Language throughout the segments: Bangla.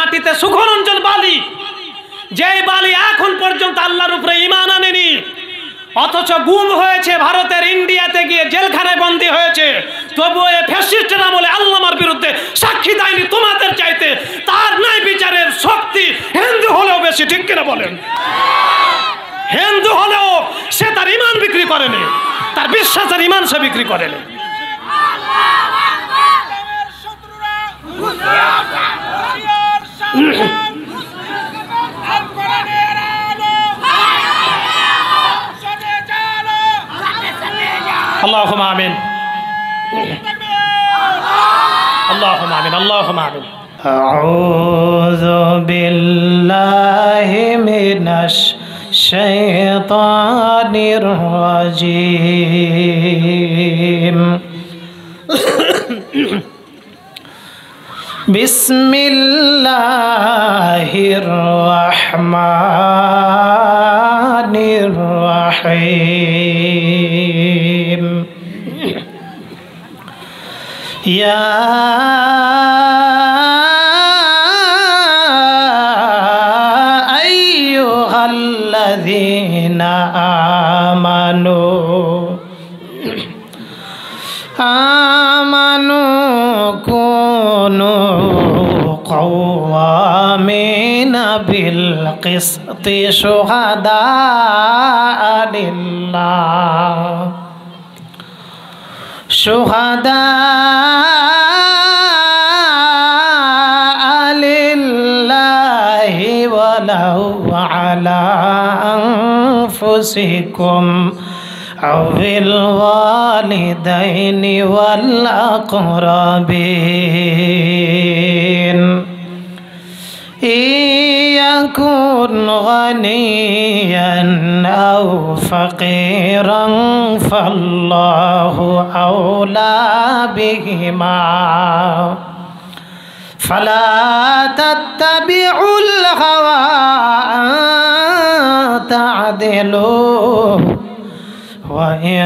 মাটিতে সুখরঞ্জন বালি, যেই বালি এখন পর্যন্ত আল্লাহর উপরে ঈমান আনেনি, অথচ গুম হয়েছে ভারতের ইন্ডিয়াতে গিয়ে জেলখানায় বন্দী হয়েছে, তবুও এই ফ্যাসিস্টের আমলে আল্লামার বিরুদ্ধে সাক্ষী দেয়নি তোমাদের চাইতে। তার ন্যায় বিচারের শক্তি হিন্দু হলেও বেশি, ঠিক কিনা বলেন? হিন্দু হলেও সে তার ঈমান বিক্রি করেনি, তার বিশ্বাসের ঈমান সে বিক্রি করেনি। اللهم آمين اللهم آمين اللهم آمين أعوذ بالله من الشيطان الرجيم بسم الله الرحمن الرحيم يا أيها الذين آمنوا كونوا قوامين بالقسط شهداء لله ولو على أنفسكم أو الوالدين والأقربين إن يكن غنيا أو فقيرا فالله أولى بهما فلا تتبعوا الهوى أن تعدلوا وإن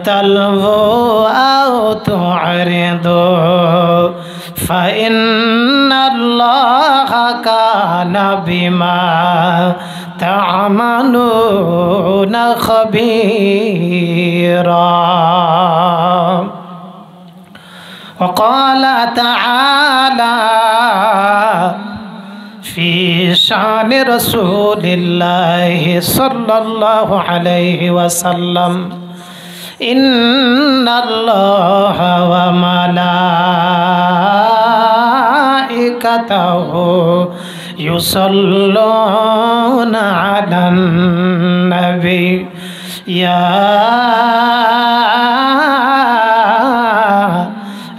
تلووا أو تعرضوا فإن الله كان بما تعملون خبيرا وقال تعالى في شأن رسول الله صلى الله عليه وسلم إن الله وملائكته يصلون على النبي يا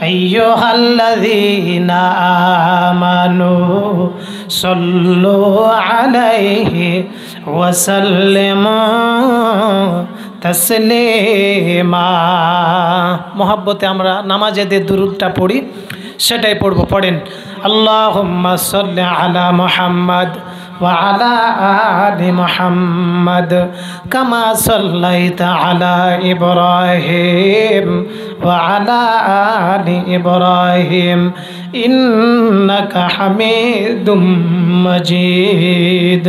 أيها الذين آمنوا صلوا عليه وسلموا تسليما محبت আমরা নামাজে যে দুরূদটা পড়ি সেটাই পড়ব। পড়েন আল্লাহুম্মা সাল্লি আলা মুহাম্মাদ وعلى آل محمد كما صليت على إبراهيم وعلى آل إبراهيم إنك حميد مجيد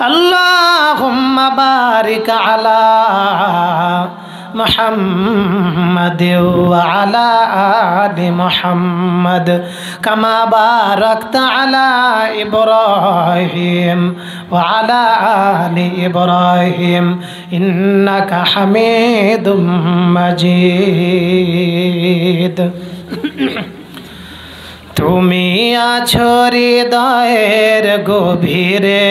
اللهم بارك على محمد وعلى آل محمد كما باركت على إبراهيم وعلى آل إبراهيم إنك حميد مجيد তুমি আছো হৃদয়ের গভীরে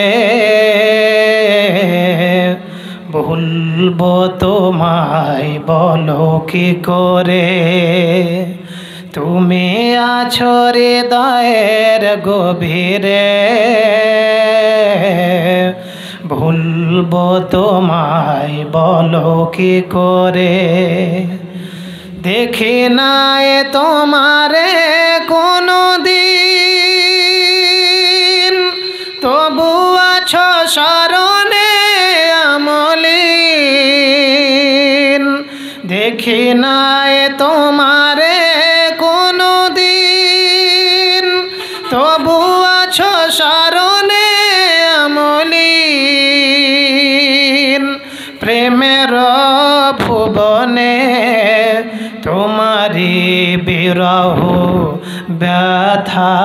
বলবো তোমায় বলো কি করে তুমি আছো হৃদয়ের গভীরে ভুলবো তোমায় বলো কি করে দেখি নাই তোমারে কোনো দিন তবু আছো স্মরণে আমলিন দেখি নাই তোমারে কোনো দিন তবু আছো শরণে আমলিন প্রেমের ভুবনে তোমারি বিরহ ব্যথায়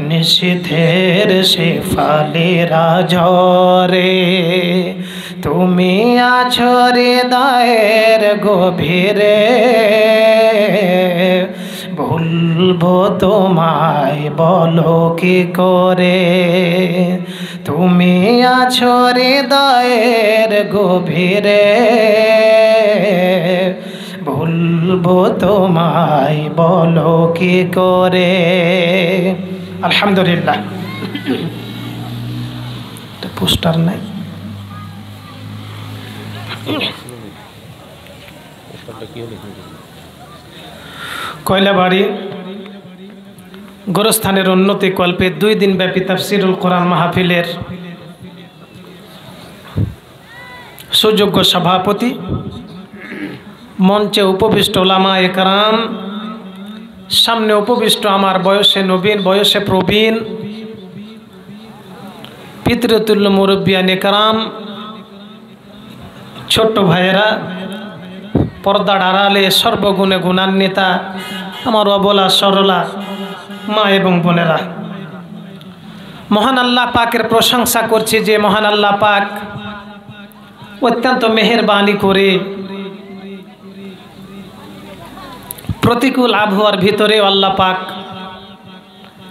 নিশীথের শেফালিরা ঝরে তুমি আছো হৃদয়ের গভীরে ভুলবো তোমায় বলো কি করে তুমি আছো হৃদয়ের গভীরে ভুলবো তোমায় বলো কি করে। আলহামদুলিল্লাহ। পোস্টার নাই কয়লাবাড়ি গোরস্থানের উন্নতি কল্পে 2 দিন ব্যাপী তাফসিরুল কোরআন মাহফিলের সুযোগ্য সভাপতি, মঞ্চে উপবিষ্ট ওলামায়ে কেরাম, সামনে উপবিষ্ট আমার বয়সে নবীন বয়সে প্রবীণ পিতৃতুল্য মুরব্বিয়ানে কেরাম, ছোট্ট ভাইয়েরা, পর্দার আড়ালে সর্বগুণে গুণান্বিতা আমার অবলা সরলা মা এবং বোনেরা, মহান আল্লাহ পাকের প্রশংসা করছি যে মহান আল্লাহ পাক অত্যন্ত মেহেরবানি করে প্রতিকূল আবহাওয়ার ভিতরে আল্লাহ পাক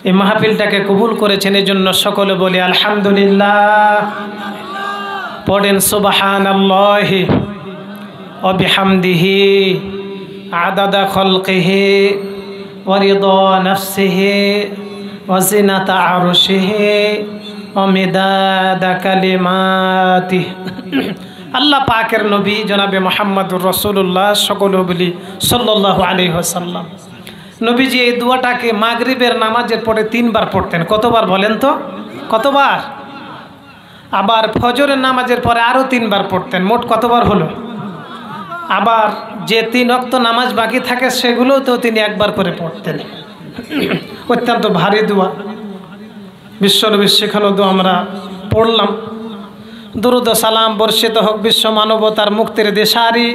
এই মাহফিলটাকে কবুল করেছেন। এই জন্য সকলে বলি আলহামদুলিল্লাহ। পড়েন সুবহানাল্লাহি ওয়া বিহামদিহি আদাদা খালকিহি ওয়া রিদা নাফসিহি ওয়া জিনাতা আরশিহি ওয়া মিদাদা কালিমাতিহি। আল্লাহ পাকের নবী জনাবে মুহাম্মদুর রাসূলুল্লাহ সকলে বলি সাল্লাল্লাহু আলাইহি ওয়াসাল্লাম। নবীজি এই দোয়াটাকে মাগরিবের নামাজের পরে 3 বার পড়তেন। কতবার বলেন তো? কতবার? আবার ফজরের নামাজের পরে আরও 3 বার পড়তেন। মোট কতবার হলো? আবার যে 3 ওয়াক্ত নামাজ বাকি থাকে সেগুলোও তো তিনি একবার করে পড়তেন। অত্যন্ত ভারী দোয়া, বিশ্বনবীর শেখানো দোয়া আমরা পড়লাম। দুরুদ ও সালাম বর্ষিত হোক বিশ্ব মানবতার মুক্তির দেশারি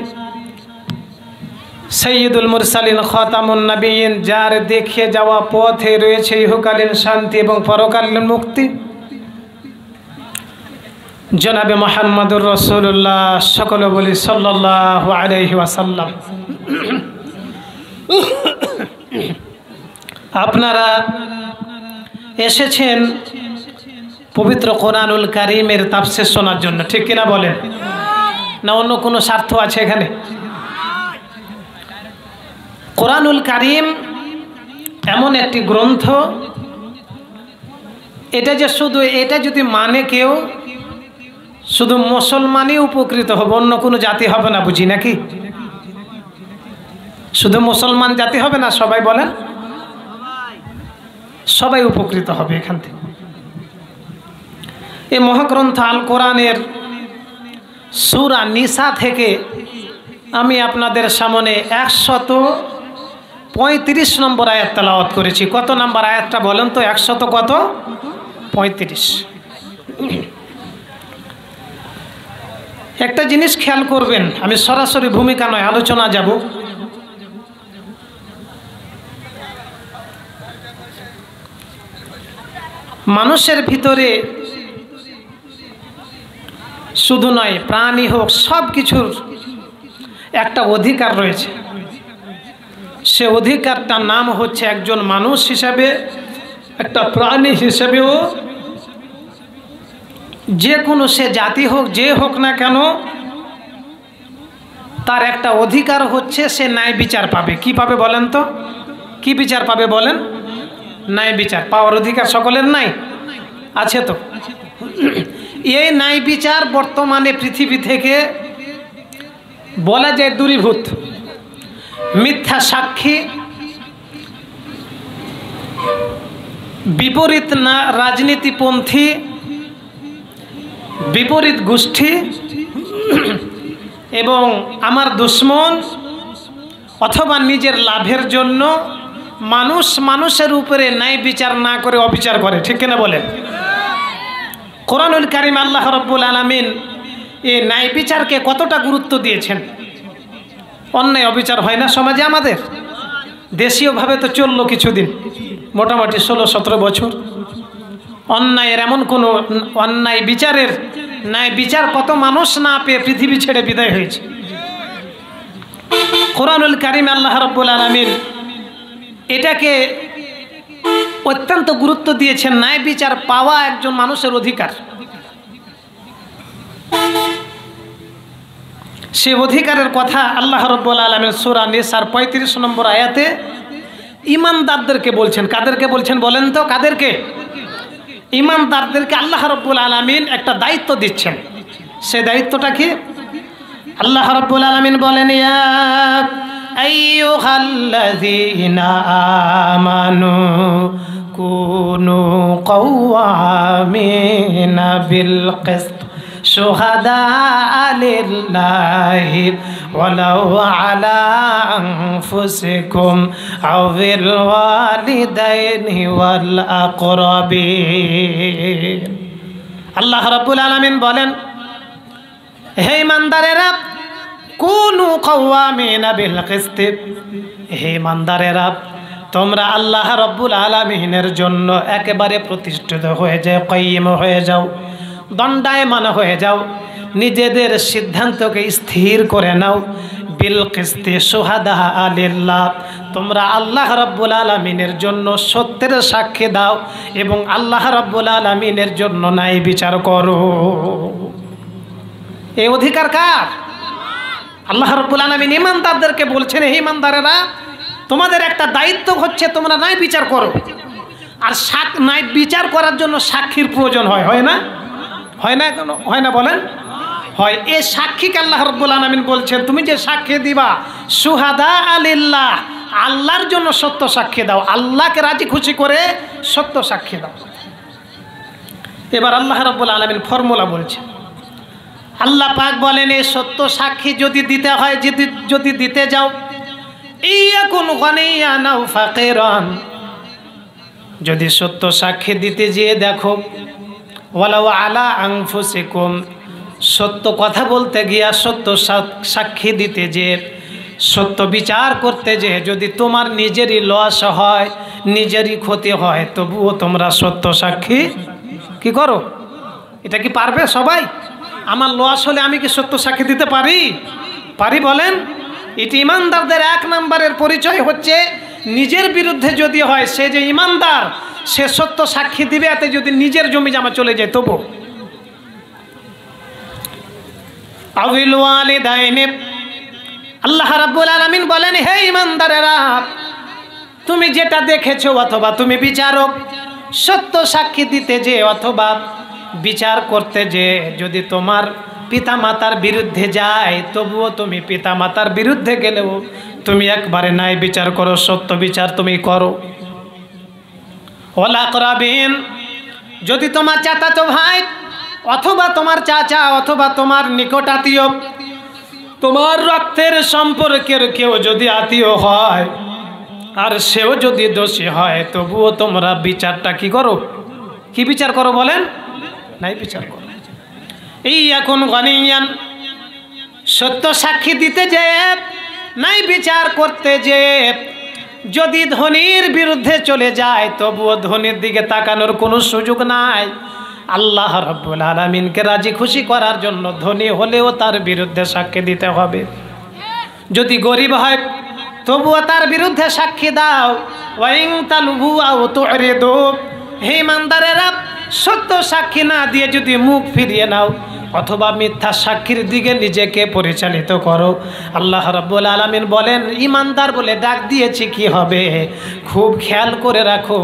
সৈয়দুল মুরসালিন খাতামুন নবীন, যার দেখিয়ে যাওয়া পথে রয়েছে ইহকালীন শান্তি এবং পরকালীন মুক্তি, জনাবে মুহাম্মদুর রাসূলুল্লাহ সকলে বলি সাল্লাল্লাহু আলাইহি ওয়াসাল্লাম। আপনারা এসেছেন পবিত্র কোরআনুল কারীমের তাফসীর শোনার জন্য, ঠিক কিনা বলেন? না অন্য কোনো স্বার্থ আছে এখানে? কোরআনুল কারীম এমন একটি গ্রন্থ, এটা যে শুধু এটা যদি মানে কেউ শুধু মুসলমানই উপকৃত হবে, অন্য কোনো জাতি হবে না, বুঝি নাকি? শুধু মুসলমান জাতি হবে না, সবাই বলেন, সবাই উপকৃত হবে এখান থেকে। এই মহাগ্রন্থ আল কোরআনের সূরা নিসা থেকে আমি আপনাদের সামনে 135 নম্বর আয়াত তেলাওয়াত করেছি। কত নম্বর আয়াতটা বলেন তো? 135। একটা জিনিস খেয়াল করবেন, আমি সরাসরি ভূমিকা নয় আলোচনা যাব। মানুষের ভিতরে শুধু নয়, প্রাণী হোক, সব কিছুর একটা অধিকার রয়েছে। সে অধিকারটার নাম হচ্ছে একজন মানুষ হিসাবে, একটা প্রাণী হিসেবেও, যে কোনো সে জাতি হোক, যে হোক না কেন, তার একটা অধিকার হচ্ছে সে ন্যায় বিচার পাবে। কি পাবে বলেন তো? কি বিচার পাবে বলেন? ন্যায় বিচার পাওয়ার অধিকার সকলের নাই? আছে তো? এই ন্যায় বিচার বর্তমানে পৃথিবী থেকে বলা যায় দূরীভূত। মিথ্যা সাক্ষী, বিপরীত না রাজনীতিপন্থী, বিপরীত গোষ্ঠী এবং আমার দুশ্মন অথবা নিজের লাভের জন্য মানুষ মানুষের উপরে ন্যায় বিচার না করে অবিচার করে, ঠিক কিনা বলেন? কোরআনুল কারীম আল্লাহ রাব্বুল আলামিন এই ন্যায় বিচারকে কতটা গুরুত্ব দিয়েছেন। অন্যায় অবিচার হয় না সমাজে আমাদের, দেশীয়ভাবে তো চললো কিছুদিন, মোটামুটি 16-17 বছর। অন্যায়ের এমন কোনো অন্যায় বিচারের ন্যায় বিচার কত মানুষ না পেয়ে পৃথিবী ছেড়ে বিদায় হয়েছে। কোরআনুল কারীম আল্লাহ রাব্বুল আলামিন এটাকে অত্যন্ত গুরুত্ব দিয়েছেন। ন্যায় বিচার পাওয়া একজন মানুষের অধিকার। সে অধিকারের কথা আল্লাহ রাব্বুল আলামিন সূরা নিসার 35 নম্বর আয়াতে ঈমানদারদেরকে বলছেন। কাদেরকে বলছেন বলেন তো? কাদেরকে? ঈমানদারদেরকে আল্লাহ রাব্বুল আলামিন একটা দায়িত্ব দিচ্ছেন। সেই দায়িত্বটা কি? আল্লাহ রাব্বুল আলামিন বলেন, ইয়া আইয়ুহাল্লাযীনা আমানু কুনু কাওয়ামিনা বিল কিসত শুহাদা লিল্লাহি ওয়ালাউ আলা আনফুসিকুম আও বিল ওয়ালিদাইনি ওয়াল আকরাবিন। আল্লাহ রাব্বুল আলামিন বলেন, হে ঈমানদারেরা, কুনু কাওয়ামিনা বিল কিসত, হে ঈমানদারেরা, তোমরা আল্লাহ রাব্বুল আলামিনের জন্য একেবারে প্রতিষ্ঠিত হয়ে যাও, কাইয়িম হয়ে যাও, দণ্ডায়মান হয়ে যাও, নিজেদের সিদ্ধান্তকে স্থির করে নাও। বিল কিসতি শুহাদা লিল্লাহ, তোমরা আল্লাহ রাব্বুল আলামিনের জন্য সত্যের সাক্ষী দাও এবং আল্লাহ রাব্বুল আলামিনের জন্য ন্যায় বিচার করো। এই অধিকার কার? আল্লাহ রাব্বুল আলামিন ঈমানদারদেরকে বলছেন, হে ঈমানদারেরা, তোমাদের একটা দায়িত্ব হচ্ছে তোমরা ন্যায় বিচার করো। আর ন্যায় বিচার করার জন্য সাক্ষীর প্রয়োজন হয়, হয় না? হয় না? হয় না বলেন? হয়। এই সাক্ষীকে আল্লাহ রাব্বুল আলামিন বলছেন, তুমি যে সাক্ষী দিবা শুহাদা লিল্লাহ, আল্লাহর জন্য সত্য সাক্ষী দাও, আল্লাহকে রাজি খুশি করে সত্য সাক্ষী দাও। এবার আল্লাহ রাব্বুল আলামিন ফর্মুলা বলছেন। আল্লাহ পাক বলেন, এই সত্য সাক্ষী যদি দিতে হয়, যদি দিতে যাও, ইয়াকুন গানিয়ান আও ফাকিরান, যদি সত্য সাক্ষী দিতে যেয়ে দেখো, ওয়ালাউ আলা আনফুসিকুম, সত্য কথা বলতে গিয়া, সত্য সাক্ষী দিতে যে, সত্য বিচার করতে যে যদি তোমার নিজেরই লস হয়, নিজেরই ক্ষতি হয়, তবুও তোমরা সত্য সাক্ষী কি করো? এটা কি পারবে সবাই? আমার লস হলে আমি কি সত্য সাক্ষী দিতে পারি? পারি বলেন? এটি ঈমানদারদের 1 নম্বরের পরিচয় হচ্ছে, নিজের বিরুদ্ধে যদি হয়, সে যে ঈমানদার, সে সত্য সাক্ষী দিবে, এতে যদি নিজের জমি জামা চলে যায় তবু। আউল ওয়ালিদাইনি, আল্লাহ রাব্বুল আলামিন বলেন, হে ঈমানদারেরা, তুমি যেটা দেখেছো অথবা তুমি বিচারক, সত্য সাক্ষী দিতে যে অথবা বিচার করতে যে যদি তোমার পিতামাতার বিরুদ্ধে যায়, তবুও তুমি পিতামাতার বিরুদ্ধে গেলেও তুমি একবারে ন্যায় বিচার করো, সত্য বিচার তুমি করো। ওয়াল আকরাবিন, যদি তোমার চাচাতো ভাই অথবা তোমার চাচা অথবা তোমার নিকট আত্মীয়, তোমার রক্তের সম্পর্কের কেউ যদি আত্মীয় হয় আর সেও যদি দোষী হয়, তবুও তোমরা বিচারটা কি করো? কি বিচার করো বলেন? ন্যায় বিচার করো। এই এখন গানিয়ান, সত্য সাক্ষী দিতে যে, ন্যায় বিচার করতে যে যদি ধনীর বিরুদ্ধে চলে যায়, তবুও ধনীর দিকে তাকানোর কোনো সুযোগ নাই। আল্লাহ রাব্বুল আলামিনকে রাজি খুশি করার জন্য ধনী হলেও তার বিরুদ্ধে সাক্ষী দিতে হবে। যদি গরিব হয় তবুও তার বিরুদ্ধে সাক্ষী দাও। ওয়াইন তালবু আও তুরিদু, হে ঈমানদারেরা, সত্য সাক্ষী না দিয়ে যদি মুখ ফিরিয়ে নাও অথবা মিথ্যা সাক্ষীর দিকে নিজেকে পরিচালিত করো, আল্লাহ রাব্বুল আলামিন বলেন, ঈমানদার বলে ডাক দিয়েছি কি হবে? খুব খেয়াল করে রাখো,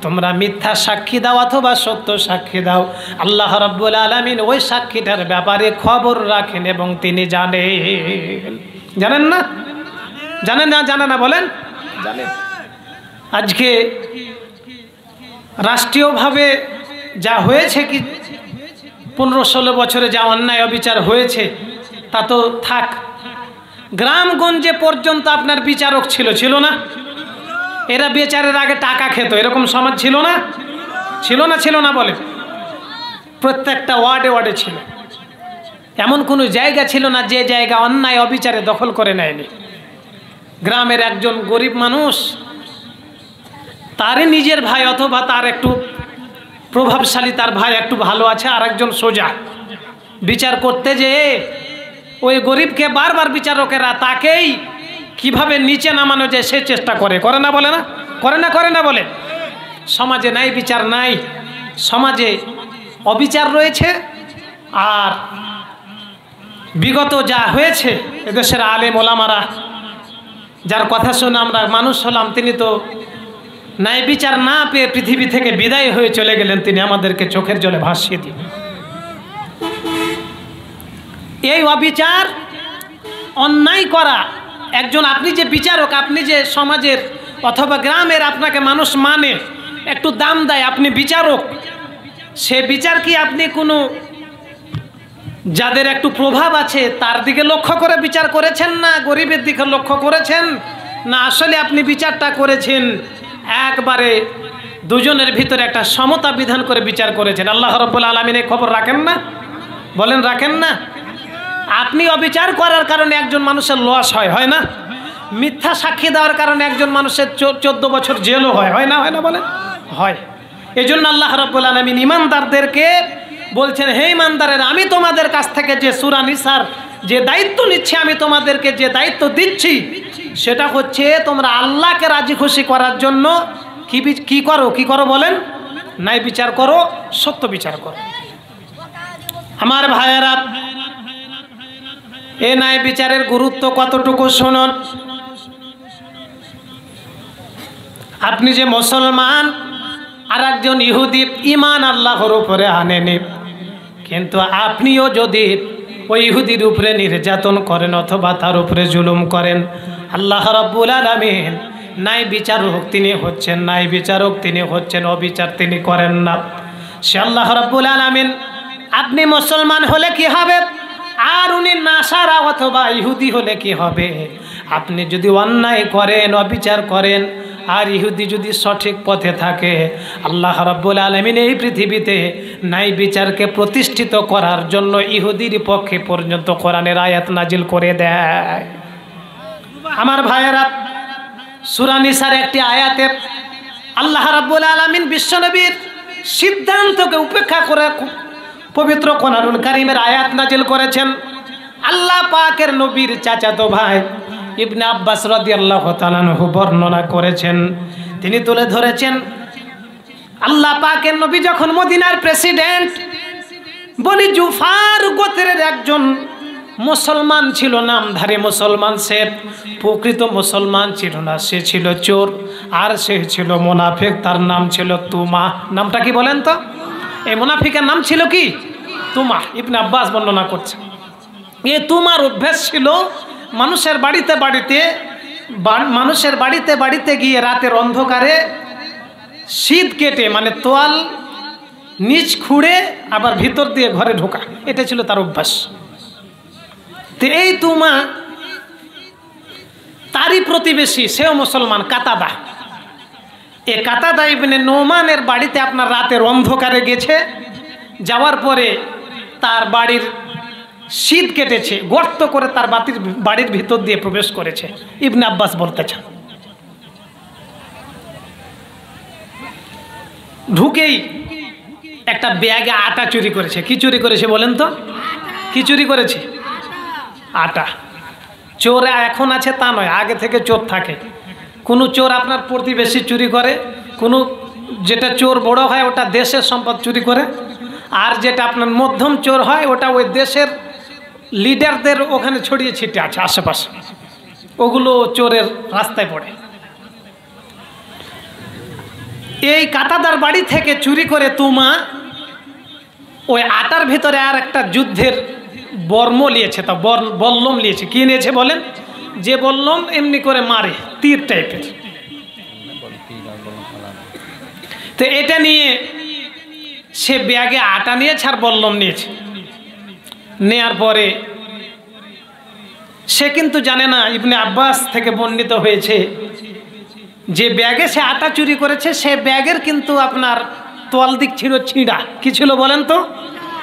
তোমরা মিথ্যা সাক্ষী দাও অথবা সত্য সাক্ষী দাও, আল্লাহ রাব্বুল আলামিন ওই সাক্ষীটার ব্যাপারে খবর রাখেন এবং তিনি জানেন। জানেন না? জানেন না? জানেন না বলেন? জানেন। আজকে রাষ্ট্রীয়ভাবে যা হয়েছে, কি 15-16 বছরে যা অন্যায় অবিচার হয়েছে তা তো থাক, গ্রামগঞ্জে পর্যন্ত আপনার বিচারক ছিল না? এরা বিচারের আগে টাকা খেত, এরকম সমাজ ছিল না? ছিল না বলে? প্রত্যেকটা ওয়ার্ডে ওয়ার্ডে ছিল। এমন কোনো জায়গা ছিল না যে জায়গা অন্যায় অবিচারে দখল করে নেয়নি। গ্রামের একজন গরিব মানুষ, তারই নিজের ভাই অথবা তার একটু প্রভাবশালী তার ভাই একটু ভালো আছে, আর একজন সোজা, বিচার করতে যেয়ে ওই গরিবকে বারবার বিচারকেরা তাকেই কিভাবে নিচে নামানো যায় সে চেষ্টা করে না বলে? না করে না বলে? সমাজে নাই বিচার, নাই সমাজে অবিচার রয়েছে। আর বিগত যা হয়েছে এদেশের আলেম ওলামারা যার কথা শুনে আমরা মানুষ হলাম, তিনি তো ন্যায় বিচার না পেয়ে পৃথিবী থেকে বিদায় হয়ে চলে গেলেন। তিনি আমাদেরকে চোখের জলে ভাসিয়ে দিন। এই অবিচার, অন্যায় করা, একজন আপনি যে বিচারক, আপনি যে সমাজের অথবা গ্রামের আপনাকে মানুষ মানে, একটু দাম দেয়, আপনি বিচারক, সে বিচার কি আপনি কোনো যাদের একটু প্রভাব আছে তার দিকে লক্ষ্য করে বিচার করেছেন, না গরিবের দিকে লক্ষ্য করেছেন, না আসলে আপনি বিচারটা করেছেন একবারে দুজনের ভিতরে একটা সমতা বিধান করে বিচার করেছেন? আল্লাহ রাব্বুল আলামিন এই খবর রাখেন না? বলেন রাখেন না? আপনি অবিচার করার কারণে একজন মানুষের লস হয় না? মিথ্যা সাক্ষী দেওয়ার কারণে একজন মানুষের 14 বছর জেলও হয় না বলেন? হয়। এজন্য আল্লাহ রাব্বুল আলামিন ঈমানদারদেরকে বলছেন, হে ঈমানদারেরা, আমি তোমাদের কাছ থেকে যে সূরা নিসার যে দায়িত্ব নিচ্ছি, আমি তোমাদেরকে যে দায়িত্ব দিচ্ছি, সেটা হচ্ছে তোমরা আল্লাহকে রাজি খুশি করার জন্য কি করো বলেন? ন্যায় বিচার করো, সত্য বিচার করো। আমার ভাইয়েরা, এ ন্যায় বিচারের গুরুত্ব কতটুকু শুনুন। আপনি যে মুসলমান, আর একজন ইহুদি ঈমান আল্লাহর উপরে আনেনি, কিন্তু আপনিও যদি ওই ইহুদির উপরে নির্যাতন করেন অথবা তার উপরে জুলুম করেন, আল্লাহ রাব্বুল আলামিন ন্যায় বিচারক তিনি হচ্ছেন, ন্যায় বিচারক তিনি হচ্ছেন, অবিচার তিনি করেন না। সে আল্লাহ রাব্বুল আলামিন, আপনি মুসলমান হলে কি হবে, আর উনি নাসারা অথবা ইহুদি হলে কি হবে? আপনি যদি অন্যায় করেন, অবিচার করেন, আর ইহুদি যদি সঠিক পথে থাকে, আল্লাহ রাব্বুল আলামিন এই পৃথিবীতে ন্যায় বিচারকে প্রতিষ্ঠিত করার জন্য ইহুদির পক্ষে পর্যন্ত কোরআনের আয়াত নাজিল করে দেয়। আমার ভাইয়েরা, সূরা নিসার একটি আয়াতে আল্লাহ রাব্বুল আলামিন বিশ্বনবীর সিদ্ধান্তকে উপেক্ষা করে পবিত্র কোরআনুল কারীমের আয়াত নাজিল করেছেন। আল্লাহ পাকের নবীর চাচাতো ভাই ইবনে আব্বাস রাদিয়াল্লাহু তাআলা আনহু বর্ণনা করেছেন, তিনি তুলে ধরেছেন, আল্লাহ পাকের নবী যখন মদিনার প্রেসিডেন্ট, বনি জুফার গোত্রের একজন মুসলমান ছিল, নামধারী মুসলমান, সে প্রকৃত মুসলমান ছিল না, সে ছিল চোর, আর সে ছিল মুনাফিক, তার নাম ছিল তুমা। নামটা কি বলেন তো? এই মুনাফিকের নাম ছিল কি? তুমা। ইবনে আব্বাস বর্ণনা করছে, এই তুমার অভ্যাস ছিল মানুষের বাড়িতে বাড়িতে গিয়ে রাতের অন্ধকারে শীত কেটে, মানে তোয়াল নিচ খুঁড়ে আবার ভিতর দিয়ে ঘরে ঢোকা, এটা ছিল তার অভ্যাস। তো এই তুমা, তারই প্রতিবেশী, সেও মুসলমান, কাতাদা। এ কাতাদা ইবনে নোমানের বাড়িতে আপনার রাতের অন্ধকারে গেছে, যাওয়ার পরে তার বাড়ির শীত কেটেছে, গর্ত করে তার বাড়ির ভিতর দিয়ে প্রবেশ করেছে। ইবনে আব্বাস বলতেছেন, ঢুকেই একটা ব্যাগে আটা চুরি করেছে। কি চুরি করেছে বলেন তো? কি চুরি করেছে? আটা। চোর এখন আছে তা নয়, আগে থেকে চোর থাকে। কোনো চোর আপনার প্রতিবেশী চুরি করে, কোনো যেটা চোর বড় হয় ওটা দেশের সম্পদ চুরি করে, আর যেটা আপনার মধ্যম চোর হয় ওটা ওই দেশের লিডারদের ওখানে ছড়িয়ে ছিটে আছে আশেপাশে, ওগুলো চোরের রাস্তায় পড়ে। এই কাতাদার বাড়ি থেকে চুরি করে তুমা ওই আটার ভিতরে আর একটা যুদ্ধের বর্ম নিয়েছে, তা বল্লম নিয়েছে। কি নিয়েছে বলেন? যে বল্লম এমনি করে মারে, তীর টাইপের। তো এটা নিয়ে সে ব্যাগে আটা নিয়েছে আর বল্লম নিয়েছে। নেয়ার পরে সে কিন্তু জানে না, ইবনে আব্বাস থেকে বর্ণিত হয়েছে যে ব্যাগে সে আটা চুরি করেছে সে ব্যাগের কিন্তু আপনার তোয়াল দিক ছিল ছিঁড়া। কি ছিল বলেন তো?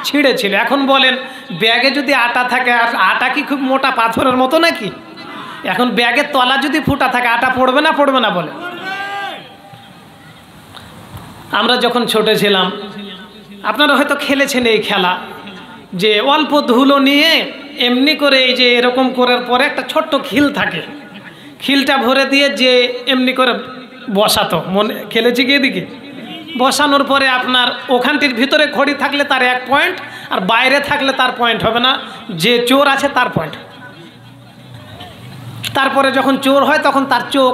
ছিঁড়ে ছিল। এখন বলেন ব্যাগে যদি আটা থাকে, আর আটা কি খুব মোটা পাথরের মতো নাকি? এখন ব্যাগের তলা যদি ফুটা থাকে আটা পড়বে না পড়বে না বলে? আমরা যখন ছোট ছিলাম আপনারা হয়তো খেলেছেন এই খেলা, যে অল্প ধুলো নিয়ে এমনি করে এই যে এরকম করার পরে একটা ছোট্ট খিল থাকে, খিলটা ভরে দিয়ে যে এমনি করে বসাতো, মনে খেলেছি কি এদিকে? বসানোর পরে আপনার ওখানটির ভিতরে খড়ি থাকলে তার 1 পয়েন্ট, আর বাইরে থাকলে তার পয়েন্ট হবে না, যে চোর আছে তার পয়েন্ট। তারপরে যখন চোর হয় তখন তার চোখ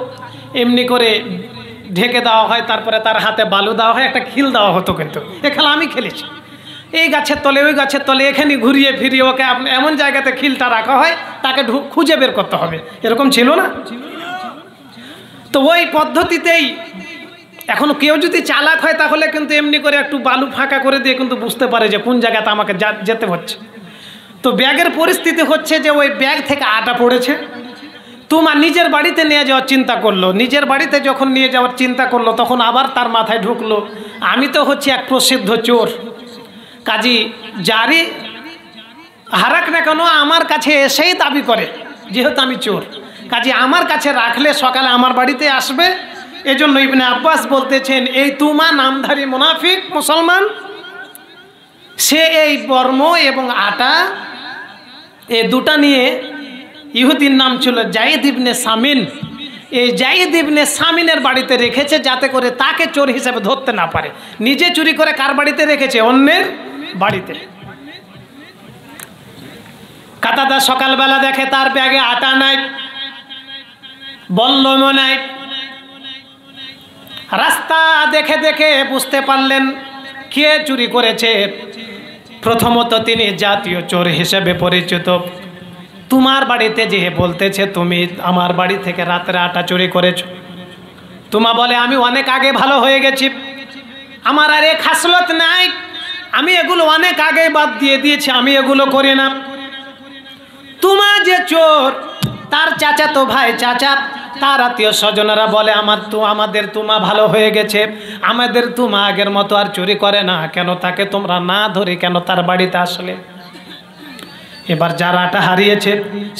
এমনি করে ঢেকে দেওয়া হয়, তারপরে তার হাতে বালু দেওয়া হয়, একটা খিল দেওয়া হতো। কিন্তু এ খেলা আমি খেলেছি। এই গাছের তলে ওই গাছের তলে এখানে ঘুরিয়ে ফিরিয়ে ওকে এমন জায়গাতে খিলটা রাখা হয়, তাকে খুঁজে বের করতে হবে, এরকম ছিল না? তো ওই পদ্ধতিতেই এখন কেউ যদি চালাক হয় তাহলে কিন্তু এমনি করে একটু বালু ফাঁকা করে দিয়ে কিন্তু বুঝতে পারে যে কোন জায়গাতে আমাকে যেতে হচ্ছে। তো ব্যাগের পরিস্থিতি হচ্ছে যে ওই ব্যাগ থেকে আটা পড়েছে, তোমার নিজের বাড়িতে নিয়ে যাওয়ার চিন্তা করলো। নিজের বাড়িতে যখন নিয়ে যাওয়ার চিন্তা করলো তখন আবার তার মাথায় ঢুকলো আমি তো হচ্ছে এক প্রসিদ্ধ চোর, কাজী যারই হারাক না কেন আমার কাছে এসেই দাবি করে যেহেতু আমি চোর, কাজী আমার কাছে রাখলে সকালে আমার বাড়িতে আসবে। এজন্য ইবনে আব্বাস বলতেছেন এই তুমা নামধারী মুনাফিক মুসলমান, সে এই বর্ম এবং আটা এই দুটা নিয়ে, ইহুদির নাম ছিল জাইদ ইবনে সামিন, এই জাইদ ইবনে সামিনের বাড়িতে রেখেছে যাতে করে তাকে চোর হিসেবে ধরতে না পারে। নিজে চুরি করে কার বাড়িতে রেখেছে? অন্যের বাড়িতে। কাতাদা সকালবেলা দেখে তার ব্যাগে আটা নাই, বল্লমও নাই। রাস্তা দেখে দেখে বুঝতে পারলেন কে চুরি করেছে। প্রথমত তিনি জাতীয় চোর হিসেবে পরিচিত। তোমার বাড়িতে যে বলতেছে তুমি আমার বাড়ি থেকে রাতের আটা চুরি করেছ, তোমা বলে আমি অনেক আগে ভালো হয়ে গেছি, আমার আর এ খাসলত নাই, আমি এগুলো অনেক আগে বাদ দিয়ে দিয়েছি, আমি এগুলো করি না। তোমা যে চোর তার চাচা তো ভাই, চাচা তার আত্মীয় স্বজনেরা বলে আমাদের তুমা ভালো হয়ে গেছে, আমাদের তুমা আগের মতো আর চুরি করে না, কেন তাকে তোমরা না ধরে কেন তার বাড়িতে আসলে? এবার যার আটা হারিয়েছে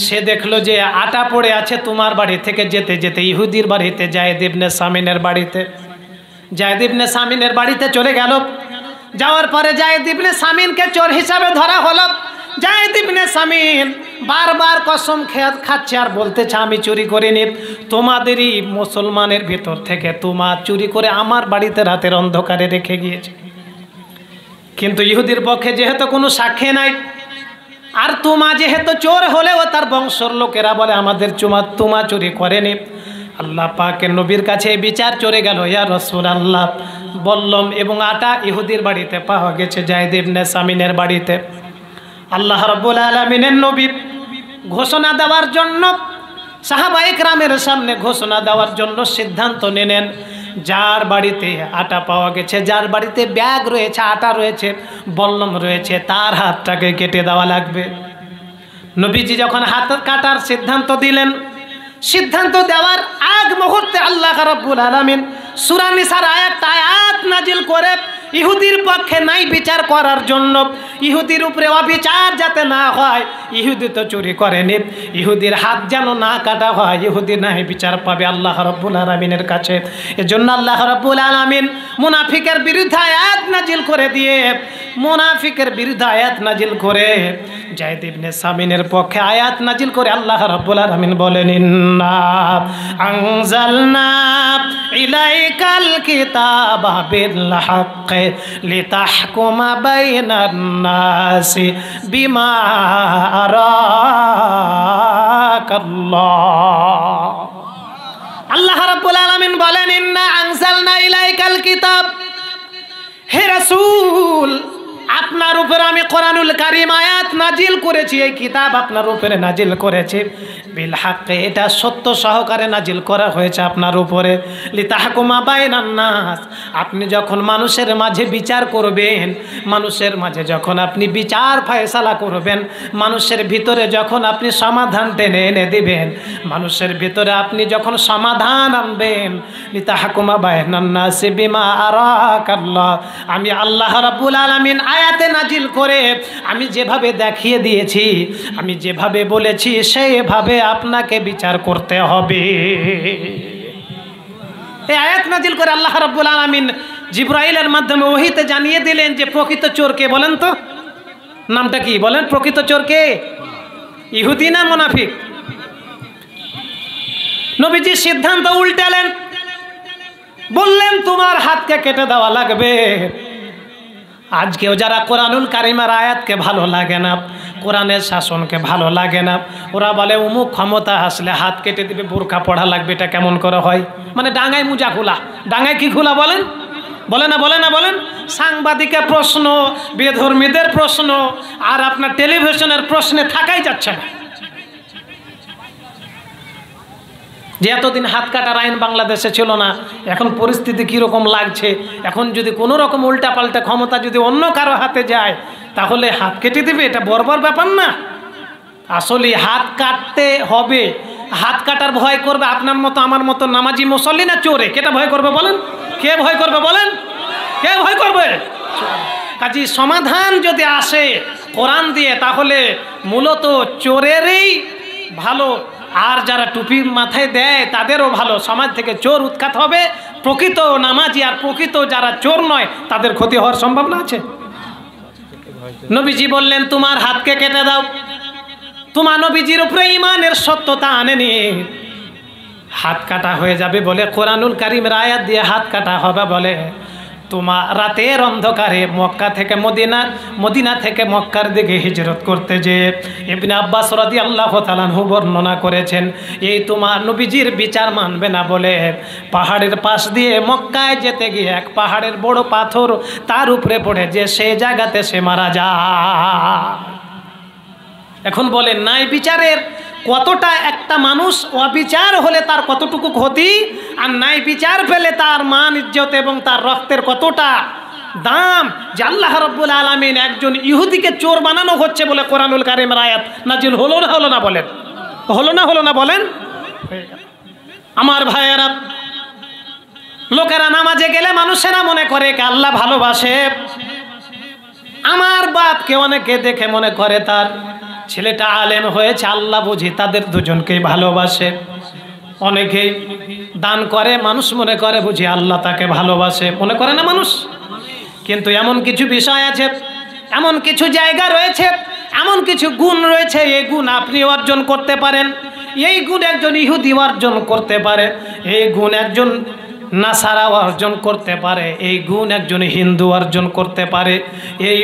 সে দেখলো যে আটা পড়ে আছে তোমার বাড়ি থেকে যেতে যেতে ইহুদির বাড়িতে, জায়েদ ইবনে সামিনের বাড়িতে। জায়েদ ইবনে সামিনের বাড়িতে চলে গেল। যাওয়ার পরে জায়েদ ইবনে সামিনকে চোর হিসাবে ধরা হলো। জায়েদ ইবনে সামিন বারবার কসম খাচ্ছে আর বলতেছে আমি চুরি করিনি, তোমাদেরই মুসলমানের ভিতর থেকে তোমার চুরি করে আমার বাড়িতে রাতের অন্ধকারে রেখে গিয়েছে। কিন্তু ইহুদির পক্ষে যেহেতু কোনো সাক্ষী নাই, আর তোমা যেহেতু চোর হলেও তার বংশের লোকেরা বলে আমাদের তোমা চুরি করেনি, আল্লাহ পাকের নবীর কাছে বিচার চলে গেল। ইয়া রাসূলুল্লাহ, বল্লম এবং আটা ইহুদির বাড়িতে পাওয়া গেছে, জায়েদ ইবনে সামিনের বাড়িতে। আল্লাহ রাব্বুল আলামিনের নবী ঘোষণা দেওয়ার জন্য, সাহাবায়ে কেরামের সামনে ঘোষণা দেওয়ার জন্য সিদ্ধান্ত নিলেন যার বাড়িতে আটা পাওয়া গেছে, যার বাড়িতে ব্যাগ রয়েছে, আটা রয়েছে, বল্লম রয়েছে, তার হাতটাকে কেটে দেওয়া লাগবে। নবীজি যখন হাত কাটার সিদ্ধান্ত দিলেন, সিদ্ধান্ত দেওয়ার আগ মুহূর্তে আল্লাহ রাব্বুল আলামিন সূরা নিসার একটা আয়াত নাজিল করে ইহুদির পক্ষে নাই বিচার করার জন্য, ইহুদির উপরে অবিচার যাতে না হয়, ইহুদি তো চুরি করেনি, ইহুদির হাত যেন না কাটা হয়, ইহুদি নাই বিচার পাবে আল্লাহ রাব্বুল আলামিনের কাছে। এজন্য আল্লাহ রাব্বুল আলামিন মুনাফিকের বিরুদ্ধে আয়াত নাজিল করে দিয়ে, মুনাফিকের বিরুদ্ধে আয়াত নাজিল করে জায়েদ ইবনে সামিনের পক্ষে আয়াত নাজিল করে আল্লাহ রাব্বুল আলামিন বলেন ইন্না আনজালনা ইলাইকাল কিতাবা বিল হক লিতাহকুমা বাইনান নাসি বিমা আরাকাল্লাহ। আল্লাহ রাব্বুল আলামিন বলেন ইন্না আনজালনা ইলাইকাল কিতাব, হে রাসূল আপনার উপরে আমি কোরআনুল কারীম আয়াত নাজিল করেছি, এই কিতাব আপনার উপরে নাজিল করেছি বিল হাক্কে, এটা সত্য সহকারে নাজিল করা হয়েছে আপনার উপরে। লিতাহকুমা বাইনান নাস, আপনি যখন মানুষের মাঝে বিচার করবেন, মানুষের মাঝে যখন আপনি বিচার ফয়সালা করবেন, মানুষের ভিতরে যখন আপনি সমাধান টেনে এনে দিবেন, মানুষের ভিতরে আপনি যখন সমাধান আনবেন, লিতাহকুমা বাইনান নাস বিমা আরাকাল্লাহ, আমি আল্লাহ রাব্বুল আলামিন আয়াতে নাজিল করে আমি যেভাবে দেখিয়ে দিয়েছি, আমি যেভাবে বলেছি সেইভাবে আপনাকে বিচার করতে হবে। এই আয়াত নাজিল করে আল্লাহ রাব্বুল আলামিন জিবরাইলের মাধ্যমে ওহীতে জানিয়ে দিলেন যে প্রকৃত চোর কে বলেন তো, নামটা কি বলেন? প্রকৃত চোর কে? ইহুদি না মুনাফিক? নবীজি সিদ্ধান্ত উল্টালেন, বললেন তোমার হাতকে কেটে দেওয়া লাগবে। আজকেও যারা কোরআনুল কারীমের আয়াতকে ভালো লাগে না, কোরআনের শাসনকে ভালো লাগে না, ওরা বলে অমুক ক্ষমতা আসলে হাত কেটে দিবে, বোরকা পড়া লাগবে। এটা কেমন করে হয়? মানে ডাঙায় মুজা খোলা, ডাঙায় কি খোলা বলেন? বলে না বলে না বলেন? সাংবাদিকের প্রশ্ন, বেধর্মীদের প্রশ্ন, আর আপনার টেলিভিশনের প্রশ্নে থাকাই যাচ্ছে না। যে এতদিন হাত কাটার আইন বাংলাদেশে ছিল না, এখন পরিস্থিতি কীরকম লাগছে। এখন যদি কোনো রকম উল্টাপাল্টা ক্ষমতা যদি অন্য কারো হাতে যায়, তাহলে হাত কেটে দেবে। এটা বর্বর ব্যাপার না? আসলে হাত কাটতে হবে। হাত কাটার ভয় করবে আপনার মতো আমার মতো নামাজি মুসল্লি না চোরে? কেটা ভয় করবে বলেন? কে ভয় করবে বলেন? কে ভয় করবে? কাজী সমাধান যদি আসে কোরআন দিয়ে, তাহলে মূলত চোরেরই ভালো, আর যারা টুপি মাথায় দেয় তাদেরও ভালো। সমাজ থেকে চোর উৎখাত হবে, প্রকৃত নামাজি আর প্রকৃত যারা চোর নয় তাদের ক্ষতি হওয়ার সম্ভাবনা আছে। নবীজি বললেন তোমার হাতকে কেটে দাও। তোমার নবীজির উপরে ঈমানের সত্যতা আনেনি, হাত কাটা হয়ে যাবে বলে কোরআনুল কারীমের আয়াত দিয়ে হাত কাটা হবে বলে তোমার রাতের অন্ধকারে মক্কা থেকে মদিনা, মদিনা থেকে মক্কার দিকে হিজরত করতে যে ইবনে আব্বাস রাদিয়াল্লাহু তাআলা আনহু বর্ণনা করেছেন, এই তোমার নবীজির বিচার মানবে না বলে পাহাড়ের পাশ দিয়ে মক্কায় যেতে গিয়ে এক পাহাড়ের বড় পাথর তার উপরে পড়ে যে সেই জায়গাতে সে মারা যায়। এখন বলেন ন্যায় বিচারের কতটা, একটা মানুষ অবিচার হলে তার কতটুকু ক্ষতি, আর ন্যায় বিচার পেলে তার মান ইজ্জত এবং তার রক্তের কতটা দাম। যে আল্লাহ রাব্বুল আলামিন একজন ইহুদিকে চোর বানানো হচ্ছে বলে কোরআনুল কারীমের আয়াত নাজিল হলো না হলো না বলেন? হলো না হলো না বলেন? আমার ভাইয়েরা, লোকেরা নামাজে গেলে মানুষেরা মনে করে কে আল্লাহ ভালোবাসে। আমার বাপকে অনেকে দেখে মনে করে তার ছেলেটা আলেম হয়েছে, আল্লাহ বুঝি তাদের দুজনকেই ভালোবাসে। অনেকেই দান করে, মানুষ মনে করে বুঝি আল্লাহ তাকে ভালোবাসে, মনে করে না মানুষ? কিন্তু এমন কিছু বিষয় আছে, এমন কিছু জায়গা রয়েছে, এমন কিছু গুণ রয়েছে, এই গুণ আপনি অর্জন করতে পারেন, এই গুণ একজন ইহুদি অর্জন করতে পারে, এই গুণ একজন নাসারা অর্জন করতে পারে, এই গুণ একজন হিন্দু অর্জন করতে পারে। এই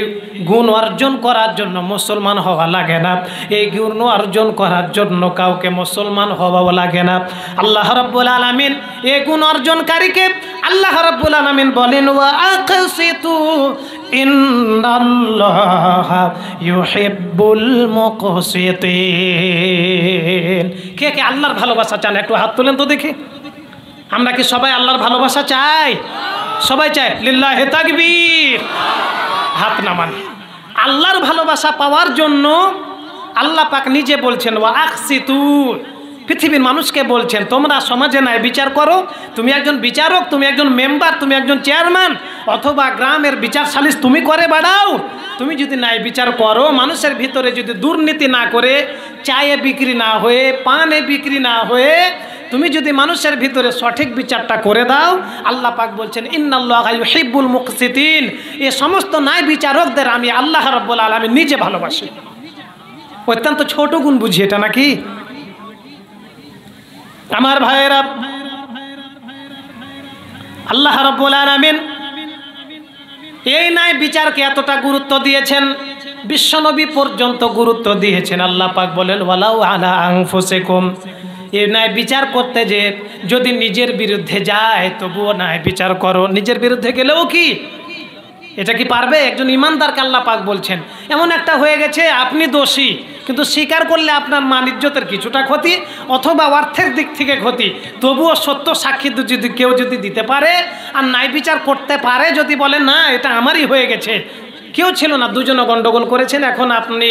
গুণ অর্জন করার জন্য মুসলমান হওয়া লাগে না, এই গুণ অর্জন করার জন্য কাউকে মুসলমান হওয়াও লাগে না। আল্লাহ রাব্বুল আলামিন এই গুণ অর্জনকারীকে আল্লাহ রাব্বুল আলামিন বলেন ওয়া আকসিতু ইন্নাল্লাহা ইউহিব্বুল মুকসিতিন। কে কে আল্লাহর ভালোবাসা চান? একটু হাত তোলেন তো দেখি। আমরা কি সবাই আল্লাহর ভালোবাসা চাই? সবাই চাই? লিল্লাহি তাকবীর। হাত নামান। আল্লাহর ভালোবাসা পাওয়ার জন্য আল্লাহ পাক নিজে বলছেন ওয়া আকসিতু, পৃথিবীর মানুষকে বলছেন তোমরা সমাজে ন্যায় বিচার করো। তুমি একজন বিচারক, তুমি একজন মেম্বার, তুমি একজন চেয়ারম্যান অথবা গ্রামের বিচার সালিশ তুমি করে বেড়াও। তুমি যদি ন্যায় বিচার করো, মানুষের ভিতরে যদি দুর্নীতি না করে, চায়ে বিক্রি না হয়ে, পানে বিক্রি না হয়ে, তুমি যদি মানুষের ভিতরে সঠিক বিচারটা করে দাও, আল্লাহ পাক বলছেন ইন্নাল্লাহা ইউহিব্বুল মুকসিতিন, এই সমস্ত ন্যায় বিচারকদের আমি আল্লাহ রাব্বুল আলামিন নিজে ভালোবাসি। অত্যন্ত ছোট গুণ বুঝি এটা নাকি? আমার ভাইয়েরা, আল্লাহ রাব্বুল আলামিন এই ন্যায় বিচারকে এতটা গুরুত্ব দিয়েছেন, বিশ্বনবী পর্যন্ত গুরুত্ব দিয়েছেন। আল্লাহ পাক বলেন ওয়ালাউ আলা আনফুসিকুম, এই ন্যায় বিচার করতে যে যদি নিজের বিরুদ্ধে যায় তবুও ন্যায় বিচার করো। নিজের বিরুদ্ধে গেলেও কি এটা কি পারবে? একজন ইমানদারকে আল্লাহ পাক বলছেন এমন একটা হয়ে গেছে আপনি দোষী, কিন্তু স্বীকার করলে আপনার মান ইজ্জতের কিছুটা ক্ষতি অথবা অর্থের দিক থেকে ক্ষতি, তবুও সত্য সাক্ষী যদি কেউ যদি দিতে পারে আর ন্যায় বিচার করতে পারে, যদি বলে না এটা আমারই হয়ে গেছে, কেউ ছিল না, দুজনে গন্ডগোল করেছেন, এখন আপনি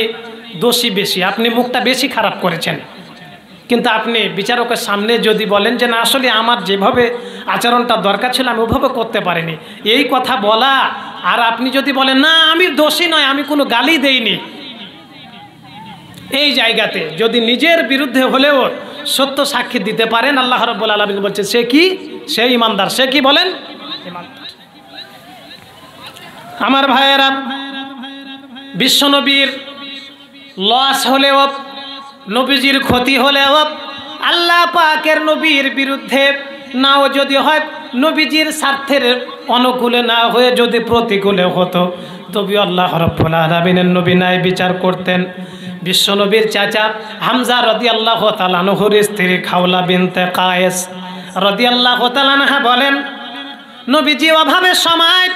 দোষী বেশি, আপনি মুখটা বেশি খারাপ করেছেন, কিন্তু আপনি বিচারকের সামনে যদি বলেন যে না আসলে আমার যেভাবে আচরণটা দরকার ছিল আমি ওভাবে করতে পারিনি, এই কথা বলা, আর আপনি যদি বলেন না আমি দোষী নয়, আমি কোনো গালি দেইনি, এই জায়গাতে যদি নিজের বিরুদ্ধে হলেও সত্য সাক্ষী দিতে পারেন, আল্লাহ রাব্বুল আলামিন বলছে সে কি? সে ইমানদার। সে কি বলেন? ইমানদার। আমার ভাইয়েরা, বিশ্বনবীর লস হলেও, নবীজির ক্ষতি হলেও, আল্লাহ পাকের নবীর বিরুদ্ধে নাও যদি হয়, নবীজির স্বার্থের অনুকূলে না হয়ে যদি প্রতিকূলে হতো, তবে আল্লাহ রাব্বুল আলামিনের নবী ন্যায় বিচার করতেন। বিশ্বনবীর চাচা হামজা রাদিয়াল্লাহু তাআলা আনহুর স্ত্রী খাওলা বিনতে কায়েস রাদিয়াল্লাহু তাআলা আনহা বলেন, নবীজি অভাবের সময়,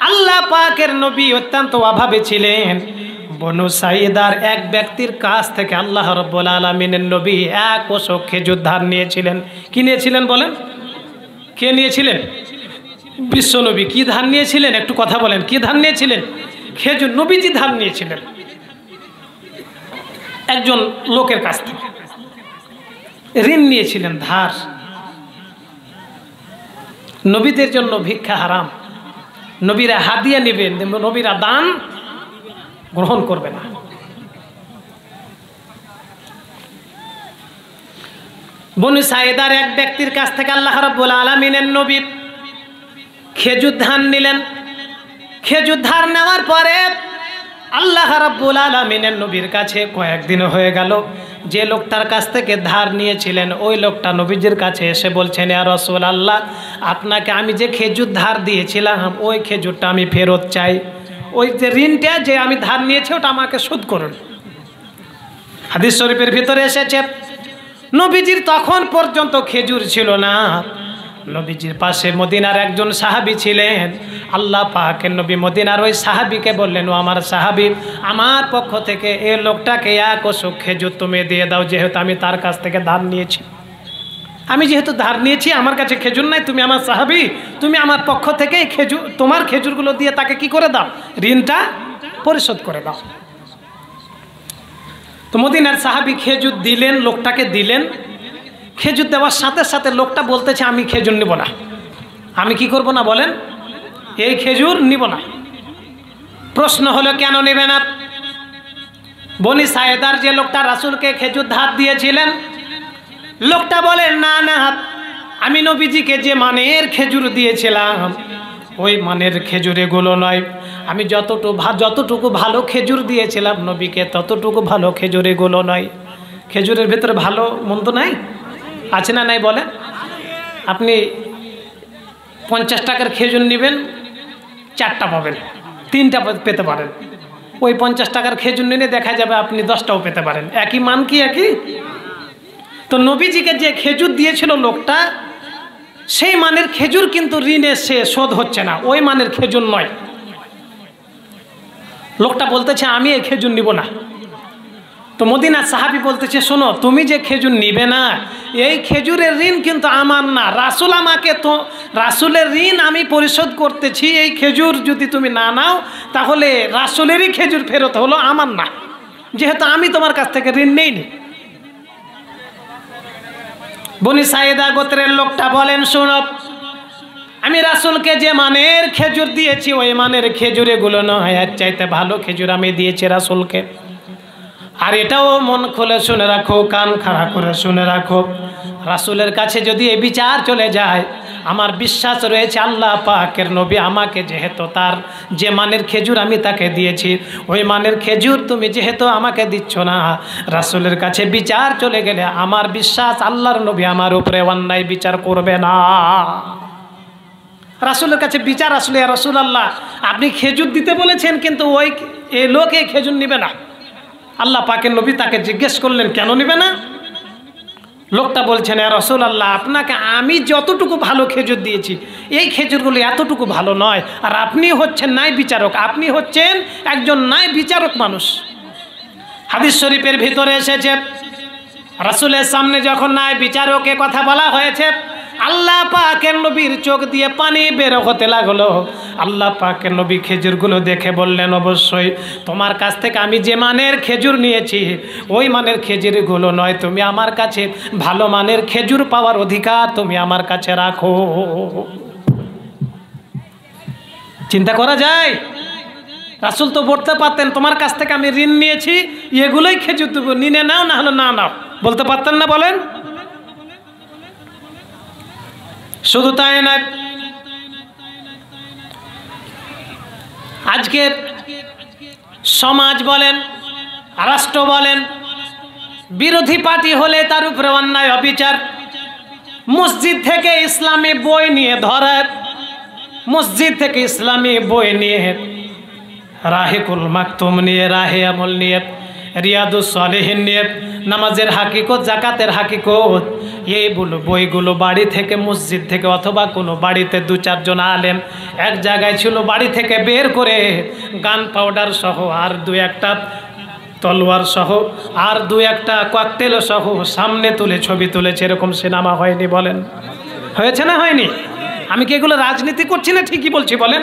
আল্লাহ পাকের নবী অত্যন্ত অভাবে ছিলেন, বনু সাইদার এক ব্যক্তির কাছ থেকে আল্লাহ রাব্বুল আলামিনের নবী এক ওষক খেজুর ধার নিয়েছিলেন। কি নিয়েছিলেন বলেন? কে নিয়েছিলেন? বিশ্বনবী। কি ধার নিয়েছিলেন? একটু কথা বলেন। কি ধার নিয়েছিলেন? খেজুর। নবীজি ধার নিয়েছিলেন একজন লোকের কাছ থেকে, ঋণ নিয়েছিলেন, ধার। নবীদের জন্য ভিক্ষা হারাম, নবীরা হাদিয়া নেবেন, নবীরা দান গ্রহণ করবে না। বনু সাইদার এক ব্যক্তির কাছ থেকে আল্লাহ রাব্বুল আলামিনের নবী খেজুর ধার নিলেন। খেজুর ধার নেওয়ার পরে আল্লাহ রাব্বুল আলামিনের নবীর কাছে কয়েকদিন হয়ে গেল, যে লোকটার কাছ থেকে ধার নিয়েছিলেন ওই লোকটা নবীজির কাছে এসে বলছেন, ইয়া রাসূলুল্লাহ, আপনাকে আমি যে খেজুর ধার দিয়েছিলাম ওই খেজুরটা আমি ফেরত চাই, ওই যে ঋণটা যে আমি ধার নিয়েছি ওটা আমাকে শোধ করুন। হাদিস শরীফের ভিতরে এসেছে, নবীজির তখন পর্যন্ত খেজুর ছিল না। নবীজির পাশে মদিনার একজন সাহাবী ছিলেন। আল্লাহ পাকের নবী মদিনার ওই সাহাবীকে বললেন, ও আমার সাহাবী, আমার পক্ষ থেকে এই লোকটাকে এক ওষক খেজুর তুমি দিয়ে দাও, যেহেতু আমি তার কাছ থেকে ধার নিয়েছি। আমি যেহেতু ধার নিয়েছি, আমার কাছে খেজুর নাই, তুমি আমার সাহাবী, তুমি আমার পক্ষ থেকে খেজুর, তোমার খেজুরগুলো দিয়ে তাকে কি করে দাও, ঋণটা পরিশোধ করে দাও। তো মদিনার সাহাবী খেজুর দিলেন, লোকটাকে দিলেন। খেজুর দেওয়ার সাথে সাথে লোকটা বলতেছে, আমি খেজুর নিব না। আমি কি করব না বলেন? এই খেজুর নিব না। প্রশ্ন হলো কেন নেবে না? বনি সাইদার যে লোকটা রাসূলকে খেজুর ধার দিয়েছিলেন, লোকটা বলেন, না না, আমি নবীজিকে যে মানের খেজুর দিয়েছিলাম ওই মানের খেজুর এগুলো নয়, আমি যতটুকু ভালো খেজুর দিয়েছিলাম নবীকে ততটুকু ভালো খেজুর এগুলো নয়। খেজুরের ভেতরে ভালো মন্দ নাই, আছে না নাই বলেন? আপনি 50 টাকার খেজুর নেবেন, 4টা পাবেন, 3টা পেতে পারেন। ওই 50 টাকার খেজুর নিলে দেখা যাবে আপনি 10টাও পেতে পারেন। একই মান কি একই? তো নবীজিকে যে খেজুর দিয়েছিল লোকটা, সেই মানের খেজুর কিন্তু ঋণে সে শোধ হচ্ছে না, ওই মানের খেজুর নয়। লোকটা বলতেছে, আমি এই খেজুর নিব না। তো মদিনার সাহাবী বলতেছে, শোনো, তুমি যে খেজুর নিবে না, এই খেজুরের ঋণ কিন্তু আমার না, রাসূল আমাকে, তো রাসূলের ঋণ আমি পরিশোধ করতেছি। এই খেজুর যদি তুমি না নাও তাহলে রাসূলেরই খেজুর ফেরত হলো, আমার না, যেহেতু আমি তোমার কাছ থেকে ঋণ নেইনি। বনি সাইদা গোত্রের লোকটা বলেন, শোনো, আমি রাসূলকে যে মানের খেজুর দিয়েছি ওই মানের খেজুর এগুলো নয়, এর চাইতে ভালো খেজুর আমি দিয়েছি রাসূলকে। আর এটাও মন খুলে শুনে রাখো, কান খাড়া করে শুনে রাখো, রাসূলের কাছে যদি এই বিচার চলে যায়, আমার বিশ্বাস রয়েছে আল্লাহ পাকের নবী আমাকে যেহেতু তার যে মানের খেজুর আমি তাকে দিয়েছি, ওই মানের খেজুর তুমি যেহেতু আমাকে দিচ্ছ না, রাসূলের কাছে বিচার চলে গেলে আমার বিশ্বাস আল্লাহর নবী আমার উপরে অন্যায় বিচার করবে না। রাসূলের কাছে বিচার আসলে, ইয়া রাসূলুল্লাহ, আপনি খেজুর দিতে বলেছেন, কিন্তু ওই এই লোক এই খেজুর নেবে না। আল্লাহ পাকের নবী তাকে জিজ্ঞেস করলেন, কেন নেবে না? লোকটা বলছেন, এ রাসূলুল্লাহ, আপনাকে আমি যতটুকু ভালো খেজুর দিয়েছি এই খেজুরগুলো এতটুকু ভালো নয়, আর আপনি হচ্ছেন ন্যায় বিচারক, আপনি হচ্ছেন একজন ন্যায় বিচারক মানুষ। হাদিস শরীফের ভিতরে এসেছে, রাসূলের সামনে যখন ন্যায় বিচারকের কথা বলা হয়েছে, আল্লাহ পাকের নবীর চোখ দিয়ে পানি বের হতে লাগলো। আল্লাহ পাকের নবী খেজুরগুলো দেখে বললেন, অবশ্যই তোমার কাছ থেকে আমি যে মানের খেজুর নিয়েছি ওই মানের খেজুরগুলো নয়, তুমি আমার কাছে ভালো মানের খেজুর পাওয়ার অধিকার তুমি আমার কাছে রাখো। চিন্তা করা যায়? রাসূল তো বলতে পারতেন, তোমার কাছ থেকে আমি ঋণ নিয়েছি, এগুলোই খেজুর দেবো, নিনে নাও, না হলে না নাও, বলতে পারতেন না? বলেন। শুধু তাই নয়, আজকের সমাজ বলেন, রাষ্ট্র বলেন, বিরোধী পার্টি হলে তার উপরে অন্যায় অবিচার। মসজিদ থেকে ইসলামী বই নিয়ে ধরে, মসজিদ থেকে ইসলামী বই নিয়ে, রাহিকুল মাকতুম নিয়ে, রাহে আমল নিয়ে, রিয়াদুস সালেহিন নিয়ে, নামাজের হাকিকত, জাকাতের হাকিকত, এই বইগুলো বাড়ি থেকে, মসজিদ থেকে অথবা কোনো বাড়িতে দু চারজন আলেম এক জায়গায় ছিল, বাড়ি থেকে বের করে গান পাউডার সহ আর দু একটা তলোয়ার সহ আর দু একটা ককটেল সহ সামনে তুলে ছবি তুলেছে। এরকম সিনেমা হয়নি? বলেন, হয়েছে না হয়নি? আমি কি এগুলো রাজনীতি করছি না ঠিকই বলছি? বলেন,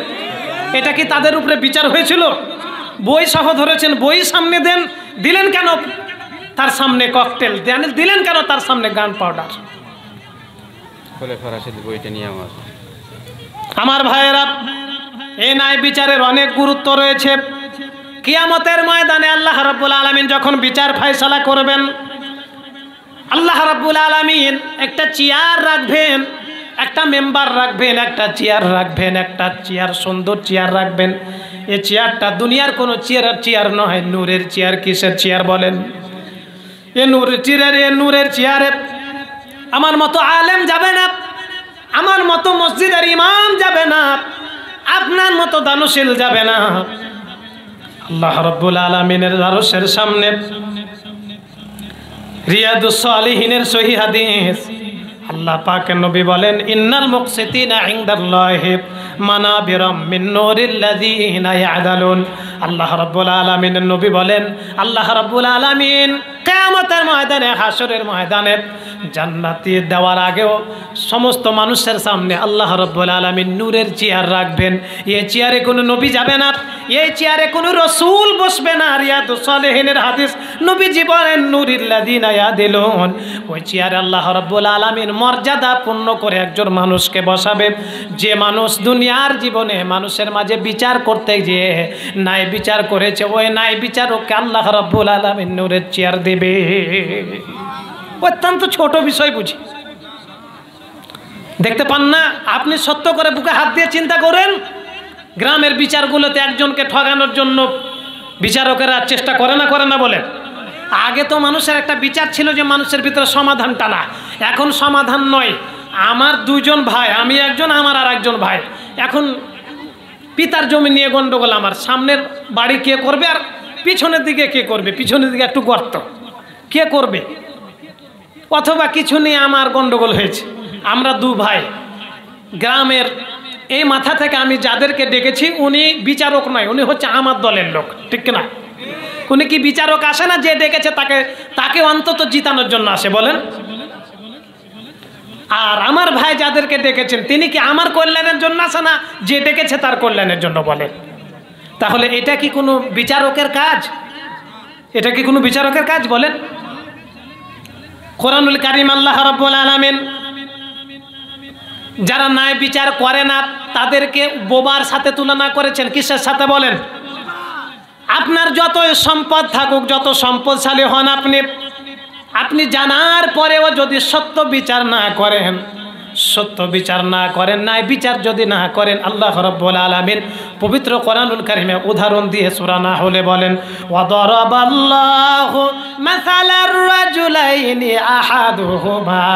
এটা কি তাদের উপরে বিচার হয়েছিল? বই সহ ধরেছেন, বই সামনে দেন, দিলেন কেন তার সামনে ককটেল, দিলেন কেন তার সামনে গান পাউডার? আমার ভাইয়েরা, এই ন্যায় বিচারের অনেক গুরুত্ব রয়েছে। কিয়ামতের ময়দানে আল্লাহ রাব্বুল আলামিন যখন বিচার ফয়সালা করবেন, আল্লাহ রাব্বুল আলামিন একটা চেয়ার রাখবেন, একটা মেম্বার রাখবেন, একটা চেয়ার রাখবেন, একটা চেয়ার, সুন্দর চেয়ার রাখবেন। এই চেয়ারটা দুনিয়ার কোনো চেয়ার নয়, নূরের চেয়ার। কিসের চেয়ার বলেন? এ নূরের চেয়ারে আমার মতো আলেম যাবে না, আমার মতো মসজিদের ইমাম যাবে না, আপনার মতো দানশীল যাবে না। আল্লাহ রাব্বুল আলামিনের আরশের সামনে, রিয়াদুস সালিহিনের সহিহ হাদিস, আল্লাহ পাকের নবী বলেন, ইন্নাল মুকসিতিনা ইনদাল্লাহি মানাবিরাম মিন নূরিল্লাযিনা ইয়াদালুন। আল্লাহ রাব্বুল আলামিনের নবী বলেন, আল্লাহ রাব্বুল আলামিন কিয়ামতের ময়দানে, হাসরের ময়দানে জান্নাতি দেওয়ার আগেও সমস্ত মানুষের সামনে আল্লাহ রাব্বুল আলামিন নূরের চেয়ার রাখবেন। এই চেয়ারে কোনো নবী যাবে না, এই চেয়ারে কোনো রাসূল বসবে না। রিয়াদুস সালিহিনের হাদিস, নবীজি বলেন, নূরিল্লাযিনা ইয়াদিলুন। ওই চেয়ারে আল্লাহ রাব্বুল আলামিন মর্যাদা পূর্ণ করে একজন মানুষকে বসাবে, যে মানুষ দুনিয়ার জীবনে মানুষের মাঝে বিচার করতে গিয়ে ন্যায় বিচার করেছে, ওই ন্যায় বিচারককে আল্লাহ রাব্বুল আলামিন নূরের চেয়ার দেবে। অত্যন্ত ছোট বিষয় বুঝি, দেখতে পান না? আপনি সত্য করে বুকে হাত দিয়ে চিন্তা করেন, গ্রামের বিচারগুলোতে একজনকে ঠকানোর জন্য বিচারকেরা চেষ্টা করে না বলেন? আগে তো মানুষের একটা বিচার ছিল যে মানুষের ভিতরে সমাধান টানা, এখন সমাধান নয়। আমার দুজন ভাই, আমি একজন, আমার আর একজন ভাই, এখন পিতার জমি নিয়ে গন্ডগোল, আমার সামনের বাড়ি কে করবে আর পিছনের দিকে কে করবে, পিছনের দিকে একটু গর্ত, কে করবে, অথবা কিছু নিয়ে আমার গন্ডগোল হয়েছে। আমরা দু ভাই, গ্রামের এই মাথা থেকে আমি যাদেরকে ডেকেছি উনি বিচারক নয়, উনি হচ্ছে আমার দলের লোক, ঠিক না? উনি কি বিচারক আসে না? যে ডেকেছে তাকে অন্তত জিতানোর জন্য আসে, বলেন? আর আমার ভাই যাদেরকে ডেকেছেন তিনি কি আমার কল্যাণের জন্য আসে না, যে ডেকেছে তার কল্যাণের জন্য, বলেন? তাহলে এটা কি কোনো বিচারকের কাজ? এটা কি কোনো বিচারকের কাজ, বলেন? কোরআনুল কারীম আল্লাহ রাব্বুল আলামিন যারা ন্যায় বিচার করে না তাদেরকে বোবার সাথে তুলনা করেছেন। কিসের সাথে বলেন? আপনার যত সম্পদ থাকুক, যত সম্পদশালী হন আপনি জানার পরেও যদি সত্য বিচার না করেন, সত্য বিচার না করেন, ন্যায় বিচার যদি না করেন, আল্লাহ রাব্বুল আলামিন পবিত্র কোরআনুল কারীমে উদাহরণ দিয়ে সূরা নাহলে বলেন, ওয়াদারাবাল্লাহু মাসালার রাজুলাইনি আহাদুহুমা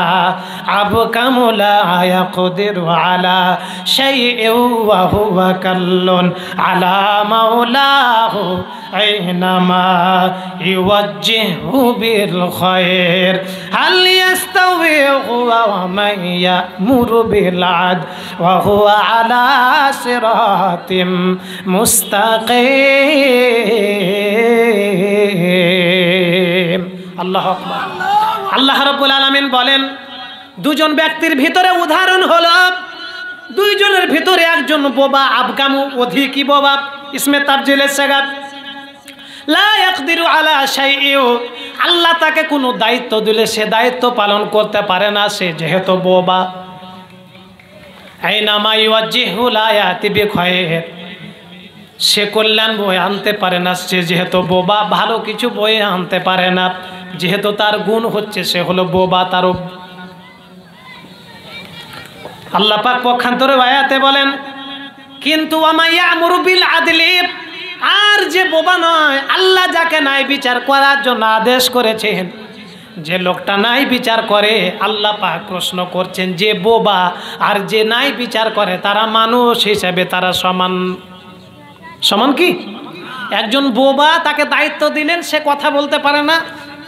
আবকামু লা ইয়াকদিরু আলা শাইইন ওয়া হুয়া কাল্লুন আলা মাওলাহু আইনামা ইউওয়াজ্জিহু বিল খায়র হাল ইয়াস্তাওয়ি হুয়া ওয়া মান ইয়ামুরু বিল আদল ওয়া হুয়া আলা সিরাতিম মুস্তাকিম। আল্লাহু আকবার। আল্লাহ রাব্বুল আলামিন বলেন, দুজন ব্যক্তির ভিতরে উদাহরণ হলো, দুইজনের ভিতরে একজন বোবা, আবকামু অধিকই বোবা, ইসমে তাবজিলের সেগা, লা ইয়াকদিরু আলা শাইইন, আল্লাহ তাকে কোনো দায়িত্ব দিলে সে দায়িত্ব পালন করতে পারে না, সে যেহেতু বোবা। আইনামা ইউওয়াজ্জিহু লা ইয়াতি বিখায়র, সে কল্যাণ বয়ে আনতে পারে না, সে যেহেতু বোবা, ভালো কিছু বয়ে আনতে পারে না, যেহেতু তার গুণ হচ্ছে সে হলো বোবা। তারও আল্লাহ পাক পক্ষান্তরে আয়াতে বলেন, কিন্তু ওয়ামা ইয়ামুরু বিল আদলি, আর যে বোবা নয়, আল্লাহ যাকে ন্যায় বিচার করার জন্য আদেশ করেছেন, যে লোকটা ন্যায় বিচার করে, আল্লাহ পাক প্রশ্ন করছেন যে বোবা আর যে ন্যায় বিচার করে তারা মানুষ হিসেবে তারা সমান। সমান কি? একজন বোবা, তাকে দায়িত্ব দিলেন, সে কথা বলতে পারে না,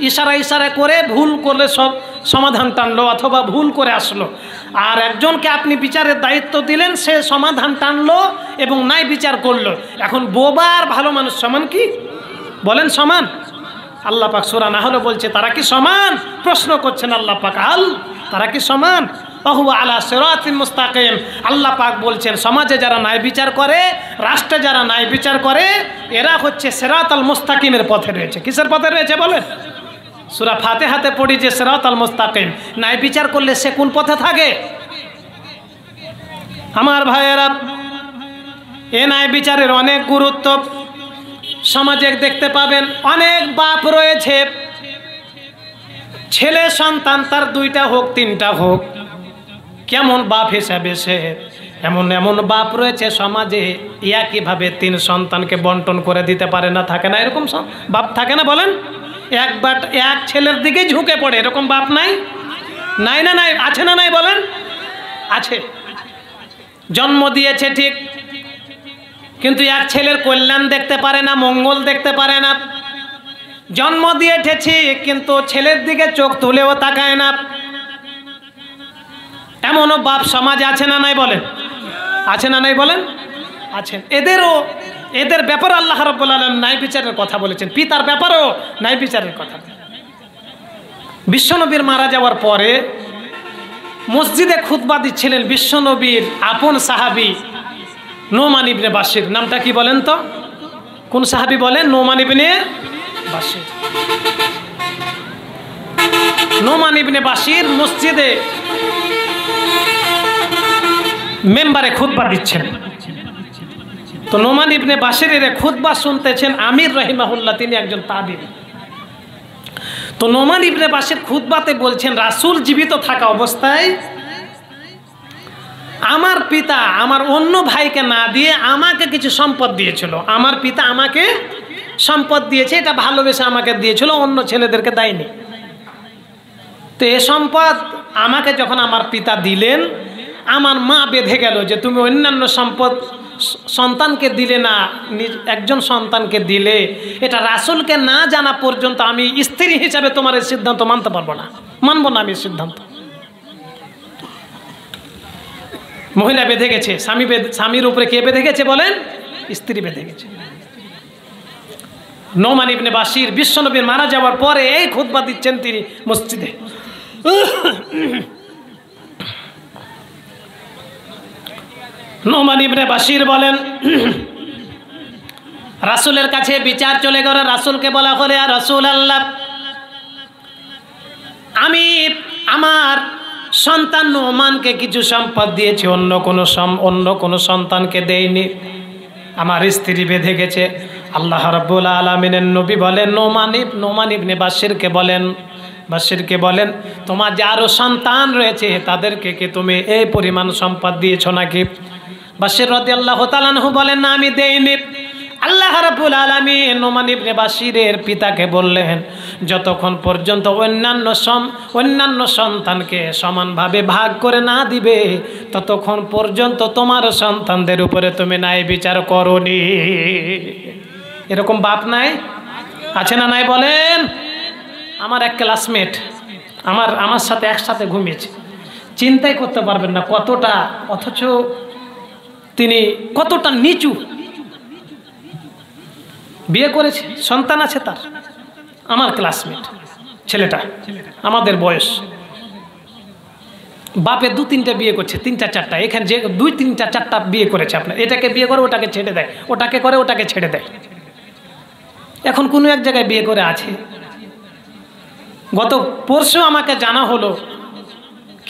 ইশারা করে ভুল করলে সব সমাধান টানলো অথবা ভুল করে আসলো। আর একজনকে আপনি বিচারের দায়িত্ব দিলেন, সে সমাধান টানলো এবং ন্যায় বিচার করলো। এখন বোবা আর ভালো মানুষ সমান কি? বলেন সমান? আল্লাহ পাক সূরা নাহলে বলছে তারা কি সমান? প্রশ্ন করছেন আল্লাহ পাক, তারা কি সমান? ওয়া আলা সিরাতিম মুস্তাকিম। আল্লাহ পাক বলছেন সমাজে যারা ন্যায় বিচার করে, রাষ্ট্রে যারা ন্যায় বিচার করে, এরা হচ্ছে সিরাতাল মুস্তাকিমের পথে রয়েছে। কিসের পথে রয়েছে বলেন? সূরা ফাতিহাতে পড়ি যে সিরাতাল মুস্তাকিম, ন্যায় বিচার করলে সে কোন পথে থাকে? আমার ভাইয়েরা, এ ন্যায় বিচারের অনেক গুরুত্ব সমাজে দেখতে পাবেন। অনেক বাপ রয়েছে, ছেলে সন্তান তার 2টা হোক 3টা হোক, কেমন বাপ হিসাবে সে, এমন বাপ রয়েছে সমাজে একইভাবে 3 সন্তানকে বন্টন করে দিতে পারে না। থাকে না এরকম বাপ? থাকে না বলেন? এক ছেলের দিকে ঝুঁকে পড়ে, এরকম বাপ নাই? নাই না নাই? আছে না নাই বলেন? আছে। জন্ম দিয়েছে ঠিক, কিন্তু এক ছেলের কল্যাণ দেখতে পারে না, মঙ্গল দেখতে পারে না। জন্ম দিয়েছে কিন্তু ছেলের দিকে চোখ তুলেও তাকায় না। এমনও বাপ সমাজে আছে না নাই বলেন? আছে না নাই বলেন? আছেন। এদের ব্যাপারে আল্লাহ রাব্বুল আলামিন ন্যায় বিচারের কথা বলেছেন, পিতার ব্যাপারেও ন্যায় বিচারের কথা। বিশ্বনবীর মারা যাওয়ার পরে মসজিদে খুতবা দিচ্ছিলেন বিশ্বনবীর আপন সাহাবী নোমান ইবনে বাশির। নামটা কি বলেন তো? কোন সাহাবী বলেন? নোমান ইবনে বাশির। নোমান ইবনে বাশির মসজিদে মেম্বারে খুতবা দিচ্ছেন। তো নোমান ইবনে বাশিরের খুতবা শুনতেছেন আমির রাহিমাহুল্লাহ, তিনি একজন তাবিঈ। তো নোমান ইবনে বাশির খুতবাতে বলছেন, রাসূল জীবিত থাকা অবস্থায় আমার পিতা আমার অন্য ভাইকে না দিয়ে আমাকে কিছু সম্পদ দিয়েছিল। আমার পিতা আমাকে সম্পদ দিয়েছে, এটা ভালোবেসে আমাকে দিয়েছিল, অন্য ছেলেদেরকে দেয়নি। তো এ সম্পদ আমাকে যখন আমার পিতা দিলেন, আমার মা বেঁধে গেল যে তুমি অন্যান্য সম্পদ সন্তানকে দিলে না, একজন সন্তানকে দিলে, এটা রাসূলকে না জানা পর্যন্ত আমি স্ত্রী হিসাবে তোমার এই সিদ্ধান্ত মানতে পারবো না, মানবো না আমি সিদ্ধান্ত। মহিলা বেঁধে গেছে, স্বামীর উপরে কে বেঁধে গেছে বলেন? স্ত্রী বেঁধে গেছে। নোমান ইবনে বাশির বিশ্বনবীর মারা যাওয়ার পরে এই খুতবা দিচ্ছেন তিনি মসজিদে। নোমান ইবনে বাশির বলেন, রাসূলের কাছে বিচার চলে গেল। রাসূলকে বলা হলে, আর রাসূলুল্লাহ, আমি আমার সন্তান নোমানকে কিছু সম্পদ দিয়েছি, অন্য কোনো সন্তানকে দেয়নি, আমার স্ত্রী বেঁধে গেছে। আল্লাহ রাব্বুল আলামিনের নবী বলেন, নোমান ইবনে বাশিরকে বলেন, বাশিরকে বলেন, তোমার যে আরো সন্তান রয়েছে তাদেরকে কি তুমি এই পরিমাণ সম্পদ দিয়েছো নাকি? বাশির রাদিয়াল্লাহু তাআলা আনহু বলেন, না আমি দেইনি। আল্লাহ রাব্বুল আলামিন নোমান ইবনে বাশিরের পিতাকে বললেন, যতক্ষণ পর্যন্ত অন্যান্য সন্তানকে সমানভাবে ভাগ করে না দিবে ততক্ষণ পর্যন্ত তোমার সন্তানদের উপরে তুমি ন্যায় বিচার করোনি। এরকম বাপ নাই? আছে না নাই বলেন? আমার এক ক্লাসমেট আমার সাথে একসাথে ঘুমিয়েছে, চিন্তাই করতে পারবেন না কতটা, অথচ তিনি কতটা নিচু। বিয়ে করেছে, সন্তান আছে তার, আমার ক্লাসমেট ছেলেটা, আমাদের বয়স। বাপে 2-3টা বিয়ে করছে, 3-4টা, এখানে যে 2-3-4টা বিয়ে করেছে। আপনার এটাকে বিয়ে করে ওটাকে ছেড়ে দেয়, ওটাকে করে ওটাকে ছেড়ে দেয়। এখন কোনো এক জায়গায় বিয়ে করে আছে। গত পরশু আমাকে জানা হলো,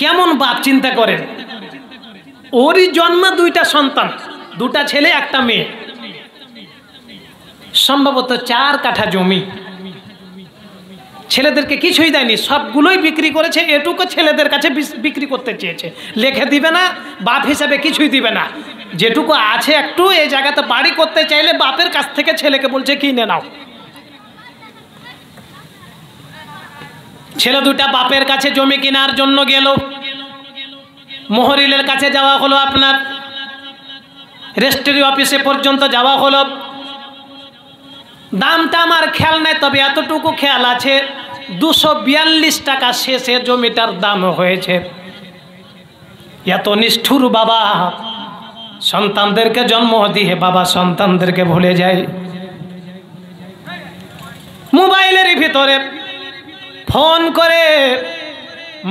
কেমন বাপ চিন্তা করেন, ওরই জন্ম 2টা সন্তান, 2টা ছেলে 1টা মেয়ে, সম্ভবত 4 কাঠা জমি। ছেলেদেরকে কিছুই দেয়নি, সবগুলোই বিক্রি করেছে, এটুকু ছেলেদের কাছে বিক্রি করতে চেয়েছে। লেখে দিবে না, বাপ হিসাবে কিছুই দিবে না, যেটুকু আছে একটু এই জায়গাতে বাড়ি করতে চাইলে বাপের কাছ থেকে ছেলেকে বলছে কিনে নাও। ছেলে 2টা বাপের কাছে জমি কেনার জন্য গেল, মোহরিলের কাছে যাওয়া হলো, আপনার রেজিস্ট্রি অফিসে পর্যন্ত যাওয়া হলো। দামটা আমার খেয়াল নাই, তবে এতটুকু খেয়াল আছে 242 টাকা শেষে জমিটার দাম হয়েছে। এত নিষ্ঠুর বাবা, সন্তানদেরকে জন্ম দিয়ে বাবা সন্তানদেরকে ভুলে যায়। মোবাইলের ভিতরে ফোন করে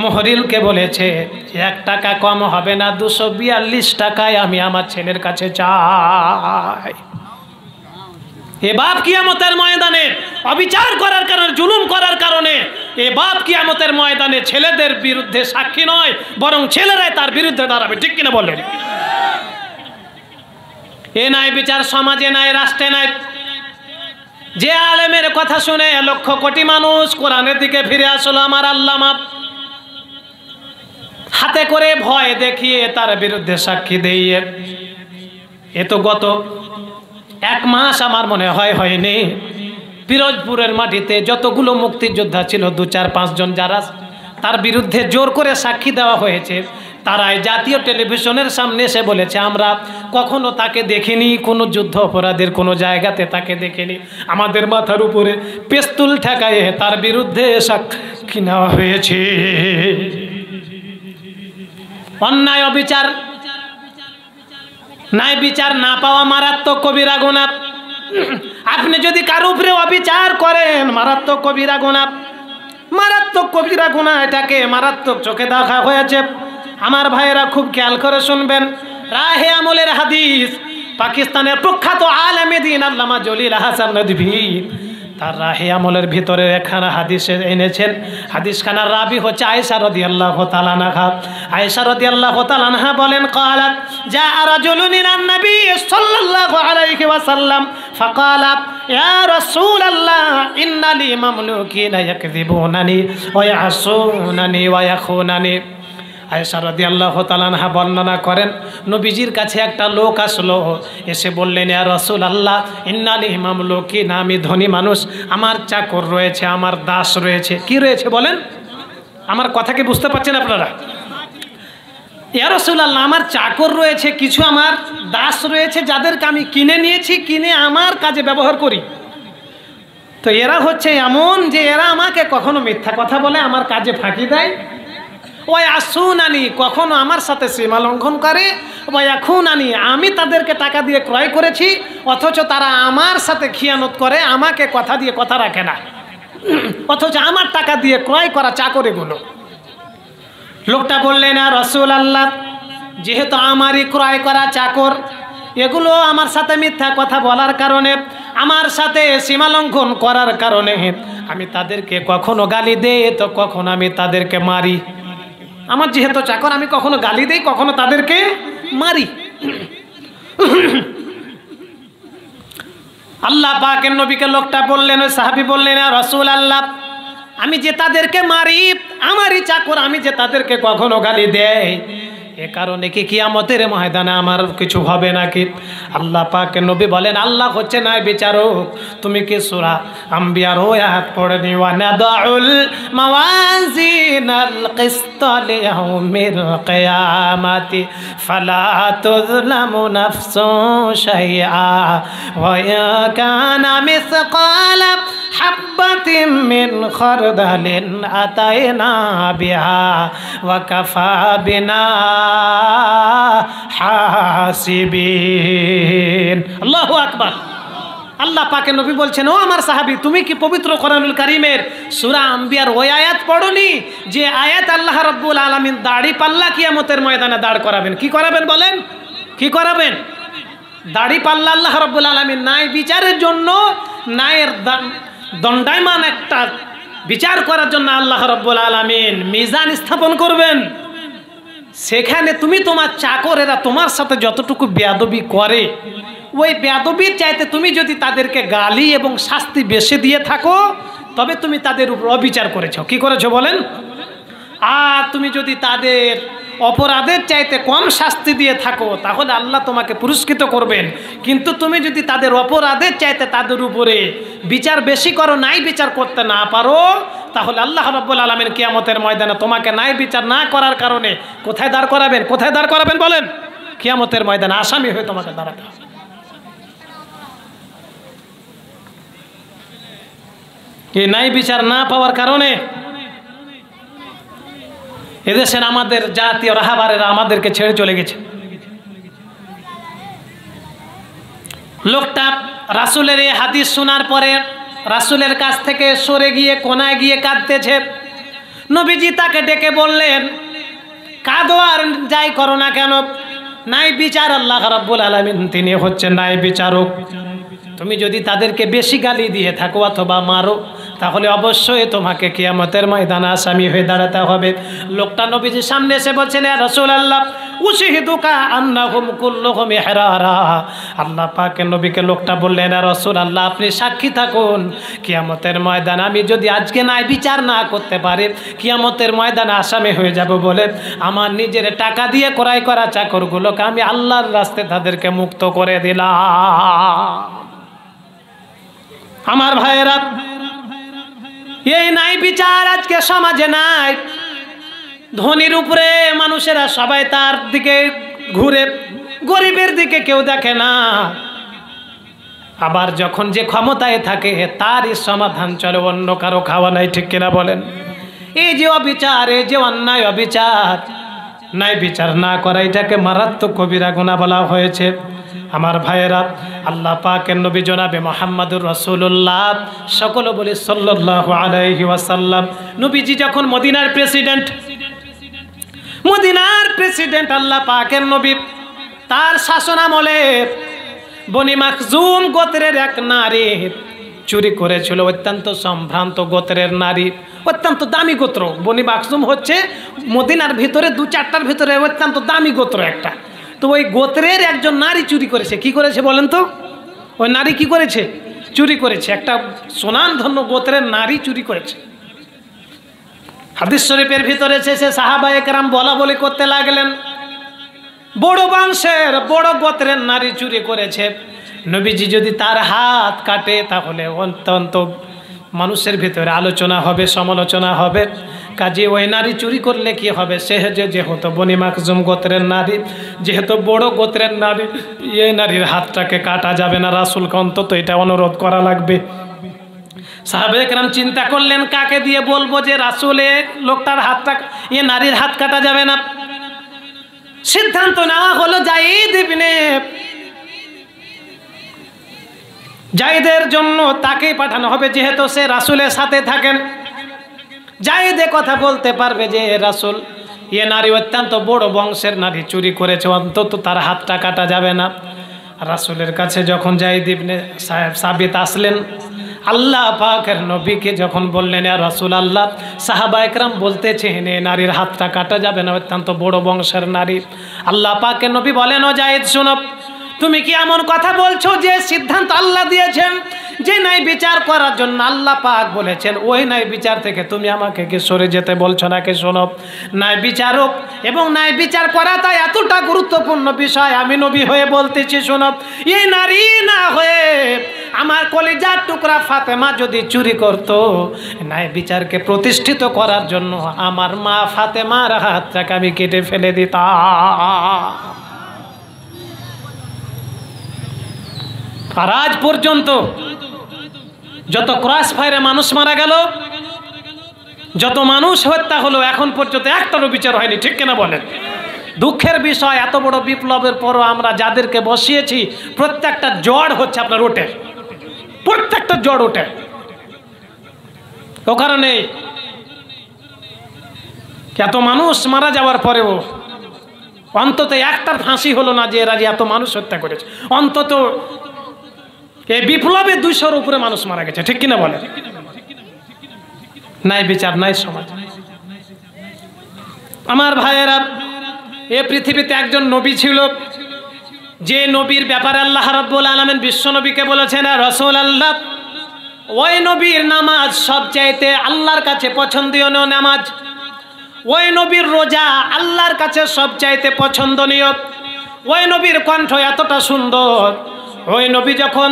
মোহরিলকে বলেছে 1 টাকা কম হবে না, 242 টাকায় আমি আমার ছেলের কাছে চাই। এ বাপ কিয়ামতের ময়দানে অবিচার করার কারণে, জুলুম করার কারণে এ বাপ কিয়ামতের ময়দানে ছেলেদের বিরুদ্ধে সাক্ষী নয়, বরং ছেলেরাই তার বিরুদ্ধে দাঁড়াবে। ঠিক কিনা বলেন? এ নাই বিচার সমাজে নাই, রাষ্ট্রে নাই। যে আলেমের কথা শুনে 1,00,000 কোটি মানুষ কোরআনের দিকে ফিরে আসলো, আমার আল্লামা হাতে করে ভয় দেখিয়ে তার বিরুদ্ধে সাক্ষী দিয়ে, এ তো গত 1 মাস আমার মনে হয়নি, পিরোজপুরের মাটিতে যতগুলো মুক্তিযোদ্ধা ছিল 2-4-5 জন যারা তার বিরুদ্ধে জোর করে সাক্ষী দেওয়া হয়েছে, তারাই জাতীয় টেলিভিশনের সামনে এসে বলেছে আমরা কখনো তাকে দেখিনি, কোনো যুদ্ধ অপরাধের কোনো জায়গাতে তাকে দেখিনি। আমাদের মাথার উপরে পেস্তুল ঠেকায়ে তার বিরুদ্ধে সাক্ষী নেওয়া হয়েছে। অন্যায় অবিচার, ন্যায় বিচার না পাওয়া মারাত্মক কবিরা গুনাহ। আপনি যদি কারো উপরে অবিচার করেন, মারাত্মক কবিরা গুনাহ, মারাত্মক কবিরা গুনাহ। এটাকে মারাত্মক চোখে দেখা হয়েছে। আমার ভাইয়েরা খুব খেয়াল করে শুনবেন, রাহে আমলের হাদিস, পাকিস্তানের প্রখ্যাত আলেমে দ্বীন আল্লামা জলিল আহসান নদভী তার রাহে আমলের ভিতরে একখানা হাদিস এনেছেন। হাদিসখানার রাবি হচ্ছে আয়েশা রাদিয়াল্লাহু তাআলা আনহা। আয়েশা রাদিয়াল্লাহু তাআলা আনহা বলেন, قالت جاء رجل الى النبي صلى الله عليه وسلم فقال يا رسول الله ان لي مملوكين يكذبونني ويعصونني ويخونني। আয়েশা রাদিয়াল্লাহু তাআলা আনহা বর্ণনা করেন, নবীজির কাছে একটা লোক আসলো, এসে বললেন, ইয়া রাসূলুল্লাহ ইন্না লি মামলুকিন, আমি ধনী মানুষ, আমার চাকর রয়েছে, আমার দাস রয়েছে। কি রয়েছে বলেন? আমার কথা কি বুঝতে পারছেন আপনারা? ইয়া রাসূলুল্লাহ আমার চাকর রয়েছে, কিছু আমার দাস রয়েছে যাদেরকে আমি কিনে নিয়েছি, কিনে আমার কাজে ব্যবহার করি। তো এরা হচ্ছে এমন যে এরা আমাকে কখনো মিথ্যা কথা বলে, আমার কাজে ফাঁকি দেয়, ওই আসুনানি কখনো আমার সাথে সীমা লঙ্ঘন করে, ওই খুনানি আমি তাদেরকে টাকা দিয়ে ক্রয় করেছি অথচ তারা আমার সাথে খিয়ানত করে, আমাকে কথা দিয়ে কথা রাখে না, অথচ আমার টাকা দিয়ে ক্রয় করা চাকর এগুলো। লোকটা বললেন, আর রাসূলুল্লাহ যেহেতু আমারই ক্রয় করা চাকর, এগুলো আমার সাথে মিথ্যা কথা বলার কারণে, আমার সাথে সীমা লঙ্ঘন করার কারণে আমি তাদেরকে কখনো গালি দেই তো কখনো আমি তাদেরকে মারি। আমার যেহেতু চাকর, আমি কখনো গালি দেই, কখনো তাদেরকে মারি। আল্লাহ পাকের নবীকে লোকটা বললেন, ওই সাহাবী বললেন, রাসূলুল্লাহ আমি যে তাদেরকে মারি, আমারই চাকর, আমি যে তাদেরকে কখনো গালি দেয়, এ কারণে কি কিয়ামতের ময়দানে আমার কিছু হবে নাকি? আল্লাহ পাক নবী বলেন আল্লাহ হচ্ছে না বিচারক। তুমি কি সূরা আম্বিয়ার ওই আয়াত পড়েনি? ওয়া নাদাউল মাওয়াজিনাল কিসত লিয়াউমিল কিয়ামাতি ফালা তুযলামু নাফসুন শাইআ ওয়া ইন কানা মিসকালা হাব্বাতিন মিন খারদালিন আতাইনা বিহা ওয়া কাফা বিনা হাসিবিন। আল্লাহু আকবার। আল্লাহ পাকের নবী বলছেন, ও আমার সাহাবী, তুমি কি পবিত্র কোরআনুল কারীমের সূরা আম্বিয়ার ওই আয়াত পড়োনি যে আয়াত আল্লাহ রাব্বুল আলামিন দাড়ি পাল্লা কিয়ামতের ময়দানে দাঁড় করাবেন? কি করাবেন বলেন? কি করাবেন? দাড়ি পাল্লা আল্লাহ রাব্বুল আলামিন ন্যায় বিচারের জন্য, ন্যায়ের দণ্ডায়মান একটা বিচার করার জন্য আল্লাহ রাব্বুল আলামিন মিজান স্থাপন করবেন। সেখানে তুমি তোমার চাকরেরা তোমার সাথে যতটুকু বেয়াদবি করে, ওই বেয়াদবির চাইতে তুমি যদি তাদেরকে গালি এবং শাস্তি বেশি দিয়ে থাকো, তবে তুমি তাদের উপর অবিচার করেছো। কি করেছো বলেন? আর তুমি যদি তাদের অপরাধের চাইতে কম শাস্তি দিয়ে থাকো, তাহলে আল্লাহ তোমাকে পুরস্কৃত করবেন। কিন্তু তুমি যদি তাদের অপরাধের চাইতে তাদের উপরে বিচার বেশি করো, নাই বিচার করতে না পারো, তাহলে আল্লাহ রাব্বুল আলামিন কিয়ামতের ময়দানে তোমাকে নাই বিচার না করার কারণে কোথায় দাঁড় করাবেন? কোথায় দাঁড় করাবেন বলেন? কিয়ামতের ময়দানে আসামি হয়ে তোমাকে দাঁড়াতে হবে। এই নাই বিচার না পাওয়ার কারণে এদেশের আমাদের জাতীয় রাহাবারেরা আমাদেরকে ছেড়ে চলে গেছে। লোকটা রাসূলের এই হাদিস শোনার পরে রাসূলের কাছ থেকে সরে গিয়ে কোনায় গিয়ে কাঁদতেছে। নবীজি তাকে ডেকে বললেন, কাঁদো আর যাই করো না কেন, নাই বিচার আল্লাহ রাব্বুল আলামিন তিনি হচ্ছেন নাই বিচারক। তুমি যদি তাদেরকে বেশি গালি দিয়ে থাকো অথবা মারো, তাহলে অবশ্যই তোমাকে কিয়ামতের ময়দানে আসামি হয়ে দাঁড়াতে হবে। লোকটা নবীজির সামনে এসে বলছেন, ইয়া রাসূলুল্লাহ উশহিদুকা আন্নাহুম কুল্লুহুম ইহরারা। আল্লাহ পাকের নবীকে লোকটা বললেন, ইয়া রাসূলুল্লাহ আপনি সাক্ষী থাকুন, কিয়ামতের ময়দানে আমি যদি আজকে নাই বিচার না করতে পারি, কিয়ামতের ময়দানে আসামি হয়ে যাব বলে আমার নিজের টাকা দিয়ে ক্রয় করা চাকরগুলোকে আমি আল্লাহর রাস্তায় তাদেরকে মুক্ত করে দিলাম। আমার ভাইয়েরা, এই নাই বিচার আজকে সমাজে নাই। ধনীর উপরে মানুষেরা সবাই তার দিকে ঘুরে, গরিবের দিকে কেউ দেখে না। আবার যখন যে ক্ষমতায় থাকে তারই সমাধান চলে, অন্য কারো খাওয়া নাই। ঠিক কিনা বলেন? এই যে অবিচার, এই যে অন্যায় অবিচার, নাই বিচার না করা, এটাকে মারাত্মক কবিরা গুনাহ বলা হয়েছে। আমার ভাইয়েরা, আল্লাহ পাকের নবী জনাবে মুহাম্মদুর রাসূলুল্লাহ, সকলে বলি সাল্লাল্লাহু আলাইহি ওয়াসাল্লাম, নবীজি যখন মদিনার প্রেসিডেন্ট আল্লাহ পাকের নবী, তার শাসনামলে বনি মাখজুম গোত্রের এক নারী চুরি করেছিল। অত্যন্ত সম্ভ্রান্ত গোত্রের নারী, অত্যন্ত দামি গোত্র। বনি মাখজুম হচ্ছে মদিনার ভিতরে 2-4টার ভিতরে অত্যন্ত দামি গোত্র একটা। তো ওই গোত্রের একজন নারী চুরি করেছে। কি করেছে বলেন তো? ওই নারী কি করেছে? চুরি করেছে। একটা সুনামধন্য গোত্রের নারী চুরি করেছে। হাদিস শরীফের ভিতরে সে সাহাবায়ে কেরাম বলা বলি করতে লাগলেন, বড় বংশের বড় গোত্রের নারী চুরি করেছে, নবীজি যদি তার হাত কাটে তাহলে অত্যন্ত মানুষের ভিতরে আলোচনা হবে, সমালোচনা হবে। কাজে ওই নারী চুরি করলে কি হবে? সে যেহেতু বনি মাখজুম গোত্রের নারী, যেহেতু বড় গোত্রের নারী, এই নারীর হাতটাকে কাটা যাবে না। রাসূলকে অন্তত এটা অনুরোধ করা লাগবে। সাহাবায়ে কেরাম চিন্তা করলেন, কাকে দিয়ে বলবো যে রাসূলে লোকটার হাতটা, এ নারীর হাত কাটা যাবে না। সিদ্ধান্ত নেওয়া হলো জায়েদের জন্য তাকেই পাঠানো হবে, যেহেতু সে রাসূলের সাথে থাকেন। জায়েদে কথা বলতে পারবে যে রাসূল, এ নারী অত্যন্ত বড় বংশের নারী, চুরি করেছে, অন্তত তার হাতটা কাটা যাবে না। রাসূলের কাছে যখন জায়েদ ইবনে সাবিত আসলেন, আল্লাহ পাকের নবীকে যখন বললেন, ইয়া রাসূলুল্লাহ সাহাবায়ে কেরাম বলতেছেন এ নারীর হাতটা কাটা যাবে না, অত্যন্ত বড় বংশের নারী। আল্লাহ পাকের নবী বলেন, ও জায়েদ শোনো, তুমি কি এমন কথা বলছো যে সিদ্ধান্ত আল্লাহ দিয়েছেন যে ন্যায় বিচার করার জন্য আল্লাহ পাক বলেছেন, ওই ন্যায় বিচার থেকে তুমি আমাকে কি সরে যেতে বলছো নাকি? শোনো, ন্যায় বিচারক এবং ন্যায় বিচার করাটা এতটা গুরুত্বপূর্ণ বিষয়, আমি নবী হয়ে বলতেছি শোনো, এই নারী না হয়ে আমার কলিজার টুকরা ফাতেমা যদি চুরি করত, ন্যায় বিচারকে প্রতিষ্ঠিত করার জন্য আমার মা ফাতেমার হাতটাকে আমি কেটে ফেলে দিতাম। আর আজ পর্যন্ত যত ক্রস ফায়ারে মানুষ মারা গেল, যত মানুষ হত্যা হলো, এখন পর্যন্ত একটারও বিচার হয়নি, ঠিক কিনা বলেন? দুঃখের বিষয়, এত বড় বিপ্লবের পরও আমরা যাদেরকে বসিয়েছি প্রত্যেকটা জ্বর হচ্ছে আপনার ওঠে, প্রত্যেকটা জ্বর ওঠে। ও কারণে এত মানুষ মারা যাওয়ার পরেও অন্তত একটার ফাঁসি হলো না যে এরা যে এত মানুষ হত্যা করেছে। অন্তত এই বিপ্লবে 200-র উপরে মানুষ মারা গেছে, ঠিক কিনা বলে? নাই বিচার, নাই সমাজ। আমার ভাইয়েরা, এ পৃথিবীতে একজন নবী ছিল, যে নবীর ব্যাপারে আল্লাহ রাব্বুল আলামিন বিশ্ব নবীকে বলেছেন রাসূলুল্লাহ, ওই নবীর নামাজ সবচাইতে আল্লাহর কাছে পছন্দনীয় নামাজ, ওই নবীর রোজা আল্লাহর কাছে সবচাইতে পছন্দনীয়, ওই নবীর কণ্ঠ এতটা সুন্দর, ওই নবী যখন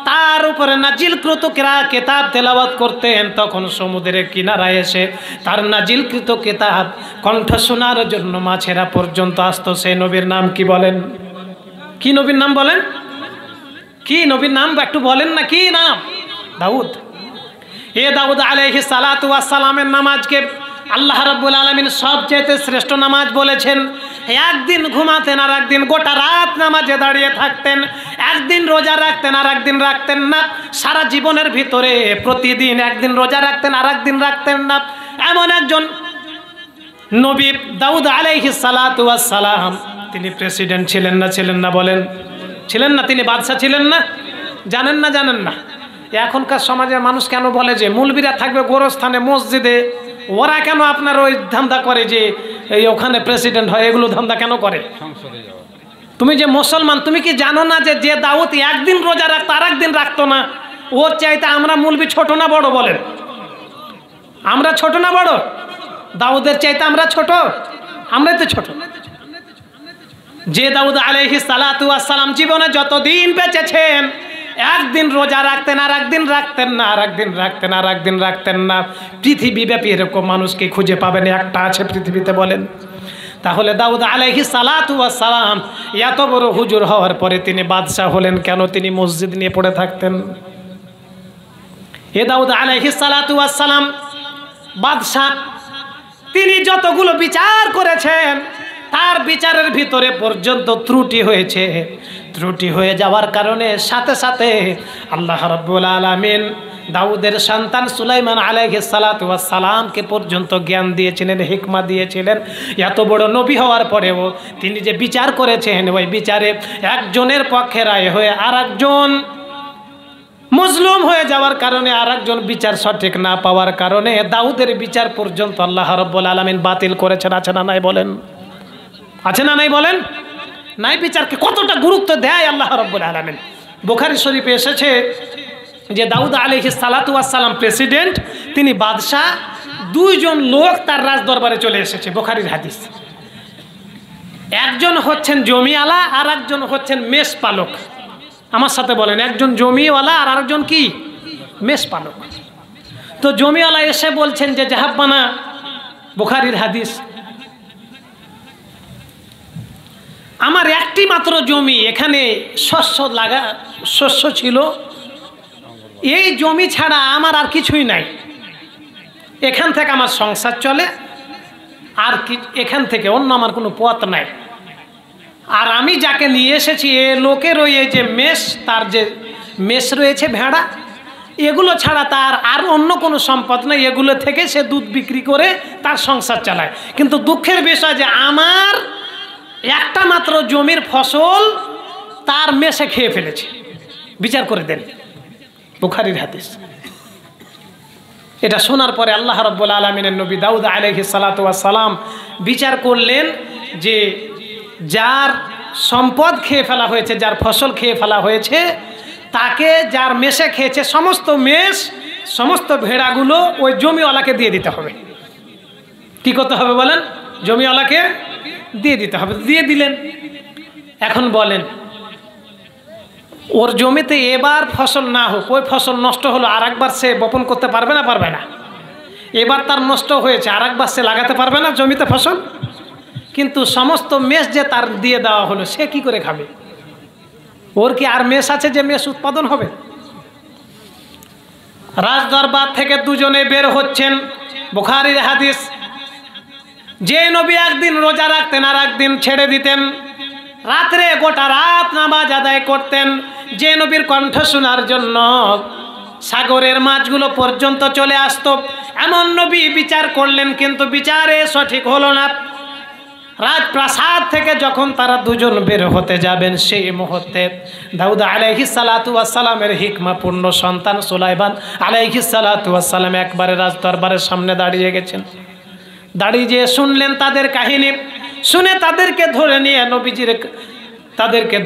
তার উপরে নাজিলকৃত কিতাব তেলাওয়াত করতেন, তখন সমুদ্রের কিনারায় এসে তার নাজিলকৃত কিতাব কণ্ঠ শোনার জন্য মাছেরা পর্যন্ত আসতো। সেই নবীর নাম কি বলেন? কি নবীর নাম বলেন? কি নবীর নাম একটু বলেন না? কি নাম? দাউদ। এ দাউদ আলাইহিস সালাতু ওয়াস সালামের নামাজকে আল্লাহ রাব্বুল আলামিন সবচেয়ে শ্রেষ্ঠ নামাজ বলেছেন। একদিন ঘুমাতেন আর একদিন গোটা রাত নামাজে দাঁড়িয়ে থাকতেন, একদিন রোজা রাখতেন আর একদিন রাখতেন না। সারা জীবনের ভিতরে প্রতিদিন একদিন রোজা রাখতেন আর একদিন রাখতেন না। এমন একজন নবী দাউদ আলাইহিস সালাতু ওয়াস সালাম, তিনি প্রেসিডেন্ট ছিলেন না? ছিলেন না? বলেন, ছিলেন না? তিনি বাদশা ছিলেন না? জানেন না? জানেন না? এখনকার সমাজের মানুষ কেন বলে যে মুলবিরা থাকবে গোরস্থানে মসজিদে, ওরা কেন আপনার ওই ধান্দা করে যে এই ওখানে প্রেসিডেন্ট হয়, এগুলো ধান্দা কেন করে? তুমি যে মুসলমান, তুমি কি জানো না যে যে দাউদ একদিন রোজা রাখতো আর একদিন রাখতো না, ওর চাইতে আমরা মুলবি ছোট না বড়? বলেন, আমরা ছোট না বড়? দাউদের চাইতে আমরা ছোট? আমরাই তো ছোট। যে দাউদ আলাইহিস সালাতু ওয়াস সালাম জীবনে যতদিন বেঁচেছেন, একদিন রোজা রাখতেন আর একদিন রাখতেন না, আর একদিন রাখতেন আর একদিন রাখতেন না। পৃথিবীব্যাপী এরকম মানুষকে খুঁজে পাবেন, একটা আছে পৃথিবীতে, বলেন। তাহলে দাউদ আলাইহিস সালাতু ওয়াস সালাম এত বড় হুজুর হওয়ার পরে তিনি বাদশাহ হলেন কেন? তিনি মসজিদ নিয়ে পড়ে থাকতেন। এ দাউদ আলাইহিস সালাতু ওয়াস সালাম বাদশাহ, তিনি যতগুলো বিচার করেছেন তার বিচারের ভিতরে পর্যন্ত ত্রুটি হয়েছে। ত্রুটি হয়ে যাওয়ার কারণে সাথে সাথে আল্লাহ রাব্বুল আলামিন দাউদের সন্তান সুলাইমান আলাইহিস সালাতু ওয়াস সালামকে পর্যন্ত জ্ঞান দিয়েছিলেন, হিকমা দিয়েছিলেন। এত বড় নবী হওয়ার পরেও তিনি যে বিচার করেছেন, ওই বিচারে একজনের পক্ষে রায় হয়ে আর একজন মুজলুম হয়ে যাওয়ার কারণে, আর একজন বিচার সঠিক না পাওয়ার কারণে দাউদের বিচার পর্যন্ত আল্লাহ রাব্বুল আলামিন বাতিল করেছেন। আছে না নাই? বলেন, আছে না নাই? বলেন। নাই বিচারকে কতটা গুরুত্ব দেয় আল্লাহ রাব্বুল আলামিন। বুখারী শরীফে এসেছে যে দাউদ আলাইহিস সালাতু ওয়াস সালাম প্রেসিডেন্ট, তিনি বাদশাহ, দুইজন লোক তার রাজ দরবারে চলে এসেছে, বুখারীর হাদিস। একজন হচ্ছেন জমিওয়ালা আর একজন হচ্ছেন মেষ পালক। আমার সাথে বলেন, একজন জমিওয়ালা আর আরেকজন কি? মেষ পালক। তো জমিওয়ালা এসে বলছেন যে জাহাব্বানা, বুখারীর হাদিস, আমার একটি মাত্র জমি, এখানে শস্য ছিল, এই জমি ছাড়া আমার আর কিছুই নাই, এখান থেকে আমার সংসার চলে, আর কি এখান থেকে অন্য আমার কোনো পথ নাই। আর আমি যাকে নিয়ে এসেছি এ লোকের ওই যে মেষ, তার যে মেষ রয়েছে, ভেড়া, এগুলো ছাড়া তার আর অন্য কোনো সম্পদ নেই, এগুলো থেকে সে দুধ বিক্রি করে তার সংসার চালায়। কিন্তু দুঃখের বিষয় যে আমার একটা মাত্র জমির ফসল তার মেষে খেয়ে ফেলেছে। বিচার করে দেন, বুখারীর হাদিস। এটা শোনার পরে আল্লাহ রাব্বুল আলামিনের নবী দাউদ আলাইহিস সালাতু ওয়াস সালাম বিচার করলেন যে যার সম্পদ খেয়ে ফেলা হয়েছে, যার ফসল খেয়ে ফেলা হয়েছে, তাকে যার মেষে খেয়েছে সমস্ত মেষ সমস্ত ভেড়াগুলো ওই জমিওয়ালাকে দিয়ে দিতে হবে। কি করতে হবে বলেন? জমিওয়ালাকে দিয়ে দিতে হবে। দিয়ে দিলেন। এখন বলেন ওর জমিতে এবার ফসল না হোক, ওই ফসল নষ্ট হলো, আর একবার সে বপন করতে পারবে না? পারবে না। এবার তার নষ্ট হয়েছে, আর একবার সে লাগাতে পারবে না জমিতে ফসল। কিন্তু সমস্ত মেষ যে তার দিয়ে দেওয়া হলো, সে কি করে খাবে? ওর কি আর মেষ আছে যে মেষ উৎপাদন হবে? রাজদরবার থেকে দুজনে বের হচ্ছেন, বুখারীর হাদিস। যে নবী একদিন রোজা রাখতেন আর একদিন ছেড়ে দিতেন, রাত্রে গোটা রাত নামাজ আদায় করতেন, যে নবীর কণ্ঠ শোনার জন্য সাগরের মাছগুলো পর্যন্ত চলে আসতো, এমন নবী বিচার করলেন, কিন্তু বিচারে সঠিক হলো না। রাজপ্রাসাদ থেকে যখন তারা দুজন বের হতে যাবেন, সেই মুহূর্তে দাউদ আলাইহিস সালাতু ওয়াস সালামের হিকমাপূর্ণ সন্তান সুলাইমান আলাইহিস সালাতু ওয়াস সালাম একবারে রাজদরবারের সামনে দাঁড়িয়ে গেছেন। দাঁড়িয়ে যেয়ে শুনলেন তাদের কাহিনী। শুনে তাদেরকে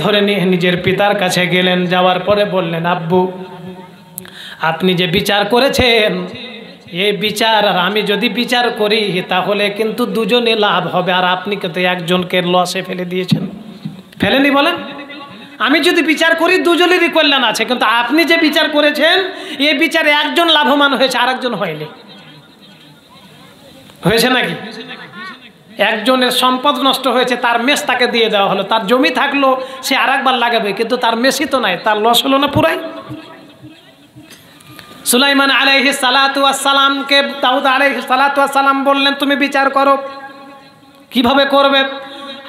ধরে নিয়ে নিজের পিতার কাছে গেলেন। যাওয়ার পরে বললেন, আব্বু, আপনি যে বিচার করেছেন, এই বিচার আর আমি যদি বিচার করি তাহলে কিন্তু দুজনে লাভ হবে, আর আপনি কিন্তু একজনকে লসে ফেলে দিয়েছেন। ফেলেনি বলেন? আমি যদি বিচার করি দুজনেরই কল্যাণ আছে, কিন্তু আপনি যে বিচার করেছেন এই বিচারে একজন লাভবান হয়েছে, আর একজন হয়নি। হয়েছে নাকি? একজনের সম্পদ নষ্ট হয়েছে, তার মেষ তাকে দিয়ে দেওয়া হলো, তার জমি থাকলো সে আর একবার লাগাবে, কিন্তু তার মেষই তো নাই, তার লস হলো না পুরাই। সুলাইমান আলাইহিস সালাতু ওয়াস সালামকে দাউদ আলাইহিস সালাতু ওয়াস সালাম বললেন, তুমি বিচার করো। কিভাবে করবে?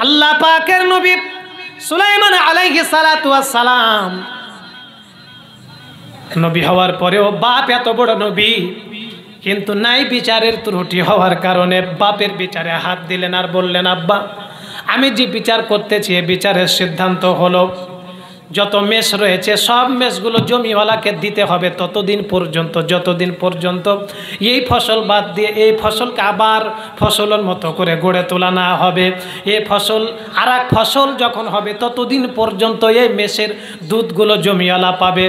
আল্লাহ পাকের নবী সুলাইমান আলাইহিস সালাতু ওয়াস সালাম নবী হওয়ার পরেও বাপ এত বড় নবী, কিন্তু নাই বিচারের ত্রুটি হওয়ার কারণে বাপের বিচারে হাত দিলেন আর বললেন, আব্বা, আমি যে বিচার করতেছি এই বিচারের সিদ্ধান্ত হলো যত মেষ রয়েছে সব মেষগুলো জমিওয়ালাকে দিতে হবে ততদিন পর্যন্ত, যতদিন পর্যন্ত এই ফসল বাদ দিয়ে এই ফসলকে আবার ফসলের মতো করে গড়ে তোলা না হবে। এই ফসল আর এক ফসল যখন হবে ততদিন পর্যন্ত এই মেষের দুধগুলো জমিওয়ালা পাবে,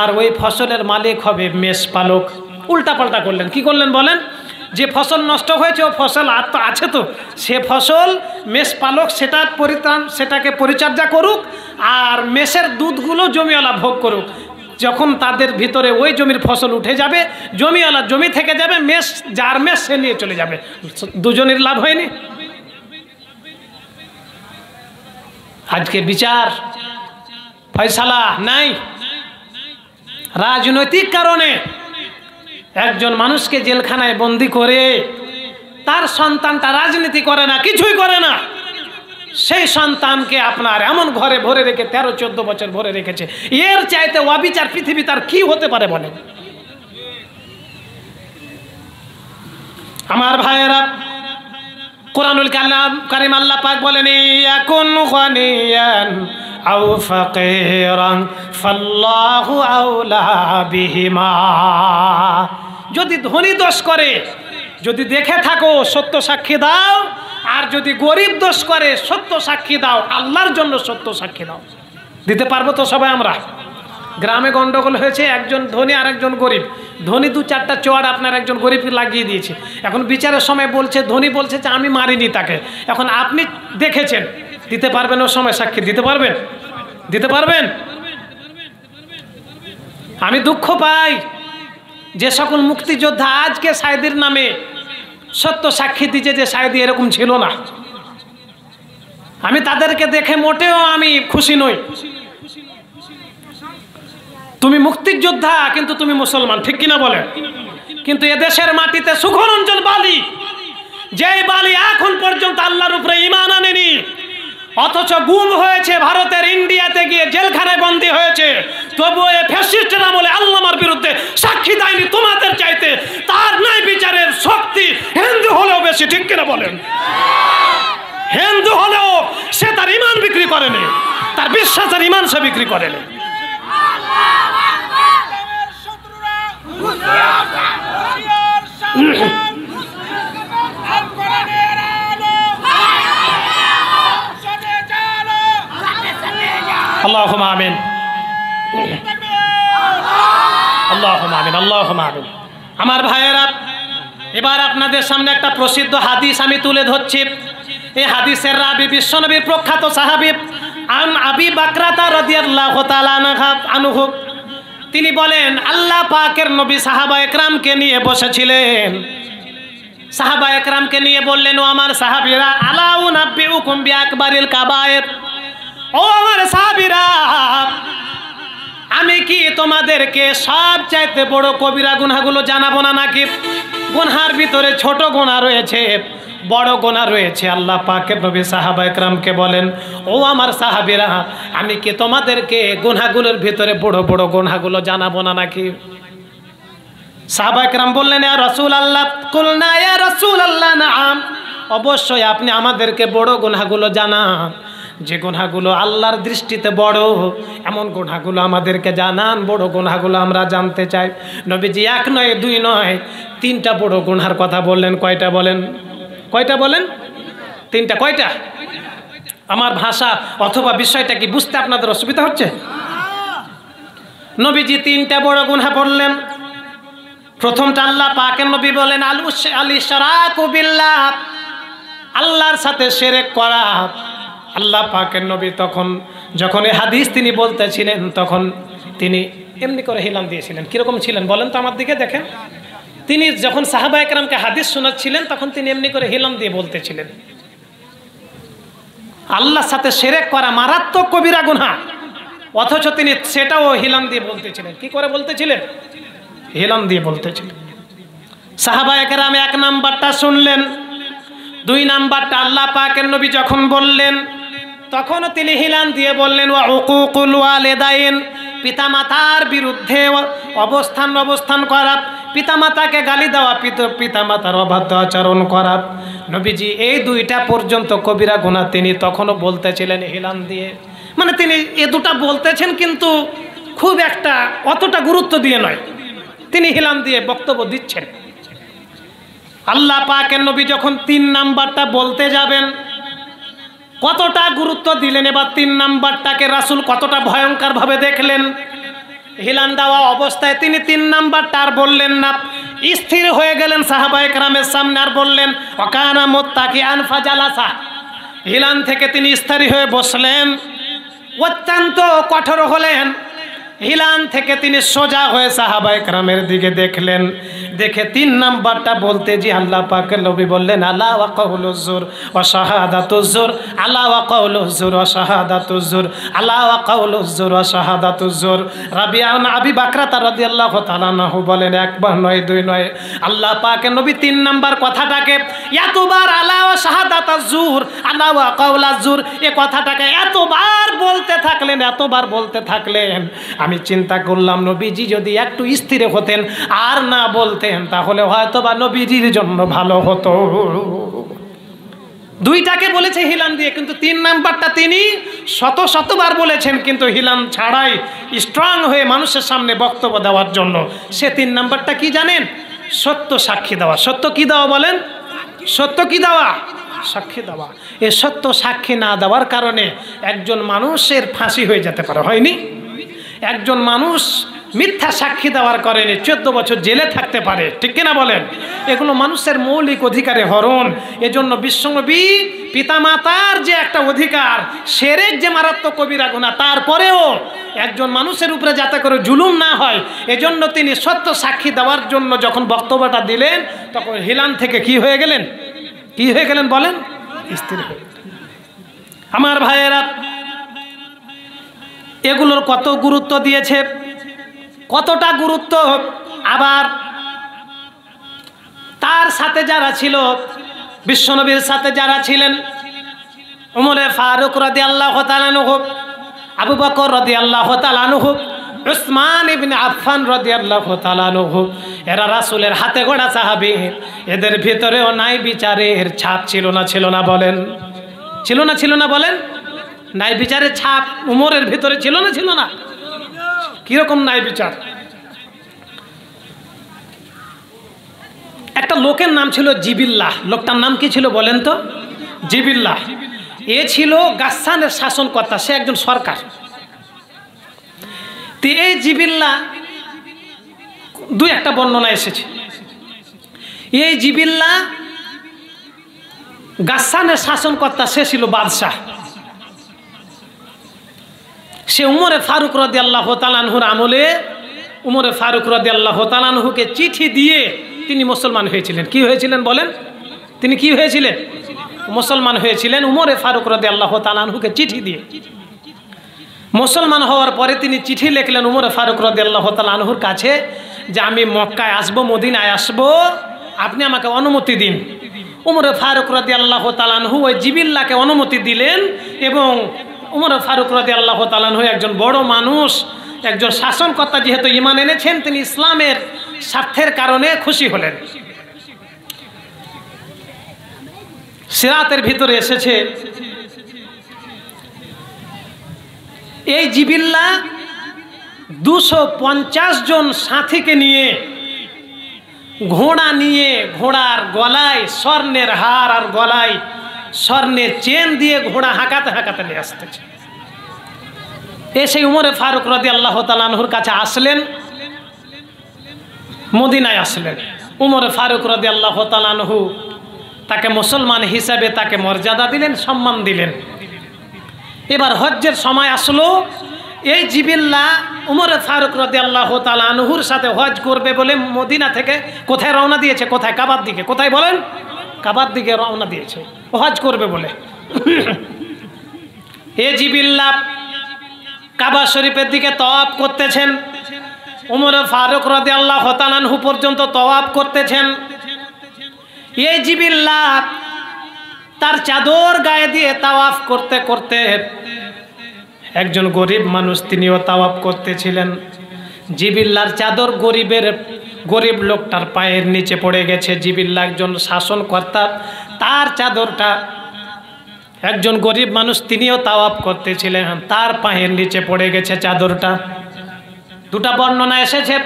আর ওই ফসলের মালিক হবে মেষ পালক। উল্টাপাল্টা করলেন। কি করলেন বলেন? যে ফসল নষ্ট হয়েছে ও ফসল আর তো আছে, তো সে ফসল মেষ পালক সেটাকে পরিচর্যা করুক, আর মেষের দুধগুলো জমিওয়ালা ভোগ করুক। যখন তাদের ভিতরে ওই জমির ফসল উঠে যাবে, জমিওয়ালা জমি থেকে যাবে, মেষ যার মেষ সে নিয়ে চলে যাবে। দুজনের লাভ হয়নি? আজকে বিচার ফয়সালা নাই। রাজনৈতিক কারণে একজন মানুষকে জেলখানায় বন্দি করে তার সন্তানটা রাজনীতি করে না, কিছুই করে না, সেই সন্তানকে আপনার এমন ঘরে ভরে রেখে 13-14 বছর ভরে রেখেছে। এর চাইতে অবিচার পৃথিবী তার কি হতে পারে বলেন? আমার ভাইয়েরা, কুরআনুল কারীম আল্লাহ পাক বলেন, ইয়াকুন গানিয়ান আও ফাকিরান ফাল্লাহু আউলা বিহিমা। যদি ধনী দোষ করে, যদি দেখে থাকো সত্য সাক্ষী দাও, আর যদি গরিব দোষ করে সত্য সাক্ষী দাও, আল্লাহর জন্য সত্য সাক্ষী দাও। দিতে পারবো তো সবাই আমরা? গ্রামে গন্ডগোল হয়েছে, একজন ধনী আর একজন গরিব। ধনী 2-4টা চোয়ার আপনার একজন গরিব লাগিয়ে দিয়েছে। এখন বিচারের সময় বলছে, ধনী বলছে যে আমি মারিনি তাকে। এখন আপনি দেখেছেন, দিতে পারবেন ওর সময় সাক্ষী? দিতে পারবেন? দিতে পারবেন? আমি দুঃখ পাই যে সকল মুক্তিযোদ্ধা আজকে সাইদির নামে সত্য সাক্ষী দিচ্ছে যে সাইদি এরকম ছিল না। আমি তাদেরকে দেখে মোটেও আমি খুশি নই। তুমি মুক্তিযোদ্ধা কিন্তু তুমি মুসলমান, ঠিক কিনা বলেন? কিন্তু এদেশের মাটিতে সুখরঞ্জন বালি, যেই বালি এখন পর্যন্ত আল্লাহর উপরে ঈমান আনেনি, অথচ গুম হয়েছে ভারতের ইন্ডিয়াতে গিয়ে জেলখানায় বন্দী হয়েছে, তবুও এই ফ্যাসিস্টের আমলে আল্লামার বিরুদ্ধে সাক্ষী দেয়নি তোমাদের চাইতে। তার নাই বিচারের শক্তি হিন্দু হলেও বেশি, ঠিক কিনা বলেন? হিন্দু হলেও সে তার ঈমান বিক্রি করেনি, তার বিশ্বাসের ঈমান সে বিক্রি করেনি। আল্লাহুম্মা আমিন। আল্লাহুম্মা আমিন, আল্লাহুম্মা আমিন। আমার ভাইয়েরা, এবার আপনাদের সামনে একটা প্রসিদ্ধ হাদিস আমি তুলে ধরছি। এই হাদিসের রাবি বিশ্বনবীর প্রখ্যাত সাহাবী আন আবি বাকরাতা রাদিয়াল্লাহু তাআলা আনহু, তিনি বলেন আল্লাহ পাকের নবী সাহাবা একরামকে নিয়ে বসেছিলেন। সাহাবা একরামকে নিয়ে বললেন, ও আমার সাহাবীরা, আলা উনাব্বিউকুম বিআকবারিল কাবায়ের, ও আমার সাহাবীরা, আমি কি তোমাদেরকে সবচাইতে বড় কবিরা গুনাহগুলো জানাবো না নাকি? গুনার ভিতরে ছোট গুনাহ রয়েছে, বড় গুনাহ রয়েছে। আল্লাহ পাকের নবী সাহাবা একরামকে বলেন, ও আমার সাহাবীরা, আমি কি তোমাদেরকে গুনাহগুলোর ভিতরে বড় বড় গুনাহগুলো জানাবো না নাকি? সাহাবা একরাম বললেন, ইয়া রাসূলুল্লাহ, কুলনা ইয়া রাসূলুল্লাহ, নাআম, অবশ্যই আপনি আমাদেরকে বড় গুনাহগুলো জানান, যে গুনাহগুলো আল্লাহর দৃষ্টিতে বড়, এমন গুনাহগুলো আমাদেরকে জানান। বড় গুনাহগুলো আমরা জানতে চাই। নবীজি এক নয়, দুই নয়, তিনটা বড় গুনার কথা বললেন। কয়টা বলেন? কয়টা বলেন? তিনটা। কয়টা? আমার ভাষা অথবা বিষয়টা কি বুঝতে আপনাদের অসুবিধা হচ্ছে? নবীজি তিনটা বড় গুনাহ বললেন। প্রথমটা আল্লাহ পাকের নবী বলেন, আল ইশরাকু বিল্লাহ, আল্লাহর সাথে শিরক করা। আল্লাহ পাকের নবী তখন যখন এই হাদিস তিনি বলতেছিলেন, তখন তিনি এমনি করে হিলাম দিয়েছিলেন। কিরকম ছিলেন বলেন তো, আমার দিকে দেখেন। তিনি যখন সাহাবা একরামকে হাদিস শোনাচ্ছিলেন, তখন তিনি এমনি করে হিলাম দিয়ে বলতেছিলেন, আল্লাহর সাথে শিরক করা মারাত্মক কবিরা গুনাহ, অথচ তিনি সেটাও হিলাম দিয়ে বলতেছিলেন। কি করে বলতেছিলেন? হিলাম দিয়ে বলতেছিলেন। সাহাবা একরাম এক নাম্বারটা শুনলেন। দুই নাম্বারটা আল্লাহ পাকের নবী যখন বললেন, তখনও তিনি হিলান দিয়ে বললেন, ওয়া উকুকুল ওয়ালিদাইন, পিতামাতার বিরুদ্ধে অবস্থান করা, পিতামাতাকে গালি দেওয়া, পিতামাতার অবাধ্য আচরণ করা। নবীজি এই দুইটা পর্যন্ত কবিরা গুনাহ তিনি তখনও বলতেছিলেন হিলান দিয়ে। মানে তিনি এ দুটা বলতেছেন, কিন্তু খুব একটা অতটা গুরুত্ব দিয়ে নয়, তিনি হিলান দিয়ে বক্তব্য দিচ্ছেন। আল্লাহ পাকের নবী যখন তিন নাম্বারটা বলতে যাবেন, কতটা গুরুত্ব দিলেন। এবার তিন নাম্বারটাকে রাসূল কতটা ভয়ঙ্কর ভাবে দেখলেন। হিলান দেওয়া অবস্থায় তিনি তিন নাম্বারটা আর বললেন না, স্থির হয়ে গেলেন সাহাবা একরামের সামনে, আর বললেন ওয়াকানা মুত্তাকিআন ফাজালাসা, হিলান থেকে তিনি স্থির হয়ে বসলেন। অত্যন্ত কঠোর হলেন। হিলান থেকে তিনি সোজা হয়ে সাহাবা একরামের দিকে দেখলেন। দেখে তিন নাম্বারটা বলতে যে আল্লাহ পাকের নবী বললেন, আলা ওয়া কাউলুজ জুর ওয়া শাহাদাতুজ জুর, আলা ওয়া কাউলুজ জুর ওয়া শাহাদাতুজ জুর, আলা ওয়া কাউলুজ জুর ওয়া শাহাদাতুজ জুর। রাবিআন আবি বাকরাতা রাদিয়াল্লাহু তাআলা আনহু বলেন, একবার নয়, দুই নয়, আল্লাহ পাকের নবী তিন নাম্বার কথাটাকে এতবার আলা ওয়া শাহাদাতুজ জুর, আলা ওয়া কাউলাজ জুর, এই কথাটাকে এতবার বলতে থাকলেন, এতবার বলতে থাকলেন। আমি চিন্তা করলাম, নবীজি যদি একটু স্থির হতেন আর না বলতেন, তাহলে হয়তো বা নবীজির জন্য ভালো হতো। দুইটাকে বলেছে হিলান দিয়ে, কিন্তু তিন নাম্বারটা তিনি শতবার বলেছেন, কিন্তু হিলান ছাড়াই স্ট্রং হয়ে মানুষের সামনে বক্তব্য দেওয়ার জন্য। সে তিন নাম্বারটা কি জানেন? সত্য সাক্ষী দেওয়া। সত্য কি দেওয়া বলেন? সত্য কি দেওয়া? সাক্ষী দেওয়া। এ সত্য সাক্ষী না দেওয়ার কারণে একজন মানুষের ফাঁসি হয়ে যেতে পারে, হয়নি? একজন মানুষ মিথ্যা সাক্ষী দেওয়ার কারণে 14 বছর জেলে থাকতে পারে, ঠিক কিনা বলেন? এগুলো মানুষের মৌলিক অধিকারে হরণ। এজন্য বিশ্বনবী পিতামাতার যে একটা অধিকার, শিরক যে মারাত্মক কবিরা গুনাহ, তারপরেও একজন মানুষের উপরে যাতে করে জুলুম না হয়, এজন্য তিনি সত্য সাক্ষী দেওয়ার জন্য যখন বক্তব্যটা দিলেন, তখন হিলান থেকে কি হয়ে গেলেন? কি হয়ে গেলেন বলেন? স্থির হয়ে গেলেন। আমার ভাইয়েরা, এগুলোর কত গুরুত্ব দিয়েছে, কতটা গুরুত্ব। আবার তার সাথে যারা ছিল, বিশ্বনবীর সাথে যারা ছিলেন, ওমরে ফারুক রাদিয়াল্লাহু তাআলা আনহু, আবু বকর রাদিয়াল্লাহু তাআলা আনহু, উসমান ইবনে আফফান রাদিয়াল্লাহু তাআলা আনহু, এরা রাসূলের হাতে গড়া সাহাবী। এদের ভিতরেও ন্যায় বিচারের ছাপ ছিল না? ছিল না বলেন? ছিল না? ছিল না বলেন? ন্যায় বিচারের ছাপ উমরের ভিতরে ছিল না? ছিল না? কিরকম ন্যায় বিচার? একটা লোকের নাম ছিল জিবিল্লাহ। লোকটার নাম কি ছিল বলেন তো? জিবিল্লাহ। এ ছিল গাসসানের শাসনকর্তা, সে একজন সরকার। তো এই জিবিল্লাহ দুই একটা বর্ণনা এসেছে। এই জিবিল্লা গাসসানের শাসনকর্তা, সে ছিল বাদশাহ। সে উমরে ফারুক রাদিয়াল্লাহু তাআলা আনহুর আমলে উমরে ফারুক রাদিয়াল্লাহু তাআলা আনহুকে চিঠি দিয়ে তিনি মুসলমান হয়েছিলেন। কি হয়েছিলেন বলেন? তিনি কি হয়েছিলেন? মুসলমান হয়েছিলেন উমরে ফারুক রাদিয়াল্লাহু তাআলা আনহুকে চিঠি দিয়ে। মুসলমান হওয়ার পরে তিনি চিঠি লিখলেন উমরে ফারুক রাদিয়াল্লাহু তাআলা আনহুর কাছে যে আমি মক্কায় আসবো, মদিনায় আসবো, আপনি আমাকে অনুমতি দিন। উমরে ফারুক রাদিয়াল্লাহু তাআলা আনহু ওই জিবিল্লাকে অনুমতি দিলেন এবং উমরে ফারুক রাদিয়াল্লাহু তাআলা আনহু একজন বড় মানুষ, একজন শাসনকর্তা, যেহেতু ঈমান এনেছেন তিনি ইসলামের স্বার্থের কারণে খুশি হলেন। সিরাতের ভিতরে এসেছে এই জিবিল্লা 250 জন সাথীকে নিয়ে, ঘোড়া নিয়ে, ঘোড়ার গলায় স্বর্ণের হার আর গলায় স্বর্ণের চেন দিয়ে ঘোড়া হাঁকাতে হাঁকাতে নিয়ে আসতেছে। এসে উমরে ফারুক রাদিয়াল্লাহু তাআলা আনহুর কাছে আসলেন, মদিনায় আসলেন। উমরে ফারুক রাদিয়াল্লাহু তাআলা আনহু তাকে মুসলমান হিসাবে তাকে মর্যাদা দিলেন, সম্মান দিলেন। এবার হজ্জের সময় আসলো। এই জিবিল্লা উমরে ফারুক রাদিয়াল্লাহু তাআলা আনহুর সাথে হজ করবে বলে মদিনা থেকে কোথায় রওনা দিয়েছে? কোথায়? কাবার দিকে। কোথায় বলেন? কাবার দিকে রওনা দিয়েছে হজ করবে বলে। এই জিবিল্লা কাবা শরীফের দিকে তওয়াফ করতেছেন। উমরে ফারুক রাদিয়াল্লাহু তাআলা আনহু পর্যন্ত তওয়াফ করতেছেন। এই জিবিল্লা তার চাদর গায়ে দিয়ে তাওয়াফ করতে করতে, একজন গরিব মানুষ তিনিও তাওয়াফ করতেছিলেন। জিবিল্লার চাদর গরিব লোকটার পায়ের নিচে পড়ে গেছে। জিবিল্লা একজন শাসনকর্তা, তার চাদরটা, একজন গরিব মানুষ তিনিও তাওয়াফ করতেছিলেন, তার পায়ের নিচে পড়ে গেছে চাদরটা। দুটা বর্ণনা এসেছে।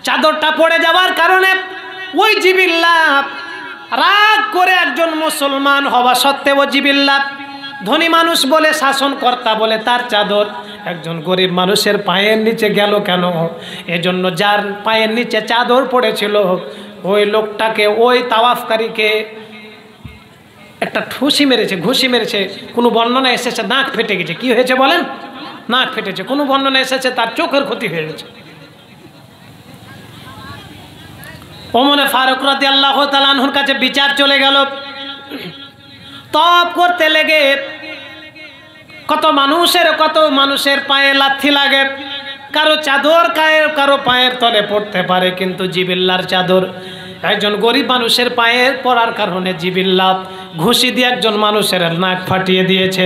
চাদরটা পড়ে যাওয়ার কারণে ওই জিবিল্লা রাগ করে, একজন মুসলমান হওয়া সত্ত্বেও জিবিল্লা ধনী মানুষ বলে, শাসনকর্তা বলে, তার চাদর একজন গরিব মানুষের পায়ের নিচে গেল কেন? এজন্য যার পায়ের নিচে চাদর পড়েছিল ওই লোকটাকে, ওই তাওয়াফকারীকে একটা ঘুষি মেরেছে। কোনো বর্ণনা এসেছে নাক ফেটে গেছে। কি হয়েছে বলেন? নাক ফেটেছে। কোনো বর্ণনা এসেছে তার চোখের ক্ষতি হয়ে গেছে। ওমরে ফারুক রাদিয়াল্লাহু তাআলা আনহুর কাছে বিচার চলে গেল। তওয়াফ করতে লেগে কত মানুষের পায়ে লাথি লাগে, কারো চাদর কারো পায়ের তলে পড়তে পারে, কিন্তু জিবিল্লার চাদর একজন গরিব মানুষের পায়ে পড়ার কারণে জিবিল্লা ঘুষি দিয়ে একজন মানুষের নাক ফাটিয়ে দিয়েছে।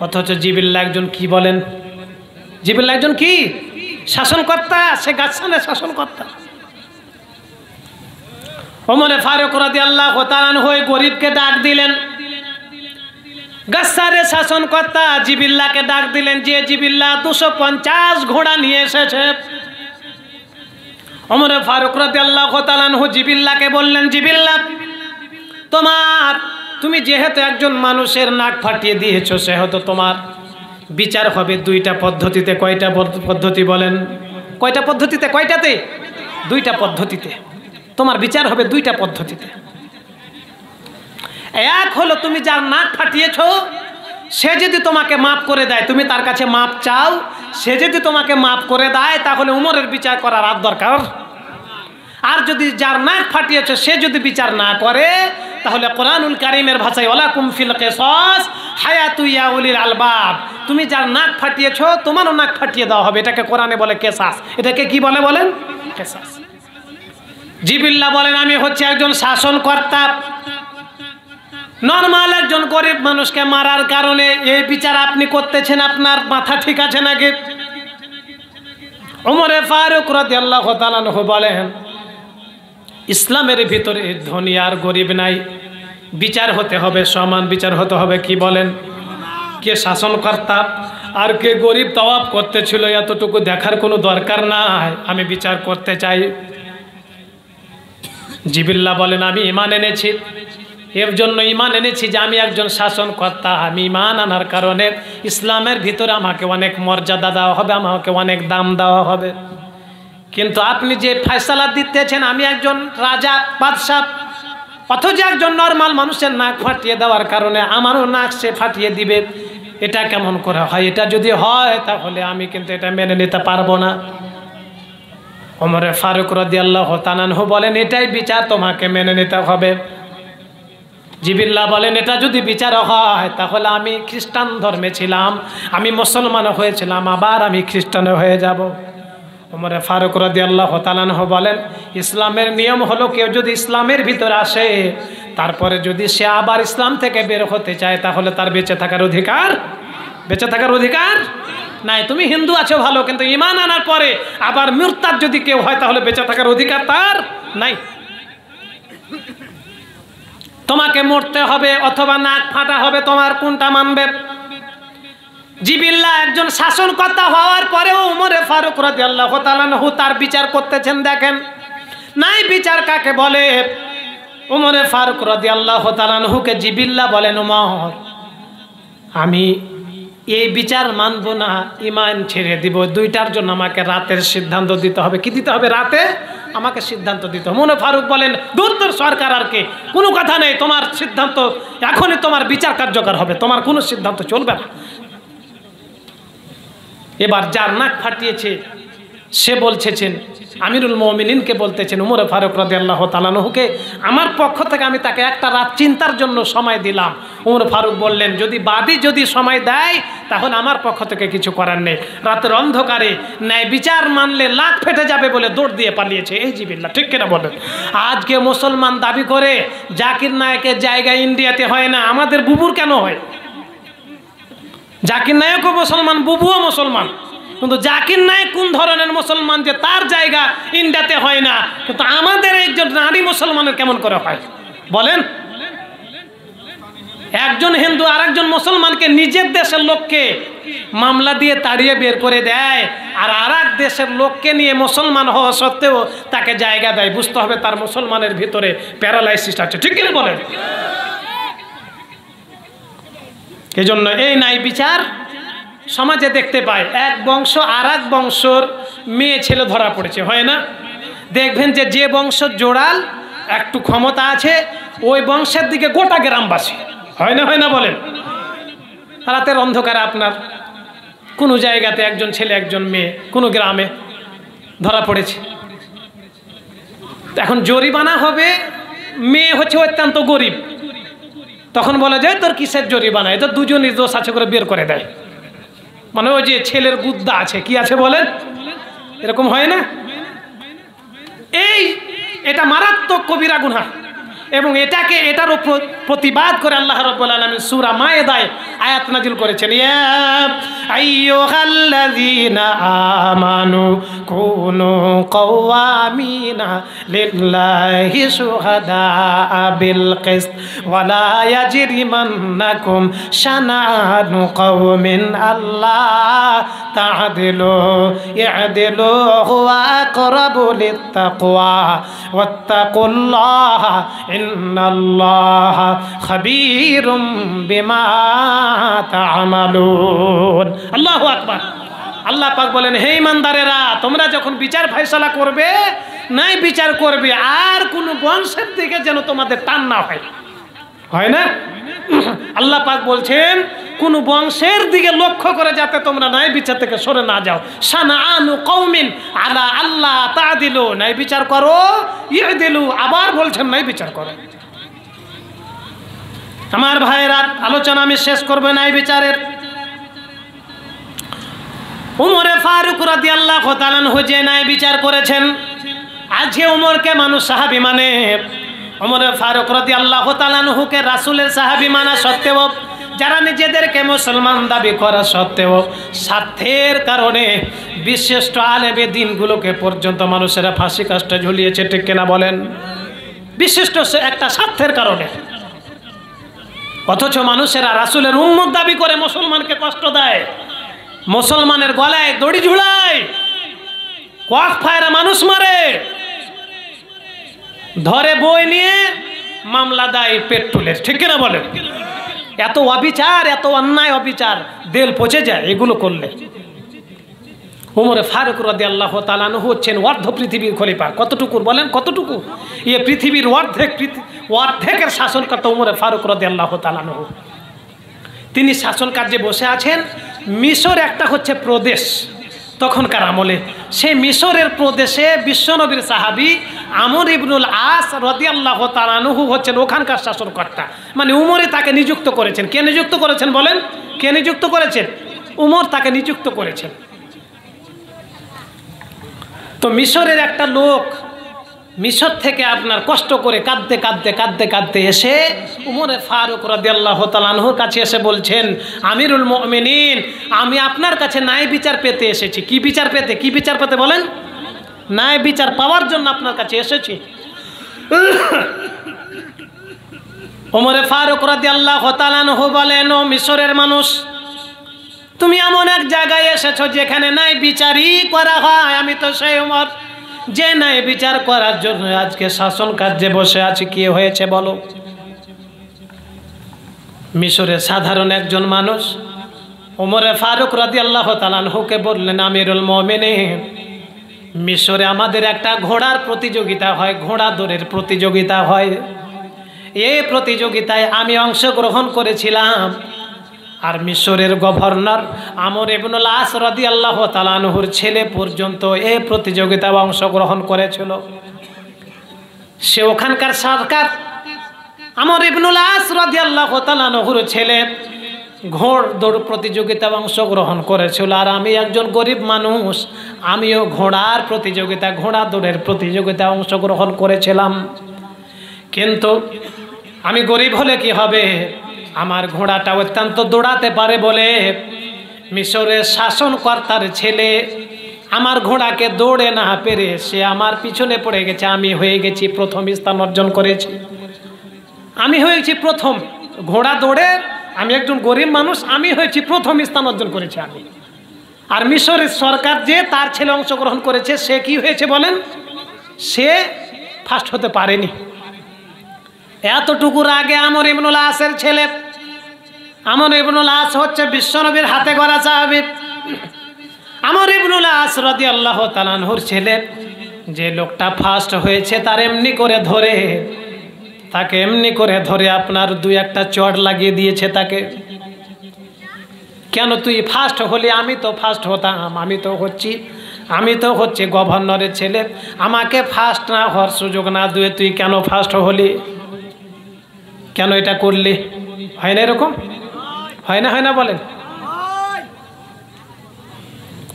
অথচ জিবিল্লা একজন কি বলেন? জিবিল্লা একজন কি? শাসনকর্তা। সে গাসসানের শাসনকর্তা। ওমরে ফারুক রাদিয়াল্লাহু তাআলা আনহু গরিবকে ডাক দিলেন। গাসসানের শাসনকর্তা জিবিল্লাকে ডাক দিলেন, যে জিবিল্লা 250 ঘোড়া নিয়ে এসেছে। ওমরে ফারুক রাদিয়াল্লাহু তাআলা আনহু জিবিল্লাকে বললেন, জিবিল্লা তুমি যেহেতু একজন মানুষের নাক ফাটিয়ে দিয়েছো, সেহেতু তোমার বিচার হবে দুইটা পদ্ধতিতে। কয়টা পদ্ধতি বলেন? কয়টা পদ্ধতিতে? কয়টাতে? দুইটা পদ্ধতিতে তোমার বিচার হবে, দুইটা পদ্ধতিতে। এক হলো তুমি যার নাক ফাটিয়েছ সে যদি তোমাকে মাফ করে দেয়, তুমি তার কাছে মাফ চাও, সে যদি তোমাকে মাফ করে দেয় তাহলে উমরের বিচার করার আর দরকার। আর যদি যার নাক ফাটিয়েছ সে যদি বিচার না করে, তাহলে কোরআনুল কারীমের ভাষায় ওয়ালাকুম ফিল কিসাস হায়াতু ইয়া উলিল আলবাব, তুমি যার নাক ফাটিয়েছ তোমারও নাক ফাটিয়ে দেওয়া হবে। এটাকে কোরআনে বলে কিসাস। এটাকে কি বলে বলেন? কিসাস। জিবিল্লা বলেন, আমি হচ্ছে একজন শাসনকর্তা, নরমাল একজন গরিব মানুষকে মারার কারণে এই বিচার আপনি করতেছেন, আপনার মাথা ঠিক আছে নাকি? ওমরে ফারুক রাদিয়াল্লাহু তাআলা আনহু বলেন, ইসলামের ভিতরে ধনী আর গরিব নাই, বিচার হতে হবে, সমান বিচার হতে হবে। কি বলেন? কে শাসনকর্তা আর কে গরিব তাওয়াফ করতেছিল এতটুকু দেখার কোনো দরকার নাই, আমি বিচার করতে চাই। জিবিল্লা বলেন, আমি ঈমান এনেছি, এর জন্য ঈমান এনেছি যে আমি একজন শাসনকর্তা। আমি ঈমান আনার কারণে ইসলামের ভিতরে আমাকে অনেক মর্যাদা দেওয়া হবে, আমাকে অনেক দাম দেওয়া হবে। কিন্তু আপনি যে ফয়সালা দিতেছেন, আমি একজন রাজা বাদশাহ, অথচ একজন নর্মাল মানুষের নাক ফাটিয়ে দেওয়ার কারণে আমারও নাক সে ফাটিয়ে দিবে, এটা কেমন করে হয়? এটা যদি হয় তাহলে আমি কিন্তু এটা মেনে নিতে পারবো না। ওমরে ফারুক রাদিয়াল্লাহু তাআলা আনহু বলেন, এটাই বিচার, তোমাকে মেনে নিতে হবে। জিবিল্লাহ বলেন, এটা যদি বিচার হয় তাহলে আমি খ্রিস্টান ধর্মে ছিলাম, আমি মুসলমান হয়েছিলাম, আবার আমি খ্রিস্টানে হয়ে যাব। ওমরে ফারুক রাদিয়াল্লাহু তাআলা আনহু বলেন, ইসলামের নিয়ম হলো কেউ যদি ইসলামের ভিতরে আসে, তারপরে যদি সে আবার ইসলাম থেকে বের হতে চায়, তাহলে তার বেঁচে থাকার অধিকার নাই। তুমি হিন্দু আছো ভালো, কিন্তু ঈমান আনার পরে আবার মুরতাদ যদি কেউ হয়, তাহলে বেঁচে থাকার অধিকার তার নাই। তোমাকে মরতে হবে অথবা নাক ফাটা হবে, তোমার কোনটা মানবে? জিবিল্লাহ একজন শাসনকর্তা হওয়ার পরেও ওমরে ফারুক রাদিয়াল্লাহু তাআলা আনহু তার বিচার করতেছেন। দেখেন নাই বিচার কাকে বলে। ওমরে ফারুক রাদিয়াল্লাহু তাআলা আনহুকে জিবিল্লাহ বলেন, ওমর, আমি এই বিচার মানবো না, ঈমান ছেড়ে দিব। দুইটার জন্য আমাকে রাতের সিদ্ধান্ত দিতে হবে। কি দিতে হবে? রাতে আমাকে সিদ্ধান্ত দিতে হবে। ওমরে ফারুক বলেন, দূর সরকার আর কে, কোনো কথা নেই, তোমার সিদ্ধান্ত এখনই, তোমার বিচার কার্যকর হবে, তোমার কোনো সিদ্ধান্ত চলবে না। এবার যার নাক ফাটিয়েছে সে বলছেন, আমিরুল মুমিনিনকে বলতেছেন, ওমর ফারুক রাদিয়াল্লাহু তাআলা আনহুকে, আমার পক্ষ থেকে আমি তাকে একটা রাত চিন্তার জন্য সময় দিলাম। ওমর ফারুক বললেন, যদি সময় দেয় তাহলে আমার পক্ষ থেকে কিছু করার নেই। রাতের অন্ধকারে ন্যায় বিচার মানলে লাখ ফেটে যাবে বলে দৌড় দিয়ে পালিয়েছে। এই জিবিল্লাহ, ঠিক কিনা বলেন? আজকে মুসলমান দাবি করে জাকির নায়েকের জায়গায় ইন্ডিয়াতে হয় না, আমাদের বুবুর কেন হয়? জাকির নায়েকও মুসলমান, বুবুও মুসলমান, কিন্তু জাকির নায়েক কোন ধরনের মুসলমান যে তার জায়গা ইন্ডিয়াতে হয় না, কিন্তু আমাদের একজন নারী মুসলমানের কেমন করে হয় বলেন? একজন হিন্দু আর একজন মুসলমানকে নিজের দেশের লোককে মামলা দিয়ে তাড়িয়ে বের করে দেয়, আর এক দেশের লোককে নিয়ে মুসলমান হওয়া সত্ত্বেও তাকে জায়গা দেয়। বুঝতে হবে তার মুসলমানের ভিতরে প্যারালাইসিস আছে, ঠিক কিনা বলেন? এই জন্য এই নাই বিচার সমাজে দেখতে পায়। এক বংশ আর এক বংশর মেয়ে ছেলে ধরা পড়েছে, হয় না? দেখবেন যে বংশ জোড়াল একটু ক্ষমতা আছে, ওই বংশের দিকে গোটা গ্রামবাসী, হয় না বলেন? রাতের অন্ধকারে আপনার কোনো জায়গাতে একজন ছেলে একজন মেয়ে কোনো গ্রামে ধরা পড়েছে, এখন জরিমানা হবে। মেয়ে হচ্ছে অত্যন্ত গরিব, তখন বলে যায় তোর কিসের জরিমানা, এটা দুজনই দোষ আছে করে বের করে দেয়। মানে ওই যে ছেলের গুদ্দা আছে, কি আছে বলেন, এরকম হয় না? এটা মারাত্মক কবিরা গুনাহ, এবং এটার উপর প্রতিবাদ করে আল্লাহ রাব্বুল আলামিন সূরা মায়েদায় আয়াত নাযিল করেছেন, ইয়া আইয়ুহাল্লাযীনা আমানু কুনু কওয়ামিনা লিল্লাহি শুহাদাআ বিল কিসত ওয়া লা ইয়াজরিমান্নাকুম শানাআনু কওমিন আল্লাহ তা'দিলু ই'দিলু হুয়া আকরাবু লিত্তাকওয়া ওয়াত্তাকুল্লাহা ইন্নাল্লাহা খাবীরুম বিমা তা'মালুন। আল্লাহু আকবার। আল্লাহ পাক বলেন, হে ইমানদারেরা, তোমরা যখন বিচার ফয়সালা করবে, নাই বিচার করবে, আর কোন বংশের দিকে যেন তোমাদের টান না হয় না? আল্লাহ পাক বলছেন কোন বংশের দিকে লক্ষ্য করে যাতে তোমরা ন্যায় বিচার থেকে সরে না যাও। শানাআনু কওমিন আলা আল্লাহ তা'দিলু, ন্যায় বিচার করো, ই'দিলু, আবার বলছেন ন্যায় বিচার করো। আমার ভাইয়েরা, আলোচনা আমি শেষ করব ন্যায় বিচারের। উমরে ফারুক রাদিয়াল্লাহু তাআলা আনহু যে ন্যায় বিচার করেছেন, আজকে উমরকে মানুষ সাহাবী মানে, উমরে ফারুক রাদিয়াল্লাহু তাআলা আনহুকে রাসূলের সাহাবী মানা সত্ত্বেও, যারা নিজেদেরকে মুসলমান দাবি করা সত্ত্বেও স্বার্থের কারণে বিশিষ্ট আলেমে দ্বীনগুলোকে পর্যন্ত মানুষেরা ফাঁসি কাস্টে ঝুলিয়েছে, ঠিক কিনা বলেন? বিশিষ্ট একটা স্বার্থের কারণে। অথচ মানুষেরা রাসূলের উম্মত দাবি করে মুসলমানকে কষ্ট দেয়, মুসলমানের গলায় দড়ি ঝুলায়, কফ ফায়রা মানুষ মারে, ধরে বই নিয়ে মামলা দেয় পেট্রোলের, ঠিক কিনা বলেন? এত অবিচার, এত অন্যায় অবিচার, দেল পচে যায় এগুলো করলে। উমরে ফারুক রাদিয়াল্লাহু তাআলা আনহু হচ্ছেন অর্ধ পৃথিবীর খলিফা। কতটুকু বলেন, কতটুকু? এই পৃথিবীর অর্ধেকের শাসনকর্তা উমরে ফারুক রাদিয়াল্লাহু তাআলা আনহু। তিনি শাসন কার্যে বসে আছেন। মিশর একটা হচ্ছে প্রদেশ তখনকার আমলে, সেই মিশরের প্রদেশে বিশ্বনবীর সাহাবী আমর ইবনুল আস রাদিয়াল্লাহু তাআলা আনহু হচ্ছেন ওখানকার শাসনকর্তা। মানে উমরে তাকে নিযুক্ত করেছেন। কে নিযুক্ত করেছেন বলেন? কে নিযুক্ত করেছেন? উমর তাকে নিযুক্ত করেছেন। তো মিশরের একটা লোক মিশর থেকে আপনার কষ্ট করে কাঁদতে এসে উমরে ফারুক রাদিয়াল্লাহু তাআলা আনহুর কাছে এসে বলছেন, আমিরুল মুমিনিন, আমি আপনার কাছে ন্যায় বিচার পেতে এসেছি। কি বিচার পেতে? কি বিচার পেতে বলেন? ন্যায় বিচার পাওয়ার জন্য আপনার কাছে এসেছি। উমরে ফারুক রাদিয়াল্লাহু তাআলা আনহু বলেন, ও মিশরের মানুষ, তুমি এমন এক জায়গায় এসেছো যেখানে ন্যায় বিচারই করা হয়। আমি তো সেই উমর যে ন্যায় বিচার করার জন্য আজকে শাসন কার্যে বসে আছি। কি হয়েছে বলো? মিশরের সাধারণ একজন মানুষ উমরে ফারুক রাদিয়াল্লাহু তাআলা আনহুকে বললেন, আমিরুল মুমিনিন, মিশরে আমাদের একটা ঘোড়ার প্রতিযোগিতা হয়, ঘোড়া দৌড়ের প্রতিযোগিতা হয়। এই প্রতিযোগিতায় আমি অংশগ্রহণ করেছিলাম। আর মিশরের গভর্নর আমর ইবনুল আস রাদিয়াল্লাহু তাআলা আনহুর ছেলে পর্যন্ত এই প্রতিযোগিতায় অংশগ্রহণ করেছিল। সে ওখানকার সরকার আমর ইবনুল আস রাদিয়াল্লাহু তাআলা আনহুর ছেলে ঘোড় দৌড় প্রতিযোগিতায় অংশগ্রহণ করেছিল। আর আমি একজন গরিব মানুষ, আমিও ঘোড়ার প্রতিযোগিতা, ঘোড়া দৌড়ের প্রতিযোগিতায় অংশগ্রহণ করেছিলাম। কিন্তু আমি গরিব হলে কি হবে, আমার ঘোড়াটা অত্যন্ত দৌড়াতে পারে বলে মিশরের শাসনকর্তার ছেলে আমার ঘোড়াকে দৌড়ে না পেরে সে আমার পিছনে পড়ে গেছে। আমি হয়ে গেছি প্রথম স্থান অর্জন করেছি। আমি হয়েছি প্রথম ঘোড়া দৌড়ে, আমি একজন গরিব মানুষ, আমি হয়েছি প্রথম স্থান অর্জন করেছি আমি। আর মিশরের সরকার যে তার ছেলে অংশগ্রহণ করেছে, সে কি হয়েছে বলেন? সে ফার্স্ট হতে পারেনি। এতটুকুর আগে আমর ইবনুল আসের ছেলে, আমর ইবনুল আস হচ্ছে বিশ্বনবীর হাতে গড়া সাহাবী। আমর ইবনুল আস রাদিয়াল্লাহু তাআলা আনহুর ছেলে, যে লোকটা ফার্স্ট হয়েছে তার এমনি করে ধরে, তাকে এমনি করে ধরে আপনার দুই একটা চড় লাগিয়ে দিয়েছে তাকে। কেন তুই ফার্স্ট হলি? আমি তো ফার্স্ট হতাম, আমি তো হচ্ছে গভর্নরের ছেলে, আমাকে ফার্স্ট না হওয়ার সুযোগ না দিয়ে তুই কেন ফার্স্ট হলি? কেন এটা করলি? হয় না এরকম? হয় না বলেন?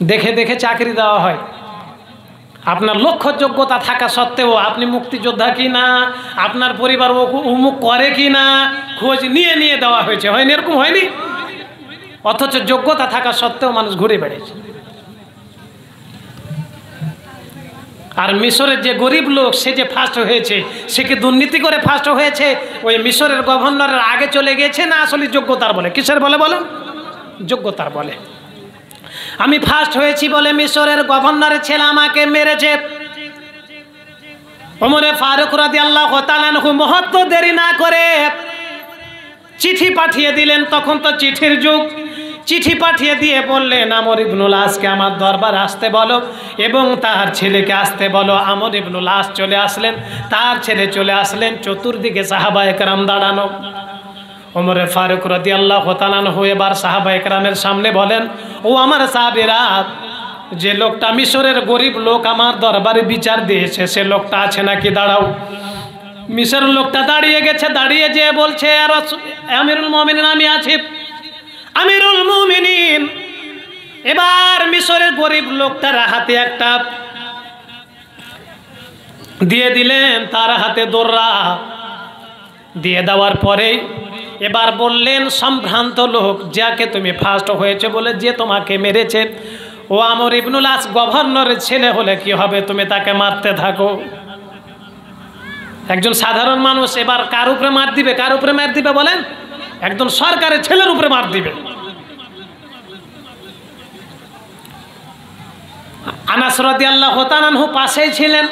দেখে দেখে চাকরি দেওয়া হয়। আপনার লক্ষ্য যোগ্যতা থাকা সত্ত্বেও আপনি মুক্তিযোদ্ধা কি না, আপনার পরিবার উমুক করে কি না, খোঁজ নিয়ে নিয়ে দেওয়া হয়েছে। হয়নি? এরকম হয়নি? অথচ যোগ্যতা থাকা সত্ত্বেও মানুষ ঘুরে বেড়েছে। আর মিশরের যে গরিব লোক, সে যে ফার্স্ট হয়েছে, সে কি দুর্নীতি করে ফার্স্ট হয়েছে? ওই মিশরের গভর্নরের আগে চলে গেছে না আসলে যোগ্যতার বলে? কিসের বলে বলেন? যোগ্যতার বলে। আমি ফার্স্ট হয়েছি বলে মিশরের গভর্নরের ছেলে আমাকে মেরেছে। ওমরে ফারুক রাদিয়াল্লাহু তাআলা আনহু মুহূর্ত দেরি না করে চিঠি পাঠিয়ে দিলেন। তখন তো চিঠির যুগ। চিঠি পাঠিয়ে দিয়ে বললেন, আমর ইবনুল আসকে আমার দরবার আসতে বলো এবং তার ছেলেকে আসতে বলো। আমর ইবনুল আস চলে আসলেন, তার ছেলে চলে আসলেন, চতুর্দিকে সাহাবায়ে কেরাম দাঁড়ানো। ওমরে ফারুক রাদিয়াল্লাহু তাআলা আনহু এবার সাহাবায়ে কেরামের সামনে বলেন, ও আমার সাহাবীরা, যে লোকটা মিশরের গরিব লোক আমার দরবারে বিচার দিয়েছে, সে লোকটা আছে নাকি? দাঁড়াও। মিশরের লোকটা দাঁড়িয়ে গেছে। দাঁড়িয়ে যেয়ে বলছে, আমিরুল মুমিনিন, আমি আছি। আমিরুল মুমিনিন এবার মিশরের গরিব লোকটার হাতে একটা দিয়ে দিলেন, তার হাতে দোররা দিয়ে দেওয়ার পরে এবার বললেন, সম্ভ্রান্ত লোক, যাকে তুমি ফার্স্ট হয়েছে বলে যে তোমাকে মেরেছে, ও আমর ইবনুল আস গভর্নরের ছেলে হলে কি হবে? তুমি তাকে মারতে থাকো। একজন সাধারণ মানুষ এবার কার উপরে মার দিবে? কার উপরে মার দিবে বলেন? একজন সরকারের ছেলের উপরে মার দিবে। আনাস রাদিয়াল্লাহু তাআলা আনহু পাশেই ছিলেন।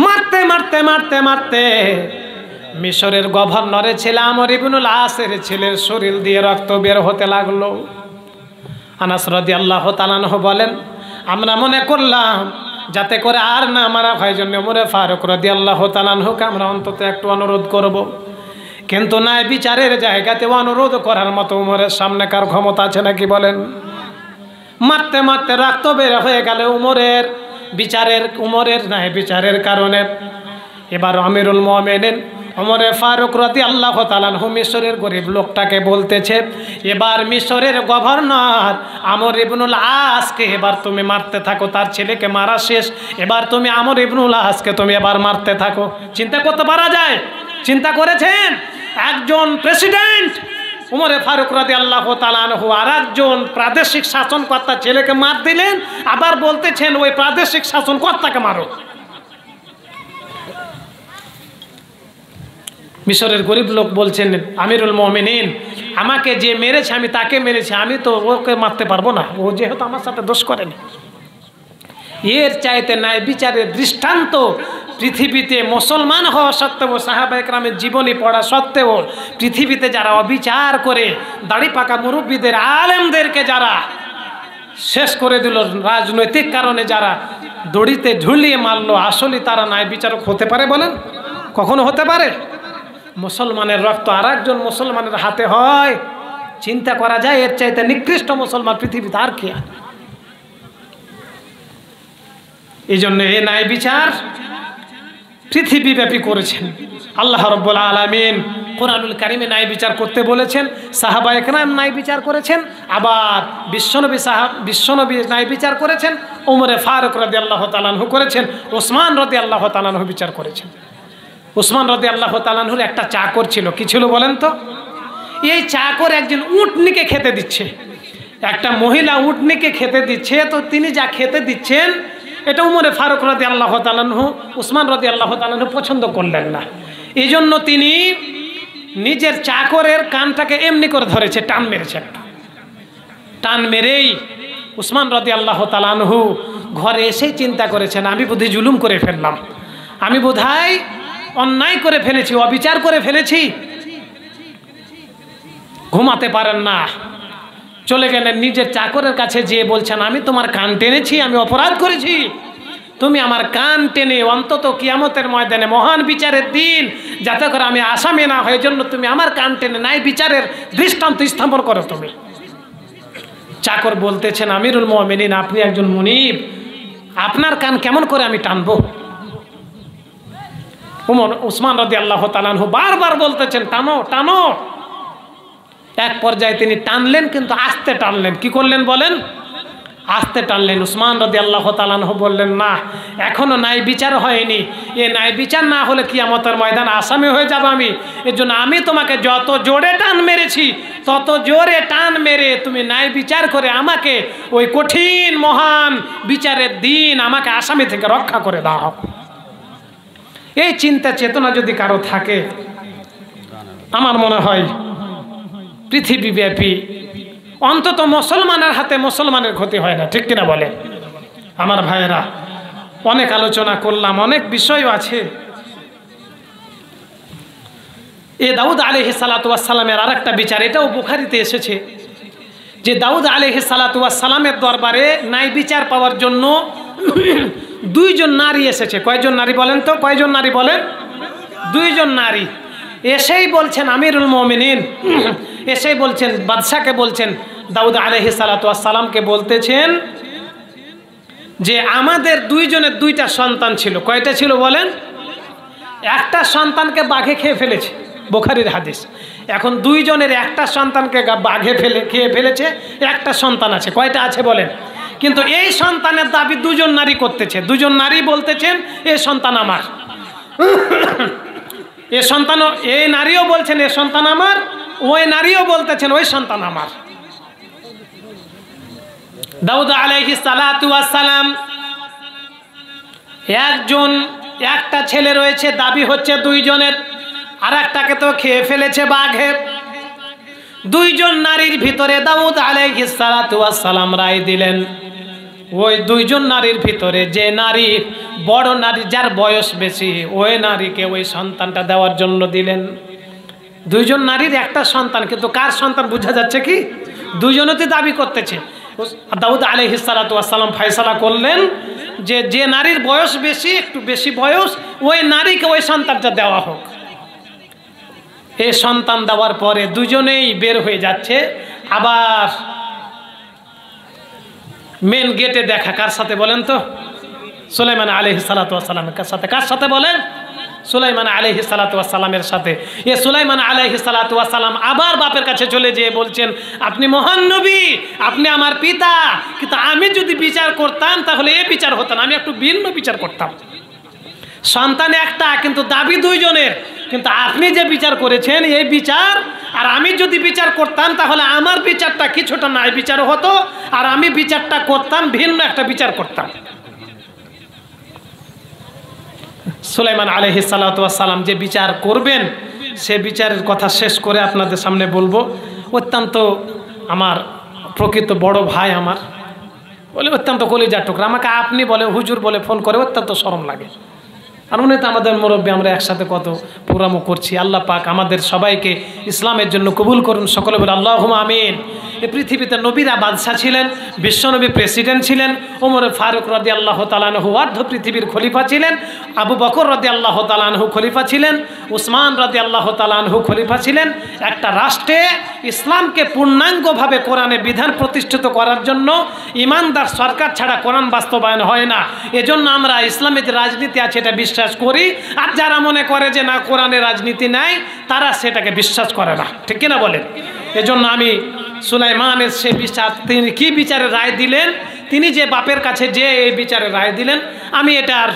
মারতে মারতে মারতে মারতে মিশরের গভর্নরের ছেলে আমর ইবনুল আসের ছেলের শরীর দিয়ে রক্ত বের হতে লাগলো। আনাস রাদিয়াল্লাহু তাআলা আনহু বলেন, আমরা মনে করলাম যাতে করে আর না মারা হয় জন্য ওমরে ফারুক রাদিয়াল্লাহু তাআলা আনহুকে আমরা অন্তত একটু অনুরোধ করব। কিন্তু ন্যায় বিচারের জায়গাতে অনুরোধ করার মতো উমরের সামনে কার ক্ষমতা আছে নাকি বলেন? মারতে মারতে রক্ত বের হয়ে গেলে উমরের ন্যায় বিচারের কারণে এবার আমিরুল মুমিনিন ওমরে ফারুক রাদিয়াল্লাহু তাআলা আনহু মিশরের গরিব লোকটাকে বলতেছে, এবার মিশরের গভর্নর আমর ইবনুল আসকে এবার তুমি মারতে থাকো, তার ছেলেকে মারা শেষ, এবার তুমি আমর ইবনুল আসকে তুমি এবার মারতে থাকো। চিন্তা করতে পারা যায়? চিন্তা করেছেন একজন প্রেসিডেন্ট উমরে ফারুক রাদিয়াল্লাহু তাআলা আনহু আর একজন প্রাদেশিক শাসনকর্তা ছেলেকে মার দিলেন, আবার বলতেছেন ওই প্রাদেশিক শাসনকর্তাকে মারো। মিশরের গরিব লোক বলছেন, আমিরুল মুমিনিন আমাকে যে মেরেছে আমি তাকে মেরেছি, আমি তো ওকে মারতে পারবো না, ও যেহেতু আমার সাথে দোষ করেনি। এর চাইতে ন্যায় বিচারের দৃষ্টান্ত পৃথিবীতে মুসলমান হওয়া সত্ত্বেও, সাহাবায়ে কেরামের জীবনী পড়া সত্ত্বেও পৃথিবীতে যারা অবিচার করে দাড়ি পাকা মুরব্বীদের আলেমদেরকে যারা শেষ করে দিল, রাজনৈতিক কারণে যারা দড়িতে ঝুলিয়ে মারলো, আসলে তারা ন্যায় বিচারক হতে পারে বলেন? কখনো হতে পারে? মুসলমানের রক্ত আর একজন মুসলমানের হাতে হয়, চিন্তা করা যায় এর চাইতে নিকৃষ্ট মুসলমান পৃথিবীতে আর কি? এই জন্য এই ন্যায় বিচার পৃথিবীব্যাপী করেছেন আল্লাহ রাব্বুল আলামিন। কোরআনুল কারিমে ন্যায় বিচার করতে বলেছেন, সাহাবায়ে কেরাম ন্যায় বিচার করেছেন, আবার বিশ্বনবী ন্যায় বিচার করেছেন, ওমরে ফারুক রাদিয়াল্লাহু তাআলা আনহু করেছেন, ওসমান রাদিয়াল্লাহু তাআলা আনহু বিচার করেছেন। ওসমান রাদিয়াল্লাহু তাআলা আনহুর একটা চাকর ছিল, কি ছিল বলেন তো? এই চাকর একজন উটনিকে খেতে দিচ্ছে, একটা মহিলা উটনিকে খেতে দিচ্ছে, তো তিনি যা খেতে দিচ্ছেন এটা উমরে ফারুক রাদিয়াল্লাহু তাআলা আনহু ওসমান রাদিয়াল্লাহু তাআলা আনহু পছন্দ করলেন না। এই জন্য তিনি নিজের চাকরের কানটাকে এমনি করে ধরেছে, টান মেরেছে, একটা টান মেরেই ওসমান রাদিয়াল্লাহু তাআলা আনহু ঘরে এসেই চিন্তা করেছেন, আমি বোধহয় জুলুম করে ফেললাম, আমি বোধহয় অন্যায় করে ফেলেছি, অবিচার করে ফেলেছি। ঘুমাতে পারেন না, চলে গেলেন নিজের চাকরের কাছে, যেয়ে বলছেন, আমি তোমার কান টেনেছি, আমি অপরাধ করেছি, তুমি আমার কান টেনে অন্তত কিয়ামতের ময়দানে মহান বিচারের দিন যাতে করে আমি আসামি না হয়, জন্য তুমি আমার কান টেনে ন্যায় বিচারের দৃষ্টান্ত স্থাপন করো তুমি। চাকর বলতেছেন, আমিরুল মুমিনিন আপনি একজন মুনিব, আপনার কান কেমন করে আমি টানবো? ওসমান রাদিয়াল্লাহু তাআলা আনহু বারবার বলতেছেন, টানো টানো। এক পর্যায়ে তিনি টানলেন, কিন্তু আস্তে টানলেন। কি করলেন বলেন? আস্তে টানলেন। ওসমান রাদিয়াল্লাহু তাআলা আনহু বললেন, না এখনো ন্যায় বিচার হয়নি, এ ন্যায় বিচার না হলে কিয়ামতের ময়দানে আসামি হয়ে যাব আমি, এর জন্য আমি তোমাকে যত জোরে টান মেরেছি তত জোরে টান মেরে তুমি ন্যায় বিচার করে আমাকে ওই কঠিন মহান বিচারের দিন আমাকে আসামি থেকে রক্ষা করে দাও। এই চিন্তা চেতনা যদি কারো থাকে, আমার মনে হয় পৃথিবীব্যাপী অন্তত মুসলমানের হাতে মুসলমানের ক্ষতি হয় না, ঠিক কিনা বলে? আমার ভাইয়েরা, অনেক আলোচনা করলাম, অনেক বিষয় আছে। দাউদ আলাইহিস সালাতু ওয়াস সালামের আরেকটা বিচার, এটাও বুখারীতে এসেছে, যে দাউদ আলাইহিস সালাতু ওয়াস সালামের দরবারে ন্যায় বিচার পাওয়ার জন্য দুইজন নারী এসেছে। কয়জন নারী বলেন তো? কয়জন নারী বলেন? দুইজন নারী এসেই বলছেন, আমিরুল মুমিনিন এসেই বলছেন, বাদশাকে বলছেন, দাউদ আলাইহিস সালাতু ওয়াস সালামকে বলতেছেন যে আমাদের দুইজনের দুইটা সন্তান ছিল। কয়টা ছিল বলেন? একটা সন্তানকে বাঘে খেয়ে ফেলেছে, বুখারীর হাদিস। এখন দুইজনের একটা সন্তানকে বাঘে খেয়ে ফেলেছে, একটা সন্তান আছে। কয়টা আছে বলেন? কিন্তু এই সন্তানের দাবি দুজন নারী করতেছে। দুজন নারী বলতেছেন এই সন্তান আমার, এ সন্তান, এই নারীও বলছেন এ সন্তান আমার, ওই নারীও বলতেছেন ওই সন্তান আমার। দাউদ আলাইহিস সালাতু ওয়াস সালাম একজন, একটা ছেলে রয়েছে, দাবি হচ্ছে দুইজনের, আর একটাকে তো খেয়ে ফেলেছে বাঘে। দুইজন নারীর ভিতরে দাউদ আলাইহিস সালাতু ওয়াস সালাম রায় দিলেন, ওই দুইজন নারীর ভিতরে যে নারী বড় নারী, যার বয়স বেশি, ওই নারীকে ওই সন্তানটা দেওয়ার জন্য দিলেন। দুইজন নারীর একটা সন্তান, কিন্তু কার সন্তান বোঝা যাচ্ছে কি? দুইজনই দাবি করতেছে। দাউদ আলাইহিস সালাতু ওয়াস সালাম ফয়সালা করলেন যে যে নারীর বয়স বেশি, একটু বেশি বয়স, ওই নারীকে ওই সন্তানটা দেওয়া হোক। এই সন্তান দেওয়ার পরে দুজনেই বের হয়ে যাচ্ছে, আবার মেন গেটে দেখা কার সাথে বলেন তো? সুলাইমান আলাইহিস সালাতু ওয়াস সালামের সাথে। কার সাথে বলেন? সুলাইমান আলাইহিস সালাতু ওয়াস সালামের সাথে। এ সুলাইমান আলাইহিস সালাতু ওয়াস সালাম আবার বাপের কাছে চলে যেয়ে বলছেন, আপনি মহান নবী, আপনি আমার পিতা, কিন্তু আমি যদি বিচার করতাম তাহলে এ বিচার হতো না, আমি একটু ভিন্ন বিচার করতাম। সন্তান একটা কিন্তু দাবি দুইজনের, কিন্তু আপনি যে বিচার করেছেন এই বিচার, আর আমি যদি বিচার করতাম তাহলে আমার বিচারটা কিছুটা নাই বিচার হতো, আর আমি বিচারটা করতাম ভিন্ন একটা বিচার করতাম। সুলাইমান আলাইহিস সালাতু ওয়াস সালাম যে বিচার করবেন সে বিচারের কথা শেষ করে আপনাদের সামনে বলবো। অত্যন্ত আমার প্রকৃত বড় ভাই, আমার বলে অত্যন্ত কলিজার টুকরা, আমাকে আপনি বলে, হুজুর বলে ফোন করে, অত্যন্ত শরম লাগে। আর উনি তো আমাদের মুরব্বী, আমরা একসাথে কত প্রোগ্রামও করছি। আল্লাহ পাক আমাদের সবাইকে ইসলামের জন্য কবুল করুন, সকলে বলে আল্লাহুম্মা আমিন। এই পৃথিবীতে নবীরা বাদশাহ ছিলেন, বিশ্বনবী প্রেসিডেন্ট ছিলেন, ওমর ফারুক রাদিয়াল্লাহু তাআলা আনহু অর্ধ পৃথিবীর খলিফা ছিলেন, আবু বকর রাদিয়াল্লাহু তাআলা আনহু খলিফা ছিলেন, উসমান রাদিয়াল্লাহু তাআলা আনহু খলিফা ছিলেন। একটা রাষ্ট্রে ইসলামকে পূর্ণাঙ্গভাবে কোরআনে বিধান প্রতিষ্ঠিত করার জন্য ইমানদার সরকার ছাড়া কোরআন বাস্তবায়ন হয় না। এজন্য আমরা ইসলামের যে রাজনীতি আছে এটা বিশ্বাস করি, আর যারা মনে করে যে না কোরআনে রাজনীতি নাই তারা সেটাকে বিশ্বাস করে না, ঠিক কিনা বলেন? এজন্য আমি সুলাইমানের সে বিচার, তিনি কি বিচারের রায় দিলেন, তিনি যে বাপের কাছে যে এই বিচারের রায় দিলেন, আমি এটার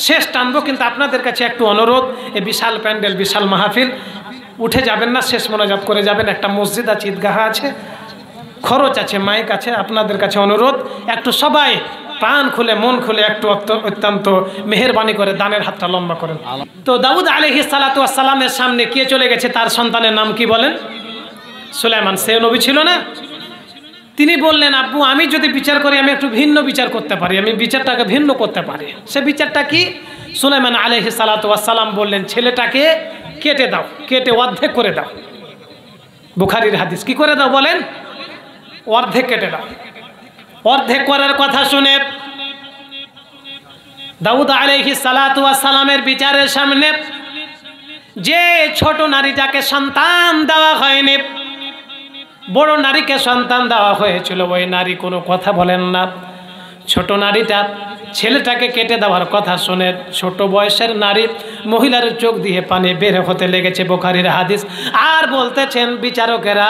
শেষ টানবো। কিন্তু আপনাদের কাছে একটু অনুরোধ, এই বিশাল প্যান্ডেল, বিশাল মাহফিল, উঠে যাবেন না, শেষ মোনাজাত করে যাবেন। একটা মসজিদ আছে, ঈদগাহ আছে, খরচ আছে, মাইক আছে, আপনাদের কাছে অনুরোধ একটু সবাই প্রাণ খুলে মন খুলে একটু অত্যন্ত মেহেরবানি করে দানের হাতটা লম্বা করেন। তো দাউদ আলাইহিস সালাতু ওয়াস সালামের সামনে কে চলে গেছে? তার সন্তানের নাম কি বলেন? সুলাইমান। সে নবী ছিল না? তিনি বললেন, আব্বু আমি যদি বিচার করি আমি একটু ভিন্ন বিচার করতে পারি, আমি বিচারটাকে ভিন্ন করতে পারি। সে বিচারটা কি? সুলাইমান আলাইহিস সালাতু ওয়াস সালাম বললেন, ছেলেটাকে কেটে দাও, কেটে অর্ধেক করে দাও। বুখারীর হাদিস। কি করে দাও বলেন? অর্ধেক কেটে দাও। অর্ধেক করার কথা শুনে দাউদ আলাইহিস সালাতু ওয়াস সালামের বিচারের সামনে যে ছোট নারী যাকে সন্তান দেওয়া হয়নি, বড় নারীকে সন্তান দেওয়া হয়েছিল, ওই নারী কোনো কথা বলেন না। ছোট নারীটা ছেলেটাকে কেটে দেওয়ার কথা শুনে ছোট বয়সের নারী মহিলার চোখ দিয়ে পানি বের হতে লেগেছে, বুখারীর হাদিস। আর বলতেছেন বিচারকেরা,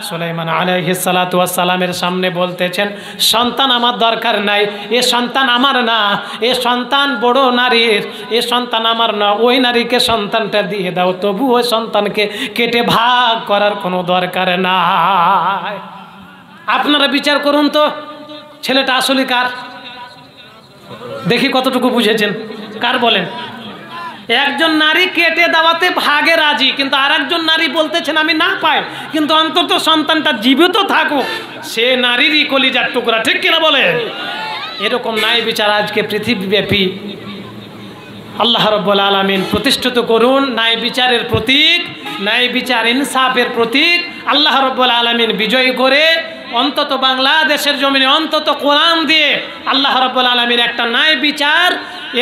সুলাইমান আলাইহিস সালাতু ওয়াস সালামের সামনে বলতেছেন, সন্তান আমার দরকার নাই, এ সন্তান আমার না, এ সন্তান বড় নারীর, এ সন্তান আমার না, ওই নারীকে সন্তানটা দিয়ে দাও, তবু ওই সন্তানকে কেটে ভাগ করার কোনো দরকার নাই। আপনারা বিচার করুন তো, ছেলেটা আসলে কার? দেখি কতটুকু বুঝেছেন। কার বলেন? একজন নারী কেটে দেওয়াতে ভাগে রাজি, কিন্তু আর একজন নারী বলতেছেন আমি না পাই, কিন্তু অন্তত সন্তানটা জীবিত থাকুক, সে নারীরই কলিজার টুকরা, ঠিক কিনা বলেন? এরকম ন্যায় বিচার আজকে পৃথিবীব্যাপী আল্লাহ রাব্বুল আলামিন প্রতিষ্ঠিত করুন। ন্যায় বিচারের প্রতীক, ন্যায় বিচার ইনসাফের প্রতীক আল্লাহ রাব্বুল আলামিন বিজয়ী করে অন্তত বাংলাদেশের জমিনে অন্তত কোরআন দিয়ে আল্লাহ রাব্বুল আলামিন একটা ন্যায় বিচার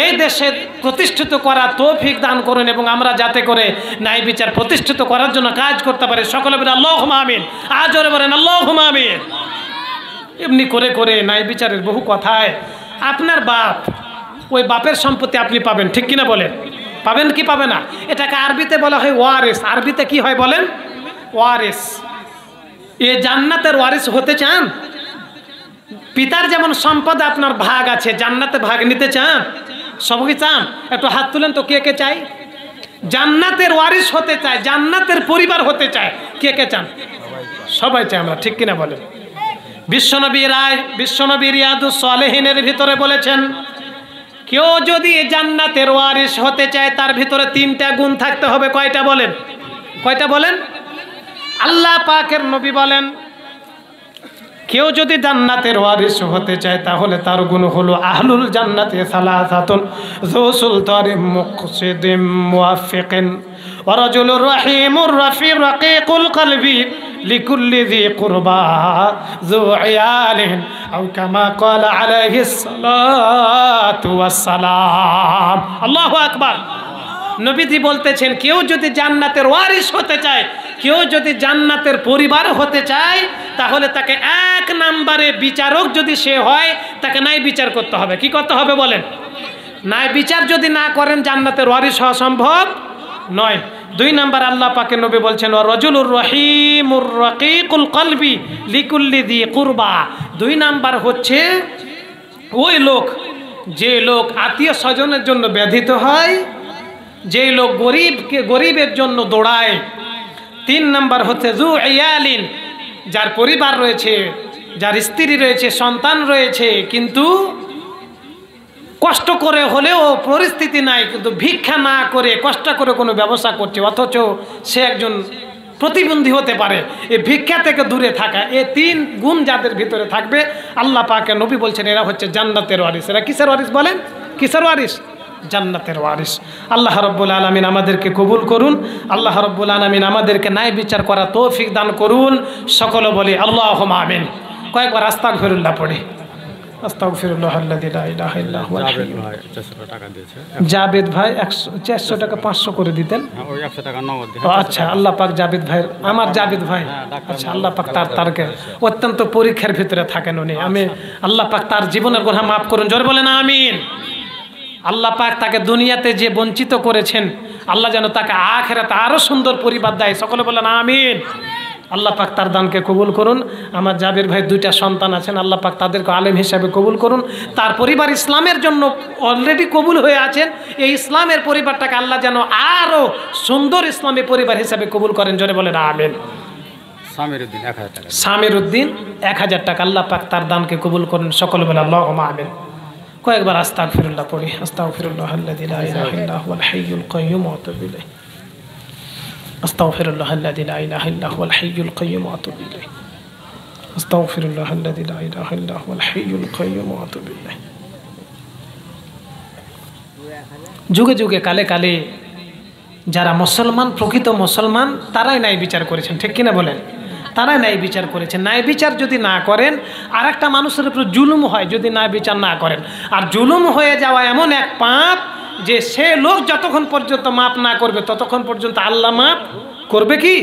এই দেশে প্রতিষ্ঠিত করার তৌফিক দান করুন, এবং আমরা যাতে করে ন্যায় বিচার প্রতিষ্ঠিত করার জন্য কাজ করতে পারি। সকলে বলে আল্লাহুম্মা আমিন। আজ ওরে বলেন আল্লাহুম্মা আমিন। এমনি করে করে ন্যায় বিচারের বহু কথায় আপনার বাপ, ওই বাপের সম্পত্তি আপনি পাবেন, ঠিক কিনা বলেন? পাবেন কি পাবে না? এটাকে আরবিতে বলা হয় ওয়ারিস। আরবিতে কি হয় বলেন? ওয়ারিস। এ জান্নাতের ওয়ারিস হতে চান? পিতার যেমন সম্পদ আপনার ভাগ আছে, জান্নাতে ভাগ নিতে চান? সবাই চান? একটু হাত তুলেন তো, কে কে চাই? জান্নাতের ওয়ারিস হতে চায়, জান্নাতের পরিবার হতে চায়। কে কে চান? সবাই চাই আমরা, ঠিক কিনা বলেন? বিশ্বনবী রায়, বিশ্বনবী রিয়াদুস সালেহিনের ভিতরে বলেছেন, কেউ যদি জান্নাতের ওয়ারিস হতে চায় তার ভিতরে তিনটা গুণ থাকতে হবে। কয়টা বলেন? কয়টা বলেন? আল্লাহ পাকের নবী বলেন, কেউ যদি জান্নাতের ওয়ারিস হতে চায় তাহলে তার গুণ হলো আহলুল জান্নাতে সালাসাতুন যু সুলতানিম মুকসিদিম মুওয়াফিকিন ওয়া রাজুলুর রাহিমুর রাফির রাকিকুল কলবি লিকুল্লি যী কুরবা যু ইয়ালিন আও কামা ক্বালা আলাইহিস সালাতু ওয়াস সালাম। আল্লাহু আকবার। নবীজি বলতেছেন কেউ যদি জান্নাতের ওয়ারিস হতে চায়, কেউ যদি জান্নাতের পরিবার হতে চায়, তাহলে তাকে এক নম্বরে বিচারক যদি সে হয়, তাকে ন্যায় বিচার করতে হবে। কি করতে হবে বলেন? ন্যায় বিচার যদি না করেন জান্নাতের ওয়ারিস হওয়া সম্ভব নয়। 2 নম্বর আল্লাহ পাকের নবী বলছেন ওয়া রাজুলুর রহিমুর রাকিকুল কলবি লিকুল্লি যী কুরবা। 2 নম্বর হচ্ছে ওই লোক, যে লোক আত্মীয় স্বজনের জন্য ব্যথিত হয়, যে লোক গরিবের জন্য দৌড়ায়। 3 নম্বর হচ্ছে যু ইয়ালিন, যার পরিবার রয়েছে, যার স্ত্রী রয়েছে, সন্তান রয়েছে, কিন্তু কষ্ট করে হলেও পরিস্থিতি নাই, কিন্তু ভিক্ষা না করে কষ্ট করে কোনো ব্যবসা করছে, অথচ সে একজন প্রতিবন্ধী হতে পারে। এই ভিক্ষা থেকে দূরে থাকা, এই 3 গুণ যাদের ভিতরে থাকবে, আল্লাহ পাকের নবী বলছেন এরা হচ্ছে জান্নাতের ওয়ারিস। এরা কিসের ওয়ারিস বলেন? কিসের ওয়ারিস? জান্নাতের ওয়ারিস। আল্লাহ রাব্বুল আলামিন আমাদেরকে কবুল করুন। আল্লাহ রাব্বুল আলামিন আমাদেরকে ন্যায় বিচার করা তৌফিক দান করুন। সকলে বলি আল্লাহুম্মা আমিন। কয়েকবার আস্তাগফিরুল্লাহ পড়ি। আস্তাগফিরুল্লাহাল্লাযী লা ইলাহা ইল্লা হুয়া। জাবেদ ভাই 400 টাকা 500 করে দিতেন। ওই 100 টাকা নগদ। আচ্ছা, আল্লাহ পাক জাবেদ ভাই, আমার জাবেদ ভাই, আচ্ছা আল্লাহ পাক তারকে অত্যন্ত পরীক্ষার ভিতরে থাকেন উনি। আমি আল্লাহ পাক তার জীবনের গুনাহ মাফ করুন। জোরে বলেন আমিন। আল্লাহ পাক তাকে দুনিয়াতে যে বঞ্চিত করেছেন, আল্লাহ যেন তাকে আখিরাতে আরো সুন্দর পরিবার দেয়। সকলে বলেন আমিন। আল্লাহ পাক তার দানকে কবুল করুন। আমার জাবির ভাই 2টা সন্তান আছেন, আল্লাহ পাক তাদেরকে আলেম হিসাবে কবুল করুন। তার পরিবার ইসলামের জন্য অলরেডি কবুল হয়ে আছেন। এই ইসলামের পরিবারটাকে আল্লাহ যেন আরো সুন্দর ইসলামী পরিবার হিসাবে কবুল করেন। জোরে বলেন আমিন। সামিরউদ্দিন 1000 টাকা। সামিরউদ্দিন 1000 টাকা, আল্লাহ পাক তার দানকে কবুল করেন। সকলে বলে আল্লাহুম্মা আমিন। কয়েকবার আস্তাগফিরুল্লাহ পড়ি। আস্তাগফিরুল্লাহাল্লাযী লা ইলাহা ইল্লা হুয়াল হাইয়ুল কাইয়্যুম ওয়া আতুবু ইলাইহি। আস্তাগফিরুল্লাহাল্লাযী লা ইলাহা ইল্লা হুয়াল হাইয়ুল কাইয়্যুম ওয়া আতুবু ইলাইহি। আস্তাগফিরুল্লাহাল্লাযী লা ইলাহা ইল্লা হুয়াল হাইয়ুল কাইয়্যুম ওয়া আতুবু ইলাইহি। যুগে যুগে কালে কালে যারা মুসলমান, প্রকৃত মুসলমান, তারাই ন্যায় বিচার করেছেন। ঠিক কিনা বলেন? তারাই ন্যায় বিচার করেছেন। ন্যায় বিচার যদি না করেন, আর একটা মানুষের উপর জুলুম হয় যদি ন্যায় বিচার না করেন। আর জুলুম হয়ে যাওয়া এমন এক পাপ যে সে লোক যতক্ষণ পর্যন্ত মাপ না করবে ততক্ষণ পর্যন্ত আল্লাহ মাপ করবে কি?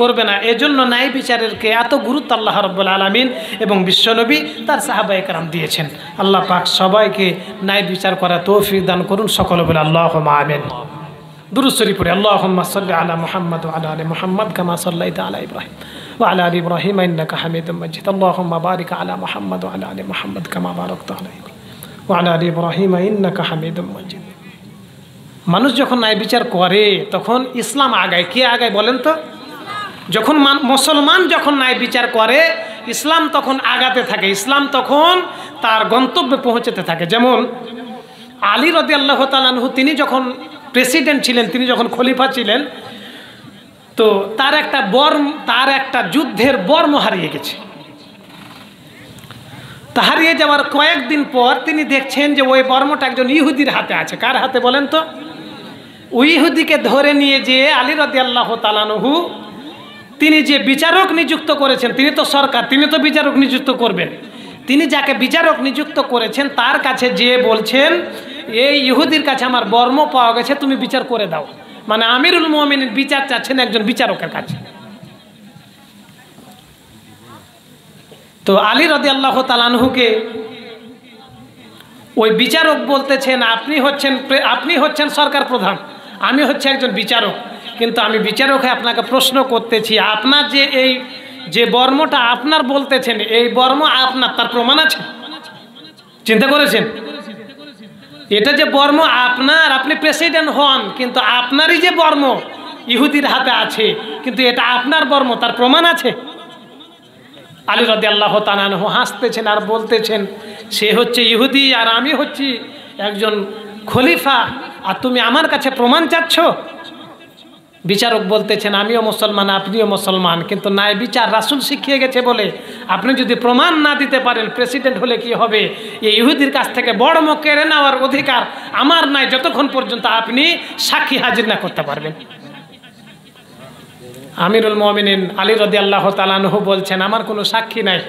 করবে না। এজন্য ন্যায় বিচারের কে এত গুরুত্ব আল্লাহ রাব্বুল আলামিন এবং বিশ্বনবী তার সাহাবায়ে কেরাম দিয়েছেন। আল্লাহ পাক সবাইকে ন্যায় বিচার করা তৌফিক দান করুন। সকলে বলে আল্লাহুম্মা আমিন। দুরূদ শরীফ পড়ি। আল্লাহুম্মা সাল্লি আলা মুহাম্মাদ ওয়া আলা আলি মুহাম্মাদ কামা সাল্লাইতা আলা ইব্রাহিম وعلى آل إبراهيم إنك حميد مجيد اللهم بارك على محمد وعلى آل محمد كما باركت على إبراهيم وعلى آل إبراهيم إنك حميد مجيد। মানুষ যখন ন্যায় বিচার করে তখন ইসলাম আগায়। কে আগায় বলেন তো? যখন মুসলমান যখন ন্যায় বিচার করে, ইসলাম তখন আগাতে থাকে, ইসলাম তখন তার গন্তব্যে পৌঁছতে থাকে। যেমন আলী রাদিয়াল্লাহু তাআলা আনহু, তিনি যখন প্রেসিডেন্ট ছিলেন, তিনি যখন খলিফা ছিলেন, তো তার একটা যুদ্ধের বর্ম হারিয়ে গেছে। তা হারিয়ে যাওয়ার কয়েকদিন পর তিনি দেখছেন যে ওই বর্মটা একজন ইহুদির হাতে আছে। কার হাতে বলেন তো? ওই ইহুদিকে ধরে নিয়ে যেয়ে আলী রাদিয়াল্লাহু তাআলা আনহু, তিনি যে বিচারক নিযুক্ত করেছেন, তিনি তো সরকার, তিনি তো বিচারক নিযুক্ত করবেন। তিনি যাকে বিচারক নিযুক্ত করেছেন তার কাছে যেয়ে বলছেন, এই ইহুদির কাছে আমার বর্ম পাওয়া গেছে, তুমি বিচার করে দাও। মানে আমিরুল মুমিনিন বিচার চাচ্ছেন একজন বিচারকের কাছে। তো আলী রাদিয়াল্লাহু তাআলা আনহুকে ওই বিচারক বলতেছেন, আপনি হচ্ছেন সরকার প্রধান, আমি হচ্ছে একজন বিচারক, কিন্তু আমি বিচারক হয়ে আপনাকে প্রশ্ন করতেছি, আপনার যে বর্মটা আপনার বলতেছেন, এই বর্ম আপনার, তার প্রমাণ আছে? চিন্তা করেছেন? এটা যে বর্ম আপনার, আপনি প্রেসিডেন্ট হন, কিন্তু আপনারই যে বর্ম ইহুদির হাতে আছে, কিন্তু এটা আপনার বর্ম, তার প্রমাণ আছে? আলী রাদিয়াল্লাহু তাআলা আনহু হাসতেছেন আর বলতেছেন, সে হচ্ছে ইহুদি আর আমি হচ্ছি একজন খলিফা, আর তুমি আমার কাছে প্রমাণ চাচ্ছ? বিচারক বলতেছেন, আমিও মুসলমান, আপনিও মুসলমান, কিন্তু ন্যায় বিচার রাসূল শিখিয়ে গেছে বলে আপনি যদি প্রমাণ না দিতে পারেন, প্রেসিডেন্ট হলে কি হবে? এই ইহুদির কাছ থেকে বর্ম কেড়ে নেওয়ার অধিকার আমার নাই, যতক্ষণ পর্যন্ত আপনি সাক্ষী হাজির না করতে পারবেন। আমিরুল মুমিনিন আলী রাদিয়াল্লাহু তাআলা আনহু বলছেন, আমার কোনো সাক্ষী নাই।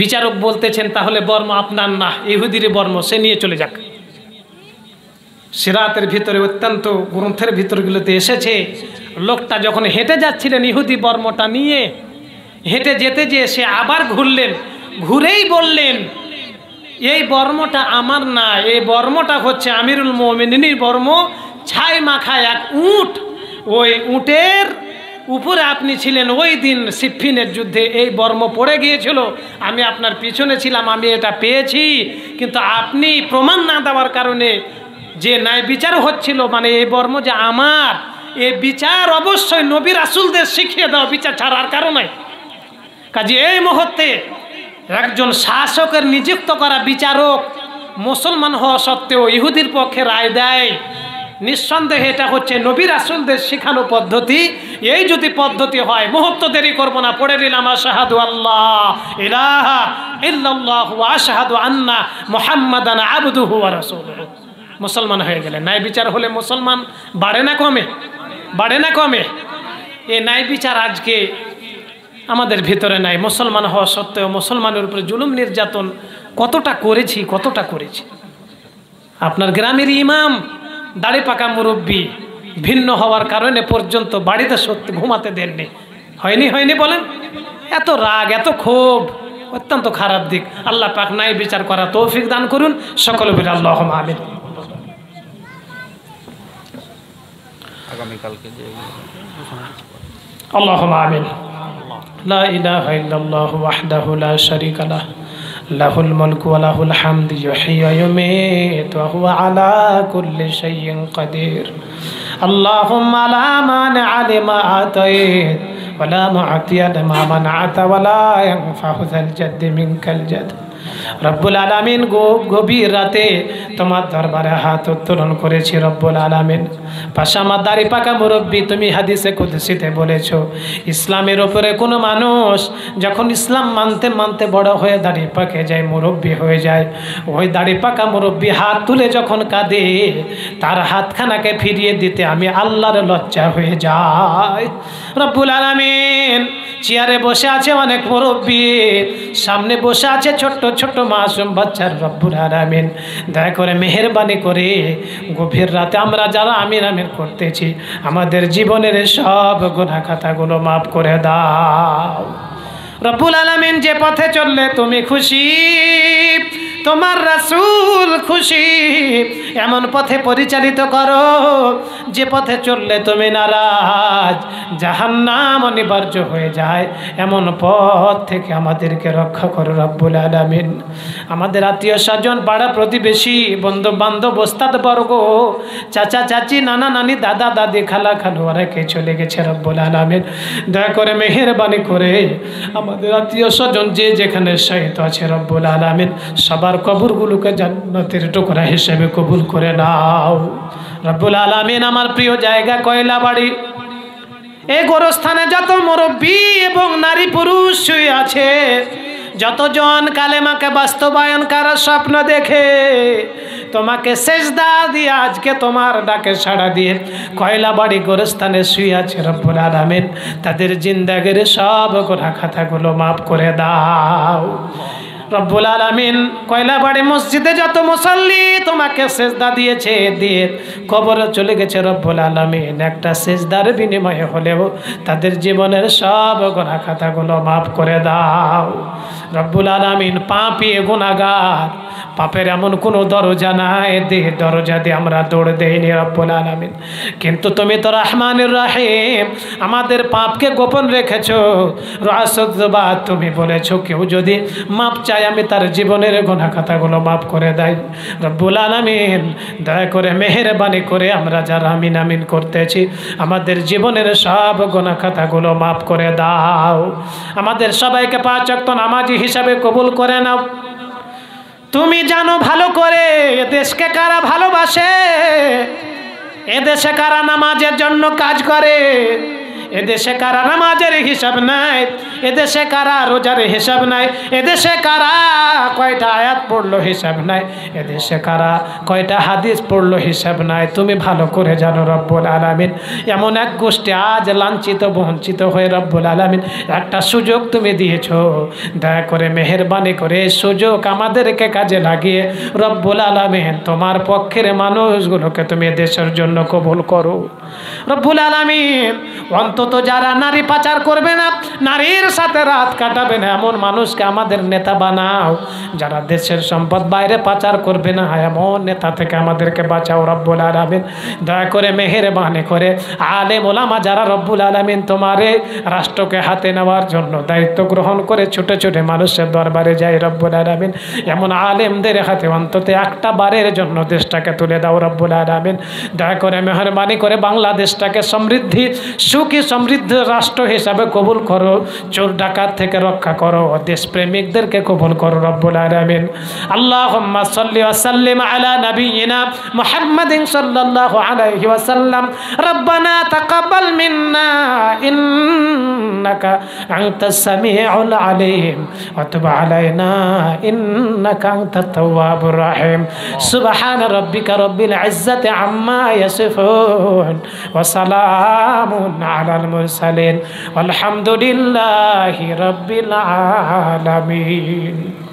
বিচারক বলতেছেন, তাহলে বর্ম আপনার না, ইহুদির বর্ম, সে নিয়ে চলে যাক। সিরাতের ভিতরে অত্যন্ত গ্রন্থের ভিতরগুলোতে এসেছে, লোকটা যখন হেঁটে যাচ্ছিলেন ইহুদি বর্মটা নিয়ে, হেঁটে যেতে যেয়ে সে আবার ঘুরলেন, ঘুরেই বললেন, এই বর্মটা আমার না, এই বর্মটা হচ্ছে আমিরুল মুমিনিনের বর্ম, ছাই মাখা এক উট, ওই উটের উপরে আপনি ছিলেন ওই দিন সিফিনের যুদ্ধে, এই বর্ম পড়ে গিয়েছিল, আমি আপনার পিছনে ছিলাম, আমি এটা পেয়েছি, কিন্তু আপনি প্রমাণ না দেওয়ার কারণে যে ন্যায় বিচার হচ্ছিল, মানে এই বর্ম যে আমার, এই বিচার অবশ্যই নবী রাসূলদের শিখিয়ে দাও, বিচার ছাড়ার কারণে। কাজে এই মুহূর্তে একজন শাসকের নিযুক্ত করা বিচারক মুসলমান হওয়া সত্ত্বেও ইহুদির পক্ষে রায় দেয়, নিঃসন্দেহে এটা হচ্ছে নবী রাসূলদের শেখানো পদ্ধতি। এই যদি পদ্ধতি হয়, মুহূর্ত দেরি করবো না, পড়ে নিলাম আশহাদু আল্লাহ ইলাহা ইল্লাল্লাহু ওয়া আশহাদু আন্না মুহাম্মাদান আবদুহু ওয়া রাসূলুহু, মুসলমান হয়ে গেলেন। ন্যায় বিচার হলে মুসলমান বাড়ে না কমে? বাড়ে না কমে? এই ন্যায় বিচার আজকে আমাদের ভিতরে নাই। মুসলমান হওয়া সত্ত্বেও মুসলমানের উপরে জুলুম নির্যাতন কতটা করেছি, কতটা করেছি। আপনার গ্রামের ইমাম, দাড়ি পাকা মুরব্বী, ভিন্ন হওয়ার কারণে পর্যন্ত বাড়িতে সত্যি ঘুমাতে দেননি। হয়নি? হয়নি বলেন? এত রাগ, এত ক্ষোভ, অত্যন্ত খারাপ দিক। আল্লাহ পাক ন্যায় বিচার করা তৌফিক দান করুন, সকলে বলে আল্লাহুম্মা আমিন। আগামীকালকে যে আল্লাহুম্মা আমিন। লা ইলাহা ইল্লাল্লাহু ওয়াহদাহু লা শারীকা লাহু লাহুল মুলকু ওয়া লাহুল হামদু ইউহয়ী ওয়া ইউমীতু ওয়া হুয়া আলা কুল্লি শাইইন কাদির। আল্লাহুম্মা লা মানি'a লিমা আতাইত ওয়া লা মু'তিয়া লিমা মানা'তা ওয়া লা ইয়ানফা'ু যাল জাদ্দি মিনকাল জাদ। রব্বুল আলামিন, গভীর রাতে তোমার দরবারে হাত উত্তোলন করেছি রব্বুল আলামিন। পাশে আমার দাড়ি পাকা মুরব্বী, তুমি হাদিসে কুদসিতে বলেছো, ইসলামের উপরে কোনো মানুষ যখন ইসলাম মানতে মানতে বড় হয়ে দাড়ি পাকে যায়, মুরব্বী হয়ে যায়, ওই দাড়ি পাকা মুরব্বী হাত তুলে যখন কাঁদে, তার হাতখানাকে ফিরিয়ে দিতে আমি আল্লাহর লজ্জা হয়ে যাই। রব্বুল আলামিন, চেয়ারে বসে আছে অনেক মুরব্বী, সামনে বসে আছে ছোট্ট ছোট্ট মাসুম বাচ্চার। রব্বুল আলামিন, দয়া করে মেহেরবানি করে গভীর রাতে আমরা যারা আমিন আমিন করতেছি, আমাদের জীবনের সব গুনাহ খাতাগুলো মাফ করে দাও। রব্বুল আলামিন, যে পথে চললে তুমি খুশি, তোমার রাসূল খুশি, এমন পথে পরিচালিত করো যে পথে চললে তুমি নারাজ, জাহান্নাম অনিবার্য হয়ে যায়, এমন পথ থেকে আমাদেরকে রক্ষা করো রব্বুল আলামিন। আমাদের আত্মীয় স্বজন, পাড়া প্রতিবেশী, বন্ধু বান্ধব, ওস্তাদ বর্গ, চাচা চাচি, নানা নানি, দাদা দাদি, খালা খালু, অনেকে চলে গেছে রব্বুল আলামিন। দয়া করে মেহেরবানি করে আমাদের আত্মীয় স্বজন যে যেখানে শায়িত আছে রব্বুল আলামিন, সবার কবরগুলোকে জান্নাতের টুকরা হিসেবে কবুল করে নাও রব্বুল আলামিন। আমার প্রিয় জায়গা কয়লাবাড়ি, এই গোরস্থানে যত মুরব্বী এবং নারী পুরুষ শুয়ে আছে, যতজন কালেমাকে বাস্তবায়ন করার স্বপ্ন দেখে তোমাকে সেজদা দিয়ে আজকে তোমার ডাকে সাড়া দিয়ে কয়লাবাড়ি গোরস্থানে শুয়ে আছে রব্বুল আলামিন, তাদের জিন্দেগির সব গুনাহ খাতাগুলো মাফ করে দাও রব্বুল আলামিন। কয়লাবাড়ি মসজিদে যত মুসল্লি তোমাকে সেজদা দিয়েছে, দিয়ে কবরে চলে গেছে রব্বুল আলামিন, একটা সেজদার বিনিময়ে হলেও তাদের জীবনের সব গুনাহ খাতাগুলো মাফ করে দাও রব্বুল আলামিন। পাপী গুনাহগার, পাপের এমন কোনো দরজা নাই দরজা দিয়ে আমরা দৌড় দেইনি রব্বুল আলামিন, কিন্তু তুমি তো রহমানুর রহিম, আমাদের পাপকে গোপন রেখেছো। রাসূলুল্লাহ, তুমি বলেছো কেউ যদি মাপ চায় আমি তার জীবনের গুনাহ খাতাগুলো মাফ করে দেই রব্বুল আলামিন। দয়া করে মেহেরবানি করে আমরা যারা আমিন আমিন করতেছি, আমাদের জীবনের সব গুনাহ খাতাগুলো মাফ করে দাও। আমাদের সবাইকে 5 ওয়াক্ত নামাজি হিসাবে কবুল করে নাও। তুমি জানো ভালো করে দেশকে কারা ভালোবাসে, এদেশে কারা নামাজের জন্য কাজ করে, এদেশে কারা নামাজের হিসাব নাই, এদেশে কারা রোজার হিসাব নাই, এদেশে কারা কয়টা আয়াত পড়লো হিসাব নাই, এদেশে কারা কয়টা হাদিস পড়লো হিসাব নাই। তুমি ভালো করে জানো রব্বুল আলামিন এমন এক গোষ্ঠী আজ লাঞ্ছিত বঞ্চিত হয়ে রব্বুল আলামিন একটা সুযোগ তুমি দিয়েছো। দয়া করে মেহেরবানি করে সুযোগ আমাদেরকে কাজে লাগিয়ে রব্বুল আলামিন তোমার পক্ষের মানুষগুলোকে তুমি দেশের জন্য কবুল করো রব্বুল আলামিন। অন্তত যারা নারী পাচার করবে না, নারীর সাথে রাত কাটাবে না এমন মানুষকে আমাদের নেতা বানাও। যারা দেশের সম্পদ বাইরে পাচার করবে না এমন নেতা থেকে আমাদেরকে বাঁচাও রব্বুল আলামিন। দয়া করে মেহেরবানি করে আলেম ওলামা যারা রব্বুল আলামিন তোমারে রাষ্ট্রকে হাতে নেওয়ার জন্য দায়িত্ব গ্রহণ করে ছোটো ছোটো মানুষের দরবারে যায় রব্বুল আলামিন, এমন আলেমদের হাতে অন্তত একটা বারের জন্য দেশটাকে তুলে দাও রব্বুল আলামিন। দয়া করে মেহেরবানি করে বাংলাদেশটাকে সমৃদ্ধি সুখী সমৃদ্ধ রাষ্ট্র হিসাবে কবুল করো। চোর ডাকাত থেকে রক্ষা করো, দেশপ্রেমিকদেরকে কবুল করো রব্বুল আলামিন। আল্লাহুম্মা সাল্লি ওয়া সাল্লিম আলা নাবিয়িনা মুহাম্মাদিন সাল্লাল্লাহু আলাইহি ওয়া সাল্লাম। রব্বানা তাকাব্বাল মিন্না ইন্নাকা আনতাস সামিউল আলিম ওয়া তুব আলাইনা ইন্নাকা আনতাত তাওয়াবুর রহিম। সুবহানা রাব্বিকা রাব্বিল ইজ্জাতি আম্মা ইয়াসিফুন ওয়া সালামুন আলাল মুরসালিন ওয়ালহামদুলিল্লাহি রাব্বিল আলামিন।